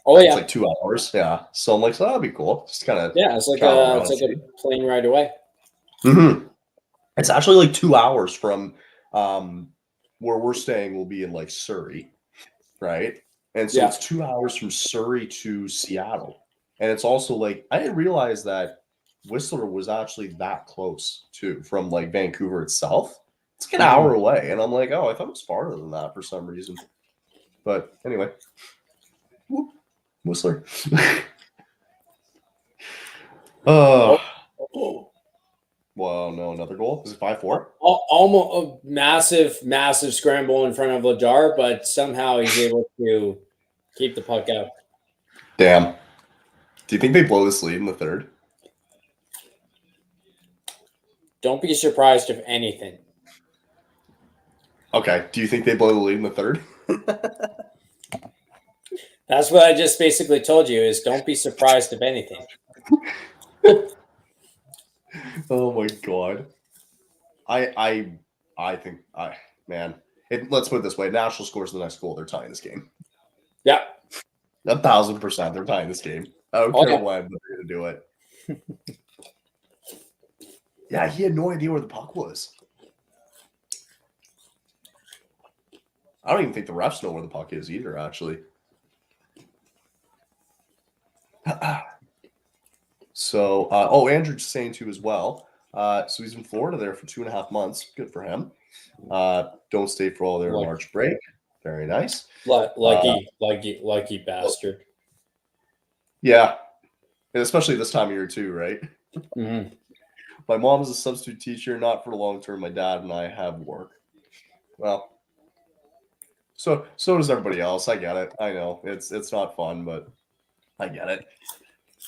Oh yeah, it's 2 hours. Yeah, so I'm so that'd be cool. Just kind of it's like a plane ride away. Mm-hmm. It's actually 2 hours from where we're staying. Will be in Surrey, right? And so it's 2 hours from Surrey to Seattle, and it's also I didn't realize that Whistler was actually that close too from Vancouver itself. It's an hour away, and I'm oh, I thought it was farther than that for some reason. But anyway, Whistler. Well, no, another goal. Is it 5-4? Almost a massive scramble in front of Vladar, but somehow he's able to keep the puck out. Damn. Do you think they blow this lead in the third? Don't be surprised if anything. Okay. Do you think they blow the lead in the third? That's what I just basically told you is don't be surprised if anything. Oh my God. I think let's put it this way. Nashville scores the next goal. They're tying this game. Yeah. 1,000% they're tying this game. I don't care when, but they're going to do it. Yeah, he had no idea where the puck was. I don't even think the refs know where the puck is either, actually. So, Andrew's saying too as well. So he's in Florida there for 2.5 months. Good for him. Don't stay for all their March break. Very nice. Lucky bastard. Yeah. And especially this time of year too, right? Mm-hmm. My mom is a substitute teacher, not for the long term. My dad and I have work. Well, so does everybody else. I get it. I know it's not fun, but I get it.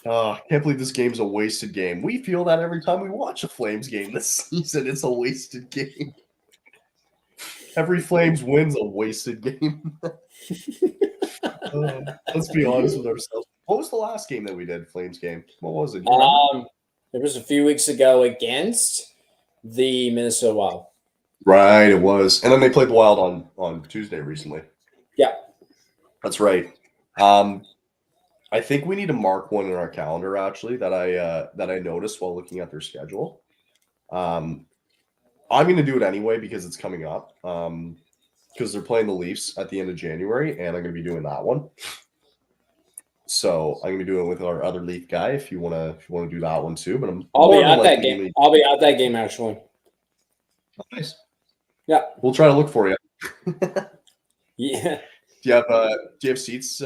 Can't believe this game's a wasted game. We feel that every time we watch a Flames game this season. It's a wasted game. Every Flames win's a wasted game. Let's be honest with ourselves. What was the last game that we did, Flames game? What was it? It was a few weeks ago against the Minnesota Wild. Right, it was. And then they played the Wild on Tuesday recently. Yeah. That's right. I think we need to mark one in our calendar, actually, that I noticed while looking at their schedule. I'm going to do it anyway because it's coming up. Because they're playing the Leafs at the end of January, and I'm going to be doing that one. So I'm going to be doing it with our other Leaf guy if you want to do that one too. But I'll be at that game. I'll be at that game actually. Nice. Yeah, we'll try to look for you. Yeah. Do you have seats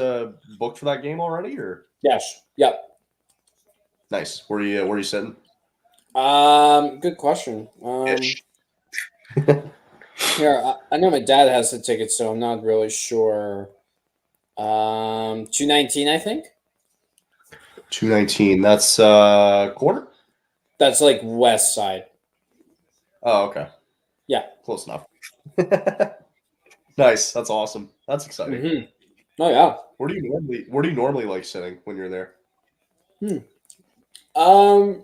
booked for that game already, or? Yes. Yep. Nice. Where are you sitting? Good question. Here, I know my dad has the ticket, so I'm not really sure. 219, I think. 219. That's corner. That's like west side. Oh, okay. Yeah, close enough. Nice. That's awesome. That's exciting. Mm-hmm. Oh yeah. Where do you normally like sitting when you're there? It's a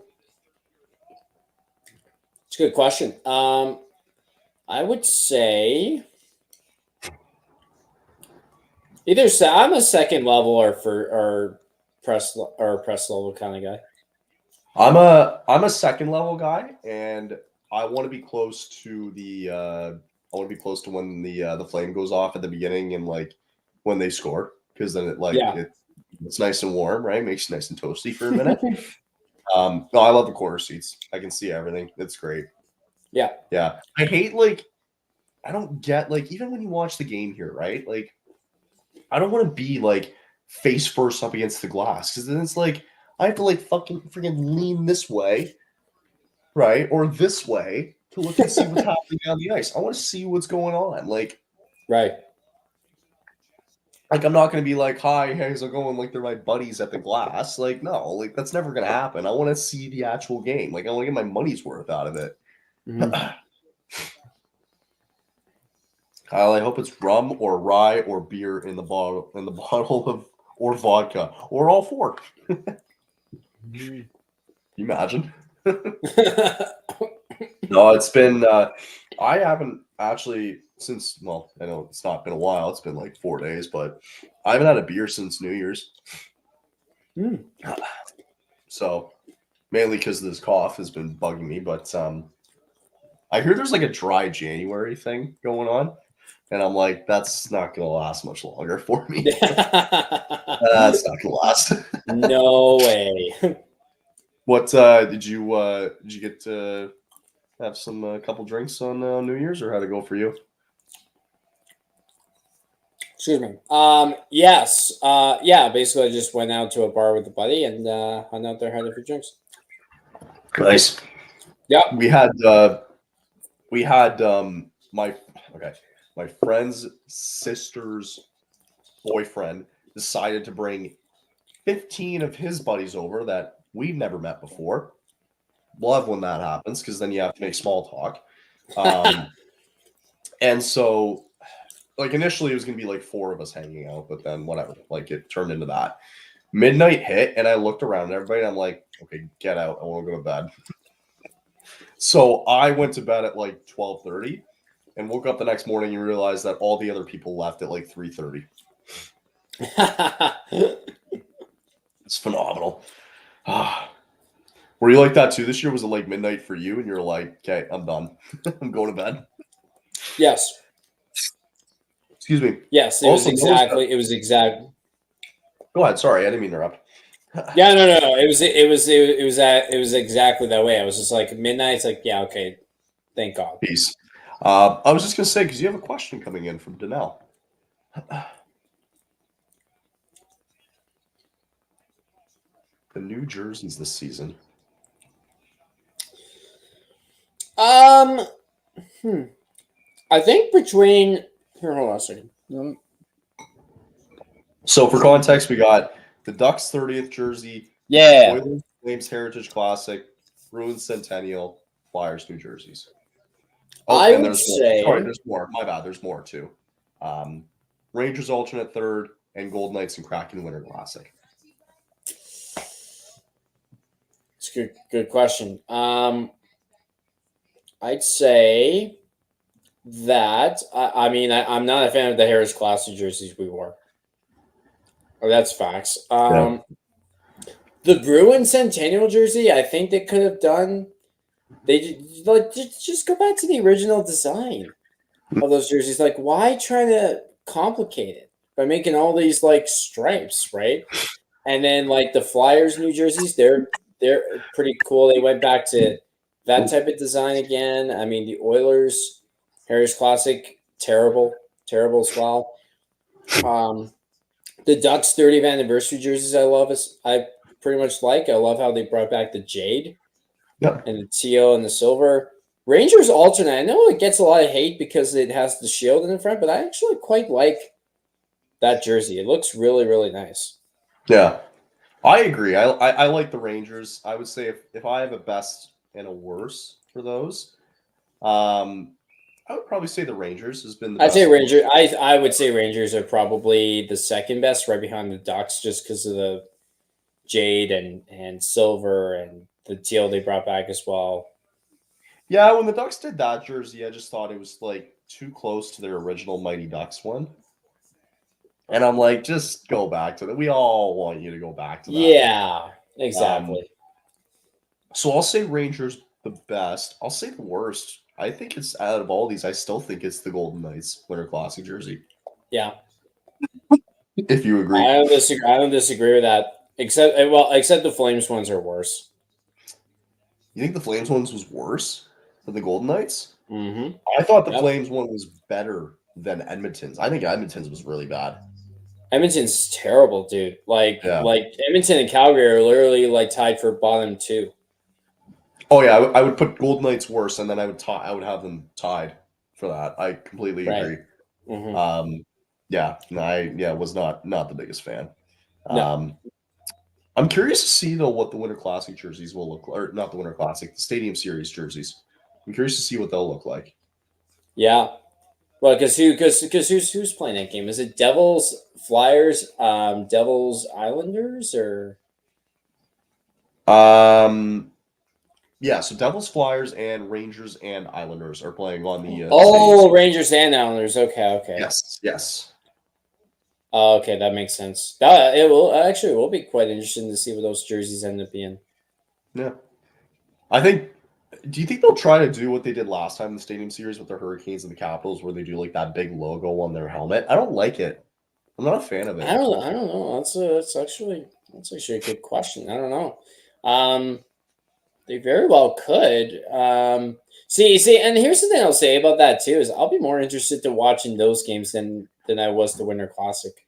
good question. I would say either I'm a second level or press level kind of guy. I'm a second level guy, and I want to be close to when the flame goes off at the beginning and like when they score, because then it's nice and warm, right? Makes you nice and toasty for a minute. No, I love the corner seats. I can see everything. It's great. Yeah. I hate I don't get even when you watch the game here, right? Like, I don't want to be face first up against the glass, because then it's I have to fucking freaking lean this way, right, or this way to look and see what's happening on the ice. I want to see what's going on, right. I'm not going to be hi, how's it going? They're my buddies at the glass. No, that's never going to happen. I want to see the actual game. I want to get my money's worth out of it. Mm-hmm. Kyle, I hope it's rum or rye or beer in the bottle of, or vodka, or all four. Can you imagine? No, it's been. I haven't actually since. Well, I know it's not been a while. It's been 4 days, but I haven't had a beer since New Year's. So mainly because this cough has been bugging me, but I hear there's a dry January thing going on, and I'm that's not going to last much longer for me. That's not going to last. No way. What did you get to have a couple drinks on New Year's, or how'd it go for you? Excuse me. Yes. Yeah. Basically, I just went out to a bar with a buddy and hung out there, had a few drinks. Nice. Yeah. We had my friend's sister's boyfriend decided to bring 15 of his buddies over that we've never met before. Love when that happens, because then you have to make small talk. And so initially it was gonna be 4 of us hanging out, but then whatever, it turned into that. Midnight hit, and I looked around at everybody, and I'm okay, get out, I want to go to bed. So I went to bed at 12:30 and woke up the next morning and realized that all the other people left at 3:30. It's phenomenal. Were you like that too this year? Was it midnight for you and you're okay, I'm done. I'm going to bed? Yes. Excuse me. Yes, it was exact. Go ahead. Sorry, I didn't mean to interrupt. Yeah, no. It was exactly that way. I was just like midnight. It's like, yeah, okay, thank God. Peace. I was just gonna say because you have a question coming in from Danelle. The new jerseys this season. I think between here, hold on a second. So for context, we got the Ducks 30th jersey, Yeah, Oilers Flames Heritage Classic, Bruins Centennial, Flyers New Jerseys. Oh, I and would say there's more. My bad, there's more too. Rangers alternate third and Gold Knights and Kraken Winter Classic. it's a good question. I'd say that I'm not a fan of the Harris Classic jerseys we wore. Oh, that's facts. The Bruins Centennial jersey, I think they could have done. They just go back to the original design of those jerseys. Like, why try to complicate it by making all these like stripes, right? And then like the Flyers New Jerseys, they're pretty cool. They went back to that type of design again. I mean, the Oilers Harris Classic, terrible as well. The Ducks 30th anniversary jerseys, I pretty much like. I love how they brought back the jade and the teal and the silver. Rangers alternate. I know it gets a lot of hate because it has the shield in the front, but I actually quite like that jersey. It looks really, really nice. Yeah, I agree. I like the Rangers. I would say if I have a best and a worst for those, I would probably say the Rangers has been the best. I'd say Rangers. I would say Rangers are probably the second best, right behind the Ducks, just because of the jade and silver and the teal they brought back as well. Yeah, when the Ducks did that jersey, I just thought it was like too close to their original Mighty Ducks one. And I'm like, just go back to that. We all want you to go back to that. Yeah, exactly. So I'll say Rangers the best. I'll say the worst. I think it's out of all these, I still think it's the Golden Knights Winter Classic jersey. Yeah. If you agree. I don't disagree with that. Except the Flames ones are worse. You think the Flames ones was worse than the Golden Knights? Mm-hmm. I thought the Flames one was better than Edmonton's. I think Edmonton's was really bad. Edmonton's terrible, dude. Like Edmonton and Calgary are literally like tied for bottom two. Oh yeah, I would put Golden Knights worse, and then I would have them tied for that. I completely agree. Mm-hmm. I was not the biggest fan. No. I'm curious to see though what the Winter Classic jerseys will look like, or not the Winter Classic, the Stadium Series jerseys. I'm curious to see what they'll look like. Yeah. Well, because who's playing that game? Is it Devils, Flyers, Devils, Islanders, or? Yeah, so Devils, Flyers, and Rangers and Islanders are playing on the. Rangers and Islanders. Okay. Yes. Okay, that makes sense. It will be quite interesting to see what those jerseys end up being. Yeah, I think. Do you think they'll try to do what they did last time in the Stadium Series with the Hurricanes and the Capitals, where they do like that big logo on their helmet? I don't like it. I'm not a fan of it. I don't know. That's actually a good question. I don't know. They very well could. See, and here's the thing I'll say about that too is I'll be more interested to watching those games than I was the Winter Classic.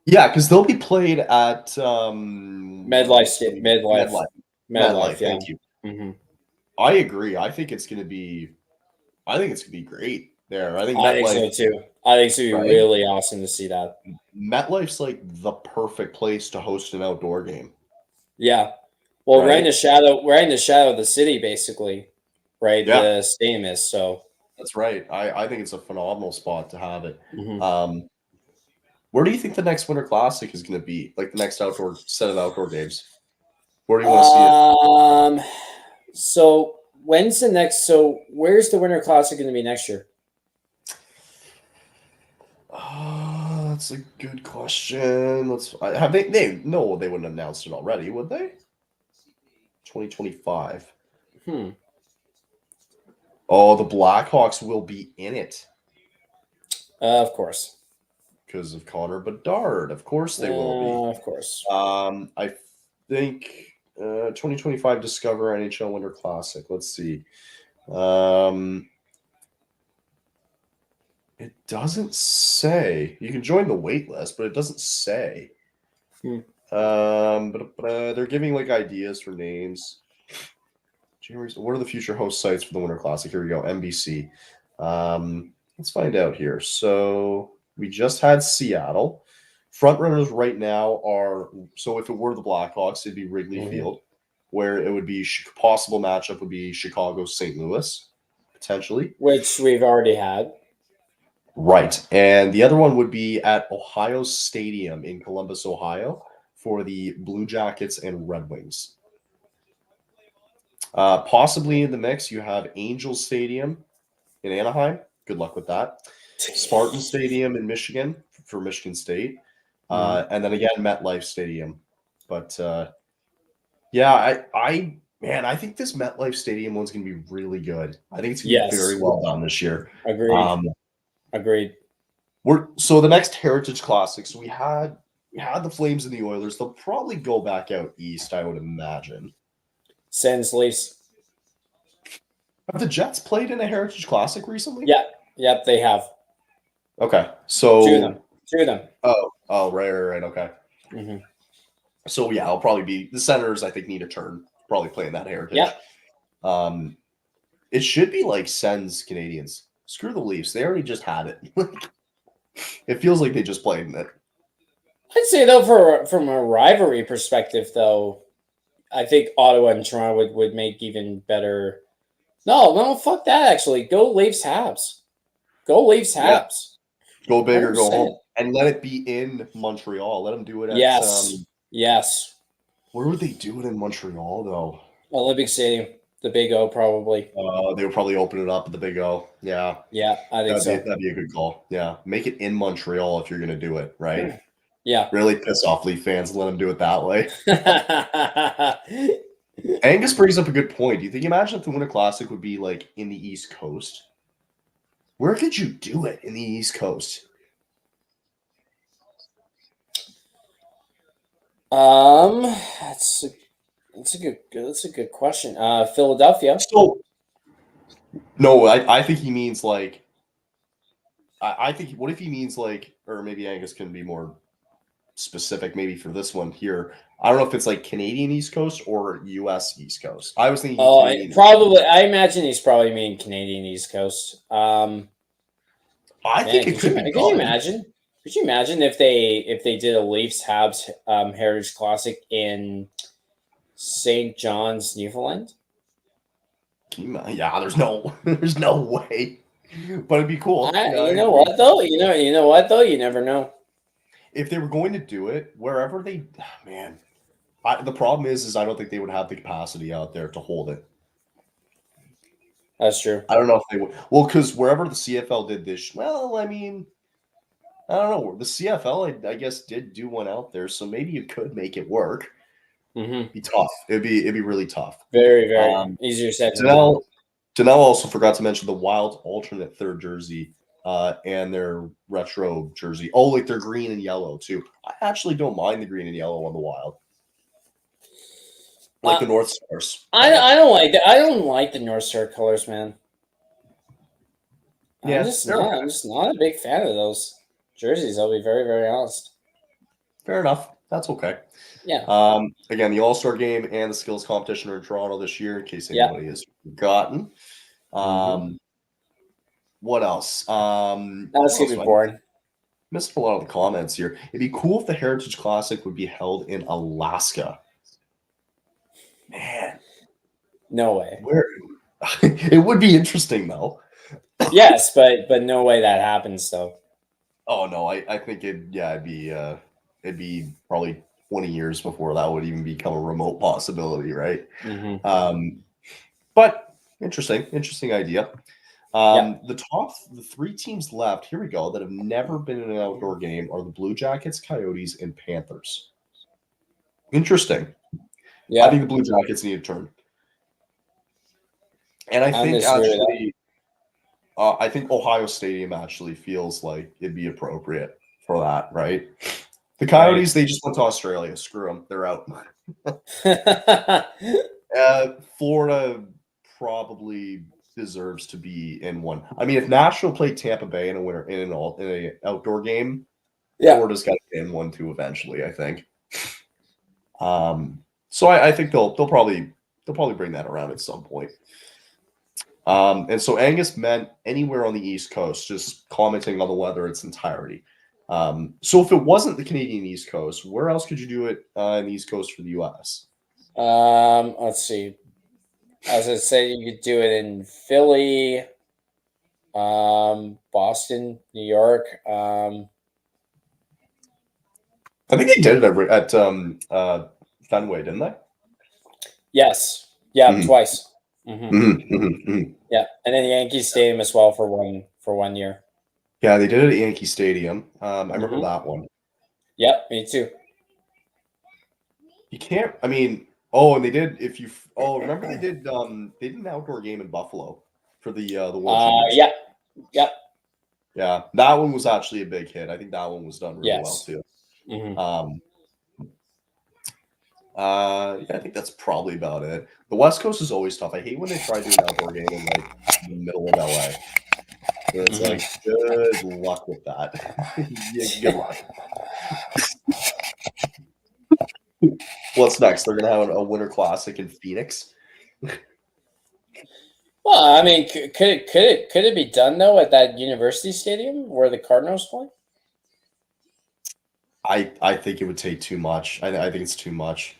Yeah, because they'll be played at MedLife. Yeah. Thank you. Mm-hmm. I agree. I think it's gonna be great there. I think so too. I think it's gonna be really awesome to see that. MetLife's like the perfect place to host an outdoor game. Yeah. Well, right in the shadow of the city, basically. Right? Yeah. The stadium is, so. That's right. I think it's a phenomenal spot to have it. Mm-hmm. Where do you think the next Winter Classic is going to be? Like the next outdoor set of outdoor games? Where do you want to see it? So when's the next? So where's the Winter Classic going to be next year? That's a good question. Have they? No, they wouldn't have announced it already, would they? 2025. Oh, the Blackhawks will be in it. Of course. because of Connor Bedard. Of course they will be. Of course. I think 2025 Discover NHL Winter Classic. Let's see. It doesn't say. You can join the wait list, but it doesn't say. But they're giving like ideas for names. What are the future host sites for the Winter Classic? Here we go. NBC. Let's find out here. So we just had Seattle. Front runners right now are, so if it were the Blackhawks, it'd be Wrigley Field, where it would be possible matchup would be Chicago, St. Louis, potentially. Which we've already had. Right. And the other one would be at Ohio Stadium in Columbus, Ohio, for the Blue Jackets and Red Wings. Possibly in the mix, you have Angel Stadium in Anaheim. Good luck with that. Spartan Stadium in Michigan for Michigan State. And then again, MetLife Stadium. But yeah, I think this MetLife Stadium one's going to be really good. I think it's going to be very well done this year. Agreed. So the next Heritage Classic, so we had the Flames and the Oilers. They'll probably go back out east, I would imagine. Sens Leafs. Have the Jets played in a Heritage Classic recently? Yeah. Yep, they have. Okay. So two of them. Oh, right. Okay. Mm-hmm. So yeah, it'll probably be the Senators. I think need a turn. Probably playing that Heritage. Yeah. It should be like Sens Canadiens. Screw the Leafs. They already just had it. It feels like they just played in it. I'd say though, from a rivalry perspective, though, I think Ottawa and Toronto would make even better. No, fuck that. Actually, go Leafs Habs. Go Leafs Habs. Yeah. Go big or go home, and let it be in Montreal. Let them do it at yes. Where would they do it in Montreal though? Olympic Stadium, the Big O, probably. They would probably open it up at the Big O. Yeah, I think so. That'd be a good call. Yeah, make it in Montreal if you're going to do it, right? Yeah, really piss off Leaf fans and let them do it that way. Angus brings up a good point. Do you think, imagine if the Winter Classic would be like in the East Coast? Where could you do it in the East Coast? That's a good question. Philadelphia. So, no, I think he means like. I think. What if he means like, or maybe Angus can be more specific. Maybe for this one here, I don't know if it's like Canadian East Coast or U.S. East Coast. I was thinking. I imagine he's probably meaning Canadian East Coast. I think it could be. Could you imagine? Could you imagine if they did a Leafs Habs Heritage Classic in St. John's, Newfoundland? Yeah, there's no way, but it'd be cool. You know what though? You never know. If they were going to do it wherever the problem is I don't think they would have the capacity out there to hold it. That's true. I don't know if they would. Well, because wherever the CFL did this, I mean, I don't know. The CFL, I guess, did do one out there, so maybe you could make it work. Mm-hmm. It'd be tough. It'd be really tough. Very, very easier said than done. Danelle also forgot to mention the Wild alternate third jersey and their retro jersey. Oh, like they're green and yellow too. I actually don't mind the green and yellow on the Wild. Like the North Stars. I don't like that. I don't like the North Star colors, man. Yeah, I'm just not a big fan of those jerseys. I'll be very, very honest. Fair enough. That's okay. Yeah. Again, the All-Star game and the skills competition are in Toronto this year, in case anybody has forgotten. What else? That's gonna be boring. Missed a lot of the comments here. It'd be cool if the Heritage Classic would be held in Alaska. Man, no way. It would be interesting though. Yes, but no way that happens though. Oh no, I think it'd be probably 20 years before that would even become a remote possibility, right? Mm-hmm. But interesting idea. The three teams left, here we go, that have never been in an outdoor game are the Blue Jackets, Coyotes, and Panthers. Interesting. Yeah. I think the Blue Jackets need a turn. And I think actually I think Ohio Stadium actually feels like it'd be appropriate for that, right? The Coyotes, they just went to Australia. Screw them. They're out. Florida probably deserves to be in one. I mean, if Nashville played Tampa Bay in an outdoor game, Florida's got to be in one too eventually, I think. So I think they'll probably bring that around at some point. And so Angus meant anywhere on the East Coast, just commenting on the weather in its entirety. So if it wasn't the Canadian East Coast, where else could you do it in the East Coast for the U.S.? Let's see. As I said, you could do it in Philly, Boston, New York. I think they did it at Fenway, didn't they? Yes. Yeah, Mhm. twice. Yeah, and then the Yankee Stadium as well for 1 year. Yeah, they did it at Yankee Stadium. I remember that one. Yep, me too. You can't. I mean, and they did. Remember they did an outdoor game in Buffalo for the World Juniors. Yeah. Yeah, that one was actually a big hit. I think that one was done really well too. I think that's probably about it. The West Coast is always tough. I hate when they try to do an outdoor game in like the middle of LA. And it's like, good luck with that. Good luck. What's next? They're gonna have a Winter Classic in Phoenix. Well, I mean, could it be done though at that university stadium where the Cardinals play? I think it would take too much. I think it's too much.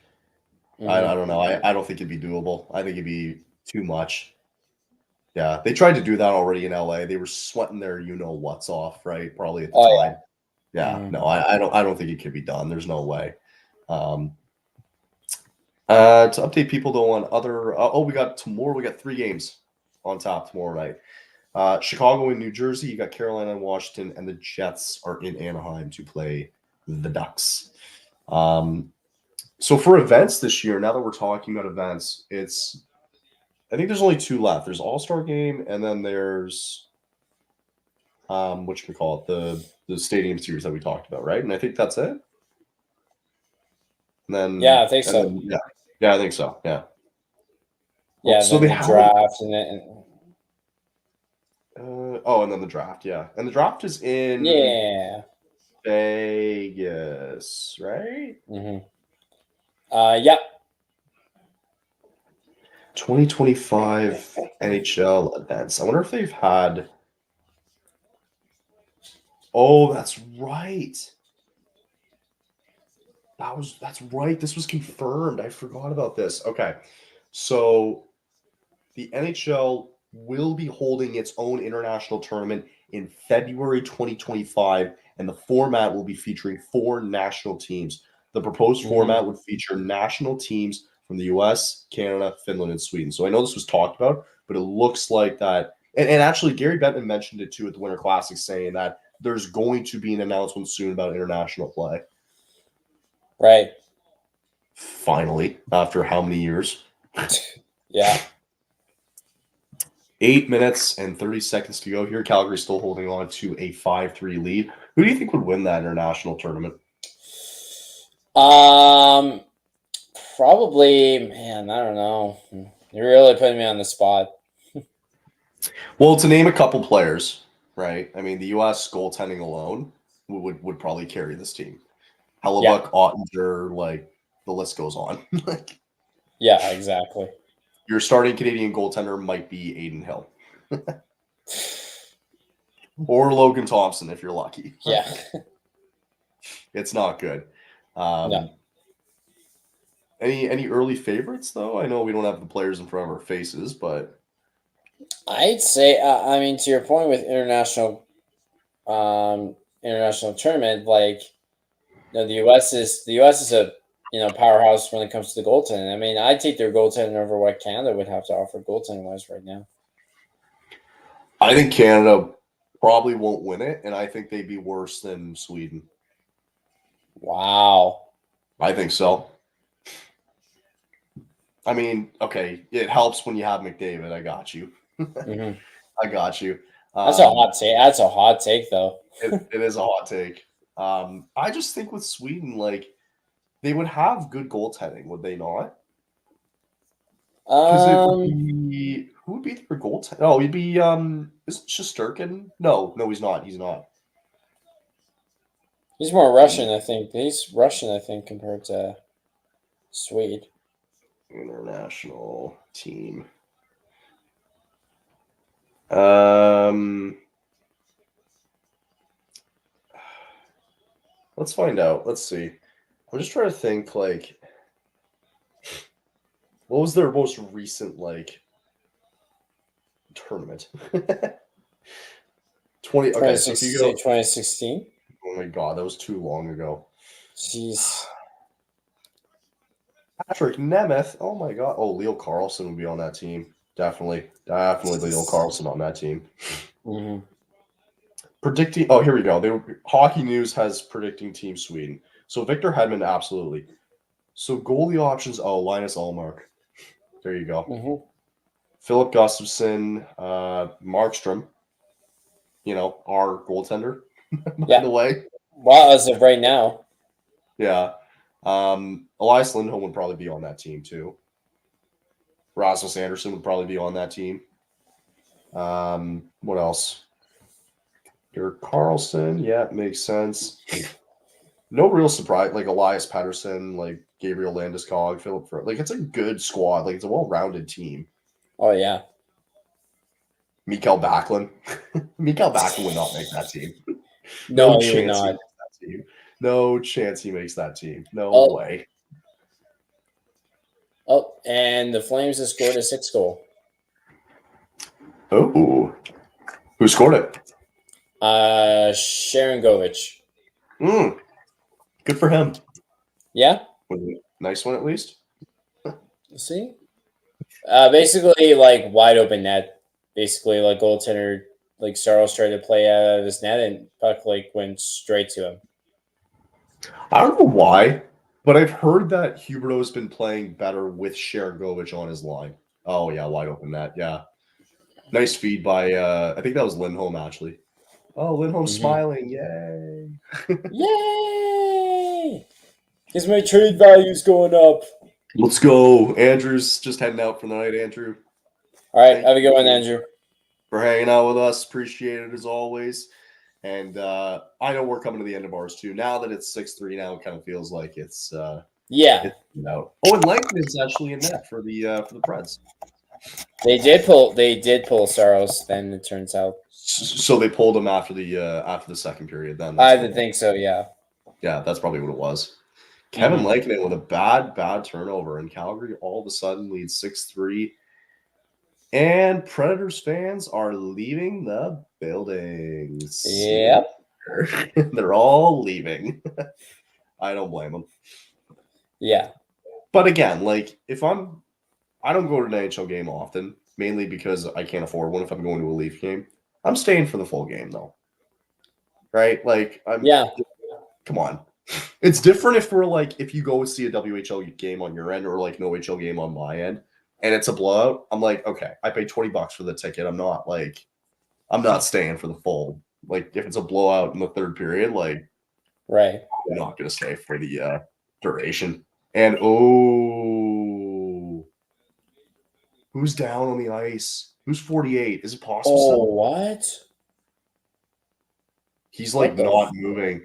I don't know. I don't think it'd be doable. I think it'd be too much. Yeah, they tried to do that already in LA. They were sweating their what's off, right? Probably at the time. Yeah. No, I don't think it could be done. There's no way. To update people though on other we got 3 games on top tomorrow night. Chicago and New Jersey, you got Carolina and Washington, and the Jets are in Anaheim to play the Ducks. So for events this year, now that we're talking about events, I think there's only 2 left. There's All-Star Game, and then there's what you can call it, the Stadium Series that we talked about, right? And I think that's it. And then I think so. Then, yeah, I think so. Yeah. Yeah. So they draft and and then the draft, yeah. And the draft is in Vegas, right? Yeah. 2025 NHL events. I wonder if they've had. Oh, that's right. That's right. This was confirmed. I forgot about this. Okay. So the NHL will be holding its own international tournament in February 2025, and the format will be featuring 4 national teams. The proposed format would feature national teams from the US, Canada, Finland, and Sweden. So I know this was talked about, but it looks like that. And actually, Gary Bettman mentioned it too at the Winter Classic, saying that there's going to be an announcement soon about international play. Right. Finally, after how many years? Yeah. 8 minutes and 30 seconds to go here. Calgary still holding on to a 5-3 lead. Who do you think would win that international tournament? Probably, man, I don't know. You're really putting me on the spot. Well, to name a couple players, right? I mean, the U.S. goaltending alone would probably carry this team. Hellebuck, Ottinger, like the list goes on. Yeah, exactly. Your starting Canadian goaltender might be Aiden Hill. Or Logan Thompson if you're lucky. Yeah. It's not good. No. Any early favorites though? I know we don't have the players in front of our faces, but I'd say I mean, to your point with international tournament, like the US is a powerhouse when it comes to the goaltending. I mean, I'd take their goaltending over what Canada would have to offer goaltending wise right now. I think Canada probably won't win it, and I think they'd be worse than Sweden. Wow. I think so. I mean, okay, it helps when you have McDavid. I got you. I got you. That's a hot take. That's a hot take, though. It is a hot take. I just think with Sweden, like they would have good goaltending, would they not? Because it would be who would be their goaltender? Oh, he'd be isn't Shesterkin? No, he's not. He's not. He's more Russian, I think. He's Russian, I think, compared to Swede. International team. Let's find out. Let's see. I'm just trying to think, like, what was their most recent, like, tournament? 20. Okay, so if you go 2016. Oh my god, that was too long ago. Jeez. Patrick Nemeth. Oh my god. Oh, Leo Carlson would be on that team. Definitely Leo Carlson on that team. Mm-hmm. Predicting. Oh, here we go. Hockey News has predicting Team Sweden. So Victor Hedman, absolutely. So goalie options. Oh, Linus Ullmark. There you go. Mm-hmm. Philip Gustafsson, Markstrom. You know, our goaltender. By the way. Well, as of right now. Yeah. Elias Lindholm would probably be on that team too. Rasmus Anderson would probably be on that team. What else? Derek Carlson, yeah, makes sense. No real surprise, like Elias Pettersson, like Gabriel Landeskog, Philip Frost. Like it's a good squad. Like it's a well-rounded team. Oh yeah. Mikael Backlund. Mikael Backlund would not make that team. No chance he makes that team. No chance he makes that team. No way. Oh, and the Flames have scored a 6th goal. Oh. Who scored it? Sharon Govich. Good for him. Yeah. Nice one at least. See? Basically like wide open net. Basically like goaltender like Saros tried to play out of his net and puck like went straight to him. I don't know why, but I've heard that Huberdeau's been playing better with Sharon Govich on his line. Oh yeah, wide open net. Yeah. Nice feed by I think that was Lindholm actually. Oh, Lindholm's smiling. Yay. Yay! Because my trade value's going up. Let's go. Andrew's just heading out for the night, Andrew. All right, have a good one, Andrew. For hanging out with us. Appreciate it as always. And I know we're coming to the end of ours too. Now that it's 6-3 now, it kind of feels like it's yeah. Oh, and Langton is actually in net for the Preds. They did pull Saros, then it turns out. So they pulled him after the second period then. I did think so, yeah. Yeah, that's probably what it was. Kevin Lankinen with a bad turnover, and Calgary all of a sudden leads 6-3. And Predators fans are leaving the buildings. Yep. They're all leaving. I don't blame them. Yeah. But again, like I don't go to an NHL game often, mainly because I can't afford one if I'm going to a Leaf game. I'm staying for the full game though. Right? Like come on. It's different if we're like if you go see a WHL game on your end or like an OHL game on my end and it's a blowout. I'm like, okay, I paid $20 for the ticket. I'm not staying for the full. Like if it's a blowout in the third period, like right. I'm not gonna stay for the duration. And who's down on the ice? Who's 48? Is it possible? Oh, what? He's like not moving.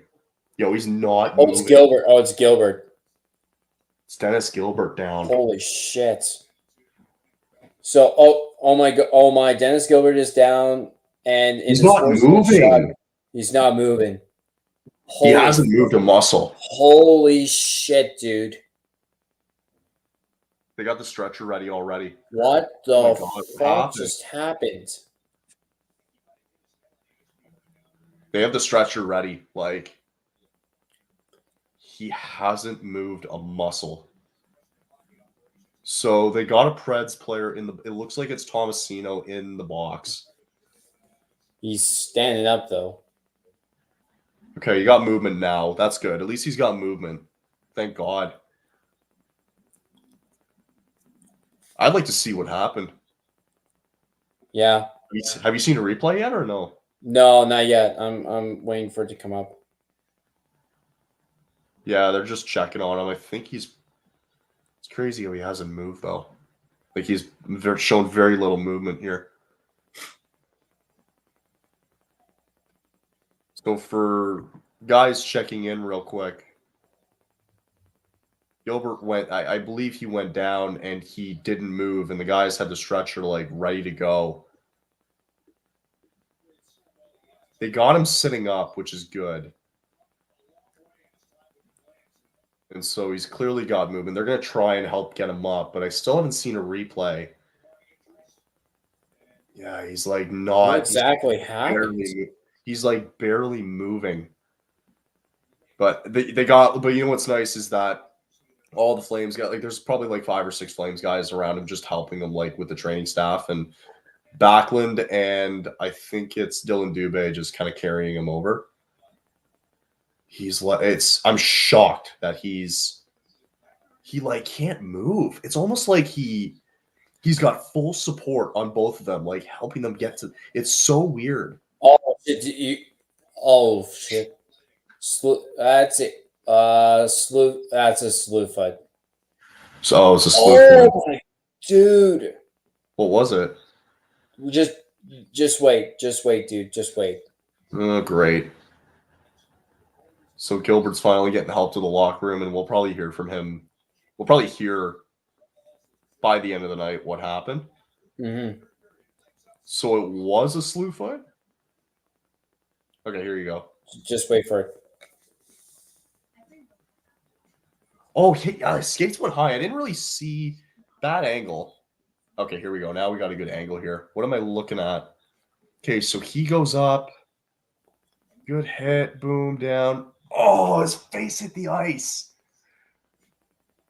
Yo, he's not moving. It's Gilbert. Oh, it's Gilbert. It's Dennis Gilbert down. Holy shit. So, oh my, Dennis Gilbert is down, and he's not moving. He's not moving. He hasn't moved a muscle. Holy shit, dude. They got the stretcher ready already. What the fuck just happened? They have the stretcher ready. Like, he hasn't moved a muscle. So they got a Preds player it looks like it's Tomasino in the box. He's standing up though. Okay, you got movement now. That's good. At least he's got movement. Thank God. I'd like to see what happened. Yeah. Have you seen a replay yet or no? No, not yet. I'm waiting for it to come up. Yeah, they're just checking on him. I think it's crazy how he hasn't moved though. Like he's shown very little movement here. So for guys checking in real quick, Gilbert I believe he went down and he didn't move, and the guys had the stretcher like ready to go. They got him sitting up, which is good. And so he's clearly got movement. They're going to try and help get him up, but I still haven't seen a replay. Yeah, he's like not What exactly happened? He's like barely moving. But they got, but you know what's nice is that all the Flames got, like, there's probably like 5 or 6 Flames guys around him just helping him, like, with the training staff. And Backlund and I think it's Dylan Dubé just kind of carrying him over. I'm shocked that he like can't move. It's almost like he's got full support on both of them, like helping them get to. It's so weird. Oh shit! Shit! That's it. That's a slew fight. So it's a slew fight. Dude. What was it? Just wait, dude. Just wait. Oh, great. So Gilbert's finally getting help to the locker room, and we'll probably hear from him. We'll probably hear by the end of the night what happened. Mm-hmm. So it was a slew fight? Okay, here you go. Just wait for it. Oh, skates went high. I didn't really see that angle. Okay, here we go. Now we got a good angle here. What am I looking at? Okay, so he goes up. Good hit. Boom, down. Oh, his face hit the ice.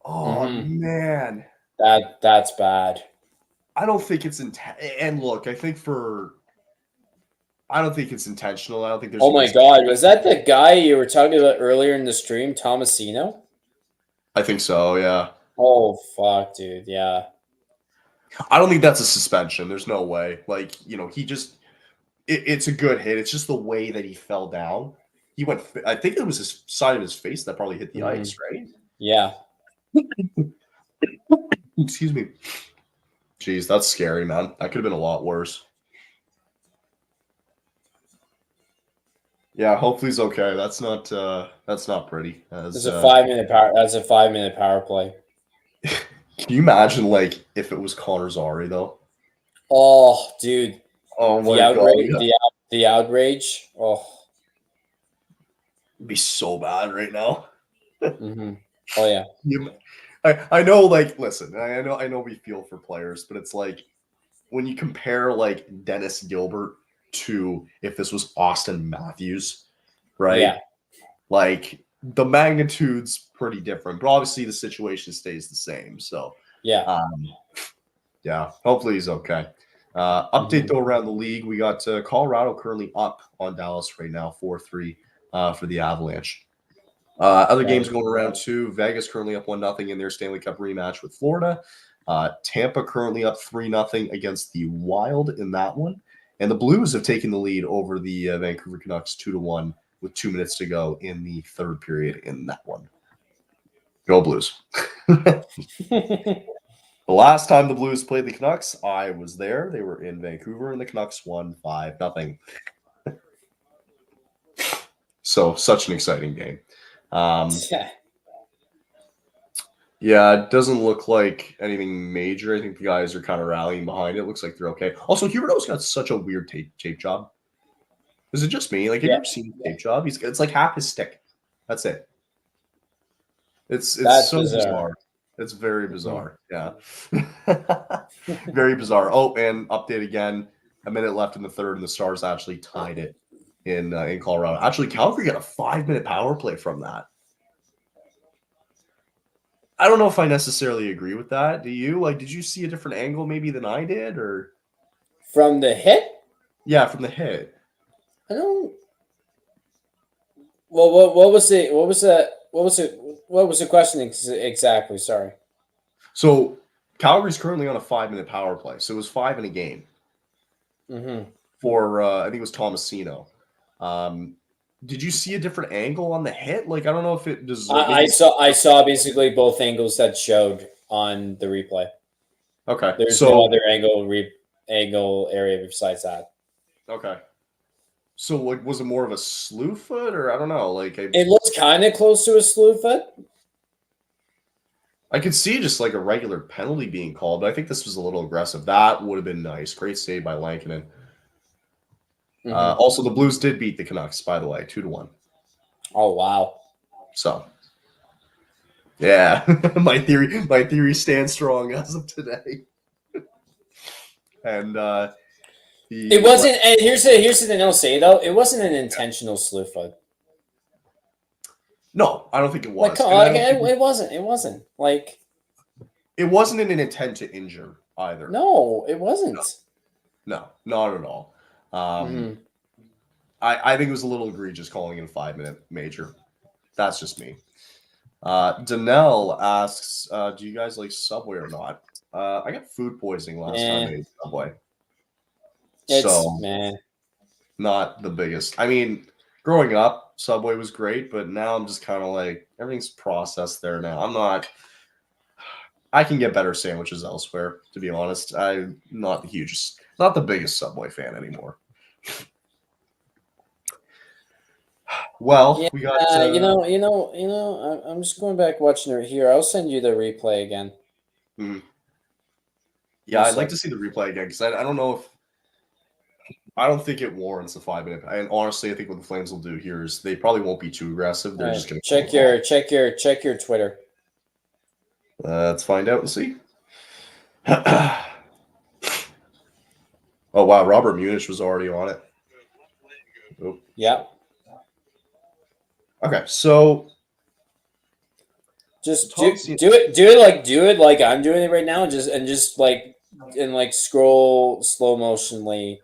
Oh, man. That's bad. I don't think it's and look, I don't think it's intentional. I don't think there's. Oh my God, was that the guy you were talking about earlier in the stream, Tomasino? I think so, yeah. Oh fuck, dude, yeah. I don't think that's a suspension. There's no way. Like, he just it's a good hit. It's just the way that he fell down. He went. I think it was his side of his face that probably hit the ice, right? Yeah. Excuse me. Jeez, that's scary, man. That could have been a lot worse. Yeah, hopefully he's okay. That's not pretty. That's a 5-minute power. That's a 5-minute power play. Can you imagine, like, if it was Connor Zary though? Oh, dude. Oh my God. The outrage. Oh. It'd be so bad right now. Mm-hmm. Oh yeah. I know, like, listen, I know we feel for players, but it's like when you compare like Dennis Gilbert to if this was Austin Matthews, right? Yeah. Like the magnitude's pretty different, but obviously the situation stays the same. So yeah. Hopefully he's okay. Update though around the league, we got Colorado currently up on Dallas right now, 4-3 for the Avalanche. Other games going around too. Vegas currently up 1-0 in their Stanley Cup rematch with Florida. Tampa currently up 3-0 against the Wild in that one. And the Blues have taken the lead over the Vancouver Canucks 2-1 with 2 minutes to go in the third period in that one. Go Blues. The last time the Blues played the Canucks, I was there. They were in Vancouver, and the Canucks won 5-0. So, such an exciting game. Yeah, it doesn't look like anything major. I think the guys are kind of rallying behind it. Looks like they're okay. Also, Huberdeau's got such a weird tape job. Is it just me? Like, have you ever seen the tape job? It's like half his stick. That's it. It's so bizarre. It's very bizarre. Yeah. Very bizarre. Oh, and update again. A minute left in the third, and the Stars actually tied it in Colorado. Actually, Calgary got a 5-minute power play from that. I don't know if I necessarily agree with that. Do you? Like, did you see a different angle maybe than I did, or from the hit? Yeah, from the hit. I don't. Well, what was the question exactly? Sorry. So Calgary's currently on a 5-minute power play, so it was 5 in a game. for I think it was Tomasino. Did you see a different angle on the hit? Like, I don't know if it deserved. I saw basically both angles that showed on the replay. Okay, There's no other angle area besides that. Okay. So, like, was it more of a slew foot, or I don't know? Like, it looks kind of close to a slew foot. I could see just like a regular penalty being called, but I think this was a little aggressive. That would have been nice. Great save by Lankinen. Also, the Blues did beat the Canucks, by the way, 2-1. Oh wow! So, yeah, my theory stands strong as of today. And it wasn't. And here's the thing I'll say though: it wasn't an intentional slew foot. No, I don't think it was. It wasn't. It wasn't like. It wasn't an intent to injure either. No, it wasn't. No, not at all. I think it was a little egregious calling it a 5-minute major. That's just me. Danelle asks, do you guys like Subway or not? I got food poisoning last time I ate Subway. Not the biggest. I mean, growing up, Subway was great, but now I'm just kind of like, everything's processed there now. I can get better sandwiches elsewhere, to be honest. I'm not the biggest Subway fan anymore. Well, we got I'm just going back watching it here. I'll send you the replay again. Yeah, I'd like to see the replay again because I don't know if I don't think it warrants a 5-minute. And honestly, I think what the Flames will do here is they probably won't be too aggressive. They're just going to check your Twitter. Let's find out and see. Oh wow, Robert Munich was already on it. Oh. Yeah. Okay, so just do it like I'm doing it right now, and just scroll slow motionly.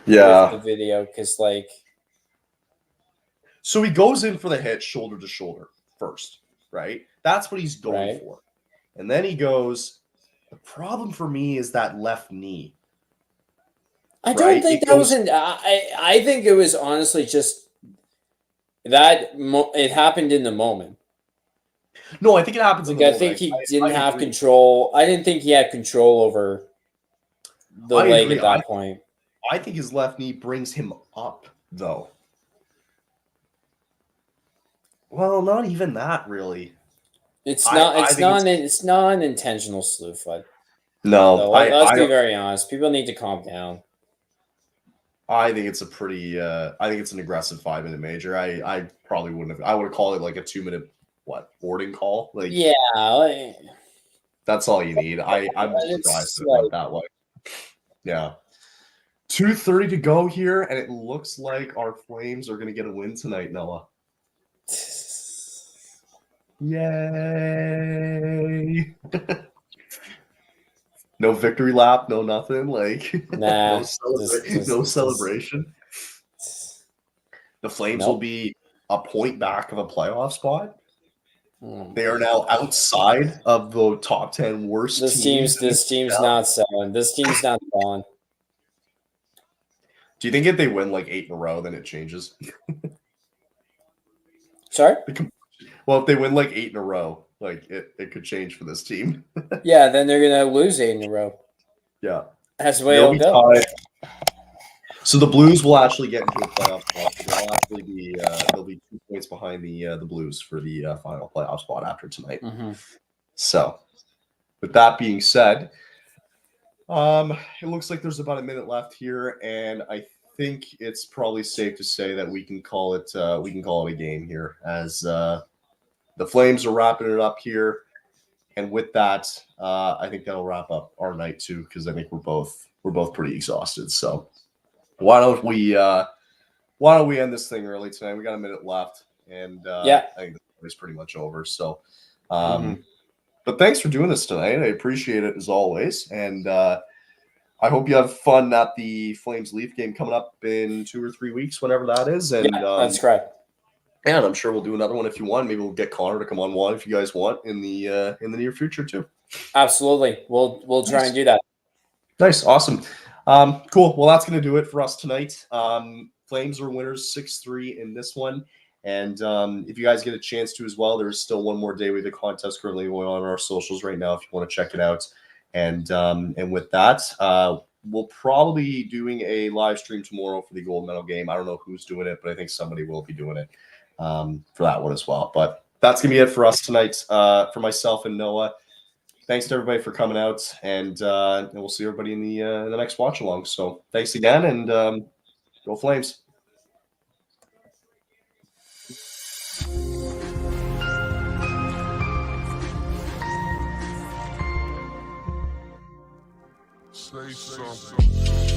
Yeah. With the video, because like. So he goes in for the hit shoulder to shoulder first, right? That's what he's going for. And then he goes, the problem for me is that left knee. I don't think that was I think it was honestly just that it happened in the moment. No, I think it happens in the moment. I think he didn't have control. I didn't think he had control over the leg at that point. I think his left knee brings him up, though. Well, not even that, really. It's not an intentional slew foot. No, let's be very honest. People need to calm down. I think it's I think it's an aggressive 5-minute major. I probably wouldn't have. I would have called it like a 2-minute boarding call. Like that's all you need. I'm surprised about that way. Yeah. 2:30 to go here, and it looks like our Flames are going to get a win tonight, Noah. Yay! No victory lap, no nothing. Like no celebration. The Flames will be a point back of a playoff spot. They are now outside of the top 10 worst teams. This team's not selling. This team's not selling. Do you think if they win like 8 in a row, then it changes? Sorry? Well, if they win like 8 in a row, like it could change for this team. Yeah, then they're gonna lose 8 in a row. Yeah, that's the way it'll go. So the Blues will actually get into a playoff spot. They'll actually be they'll be 2 points behind the Blues for the final playoff spot after tonight. So, with that being said, it looks like there's about a minute left here, and I think it's probably safe to say that we can call it a game here, as the Flames are wrapping it up here. And with that, I think that'll wrap up our night too, because I think we're both pretty exhausted. So why don't we end this thing early tonight? We got a minute left, and I think it's pretty much over. So, but thanks for doing this tonight. I appreciate it as always, and I hope you have fun at the Flames Leaf game coming up in 2 or 3 weeks, whenever that is. And that's correct. And I'm sure we'll do another one if you want. Maybe we'll get Connor to come on one if you guys want in the near future too. Absolutely, we'll try and do that. Nice, awesome. Cool. Well, that's going to do it for us tonight. Flames are winners 6-3 in this one. And if you guys get a chance to as well, there's still one more day with the contest currently going on our socials right now if you want to check it out. And with that, we'll probably be doing a live stream tomorrow for the gold medal game. I don't know who's doing it, but I think somebody will be doing it for that one as well. But that's going to be it for us tonight. For myself and Noah, thanks to everybody for coming out, and we'll see everybody in the next watch along. So thanks again, and go Flames. Say something.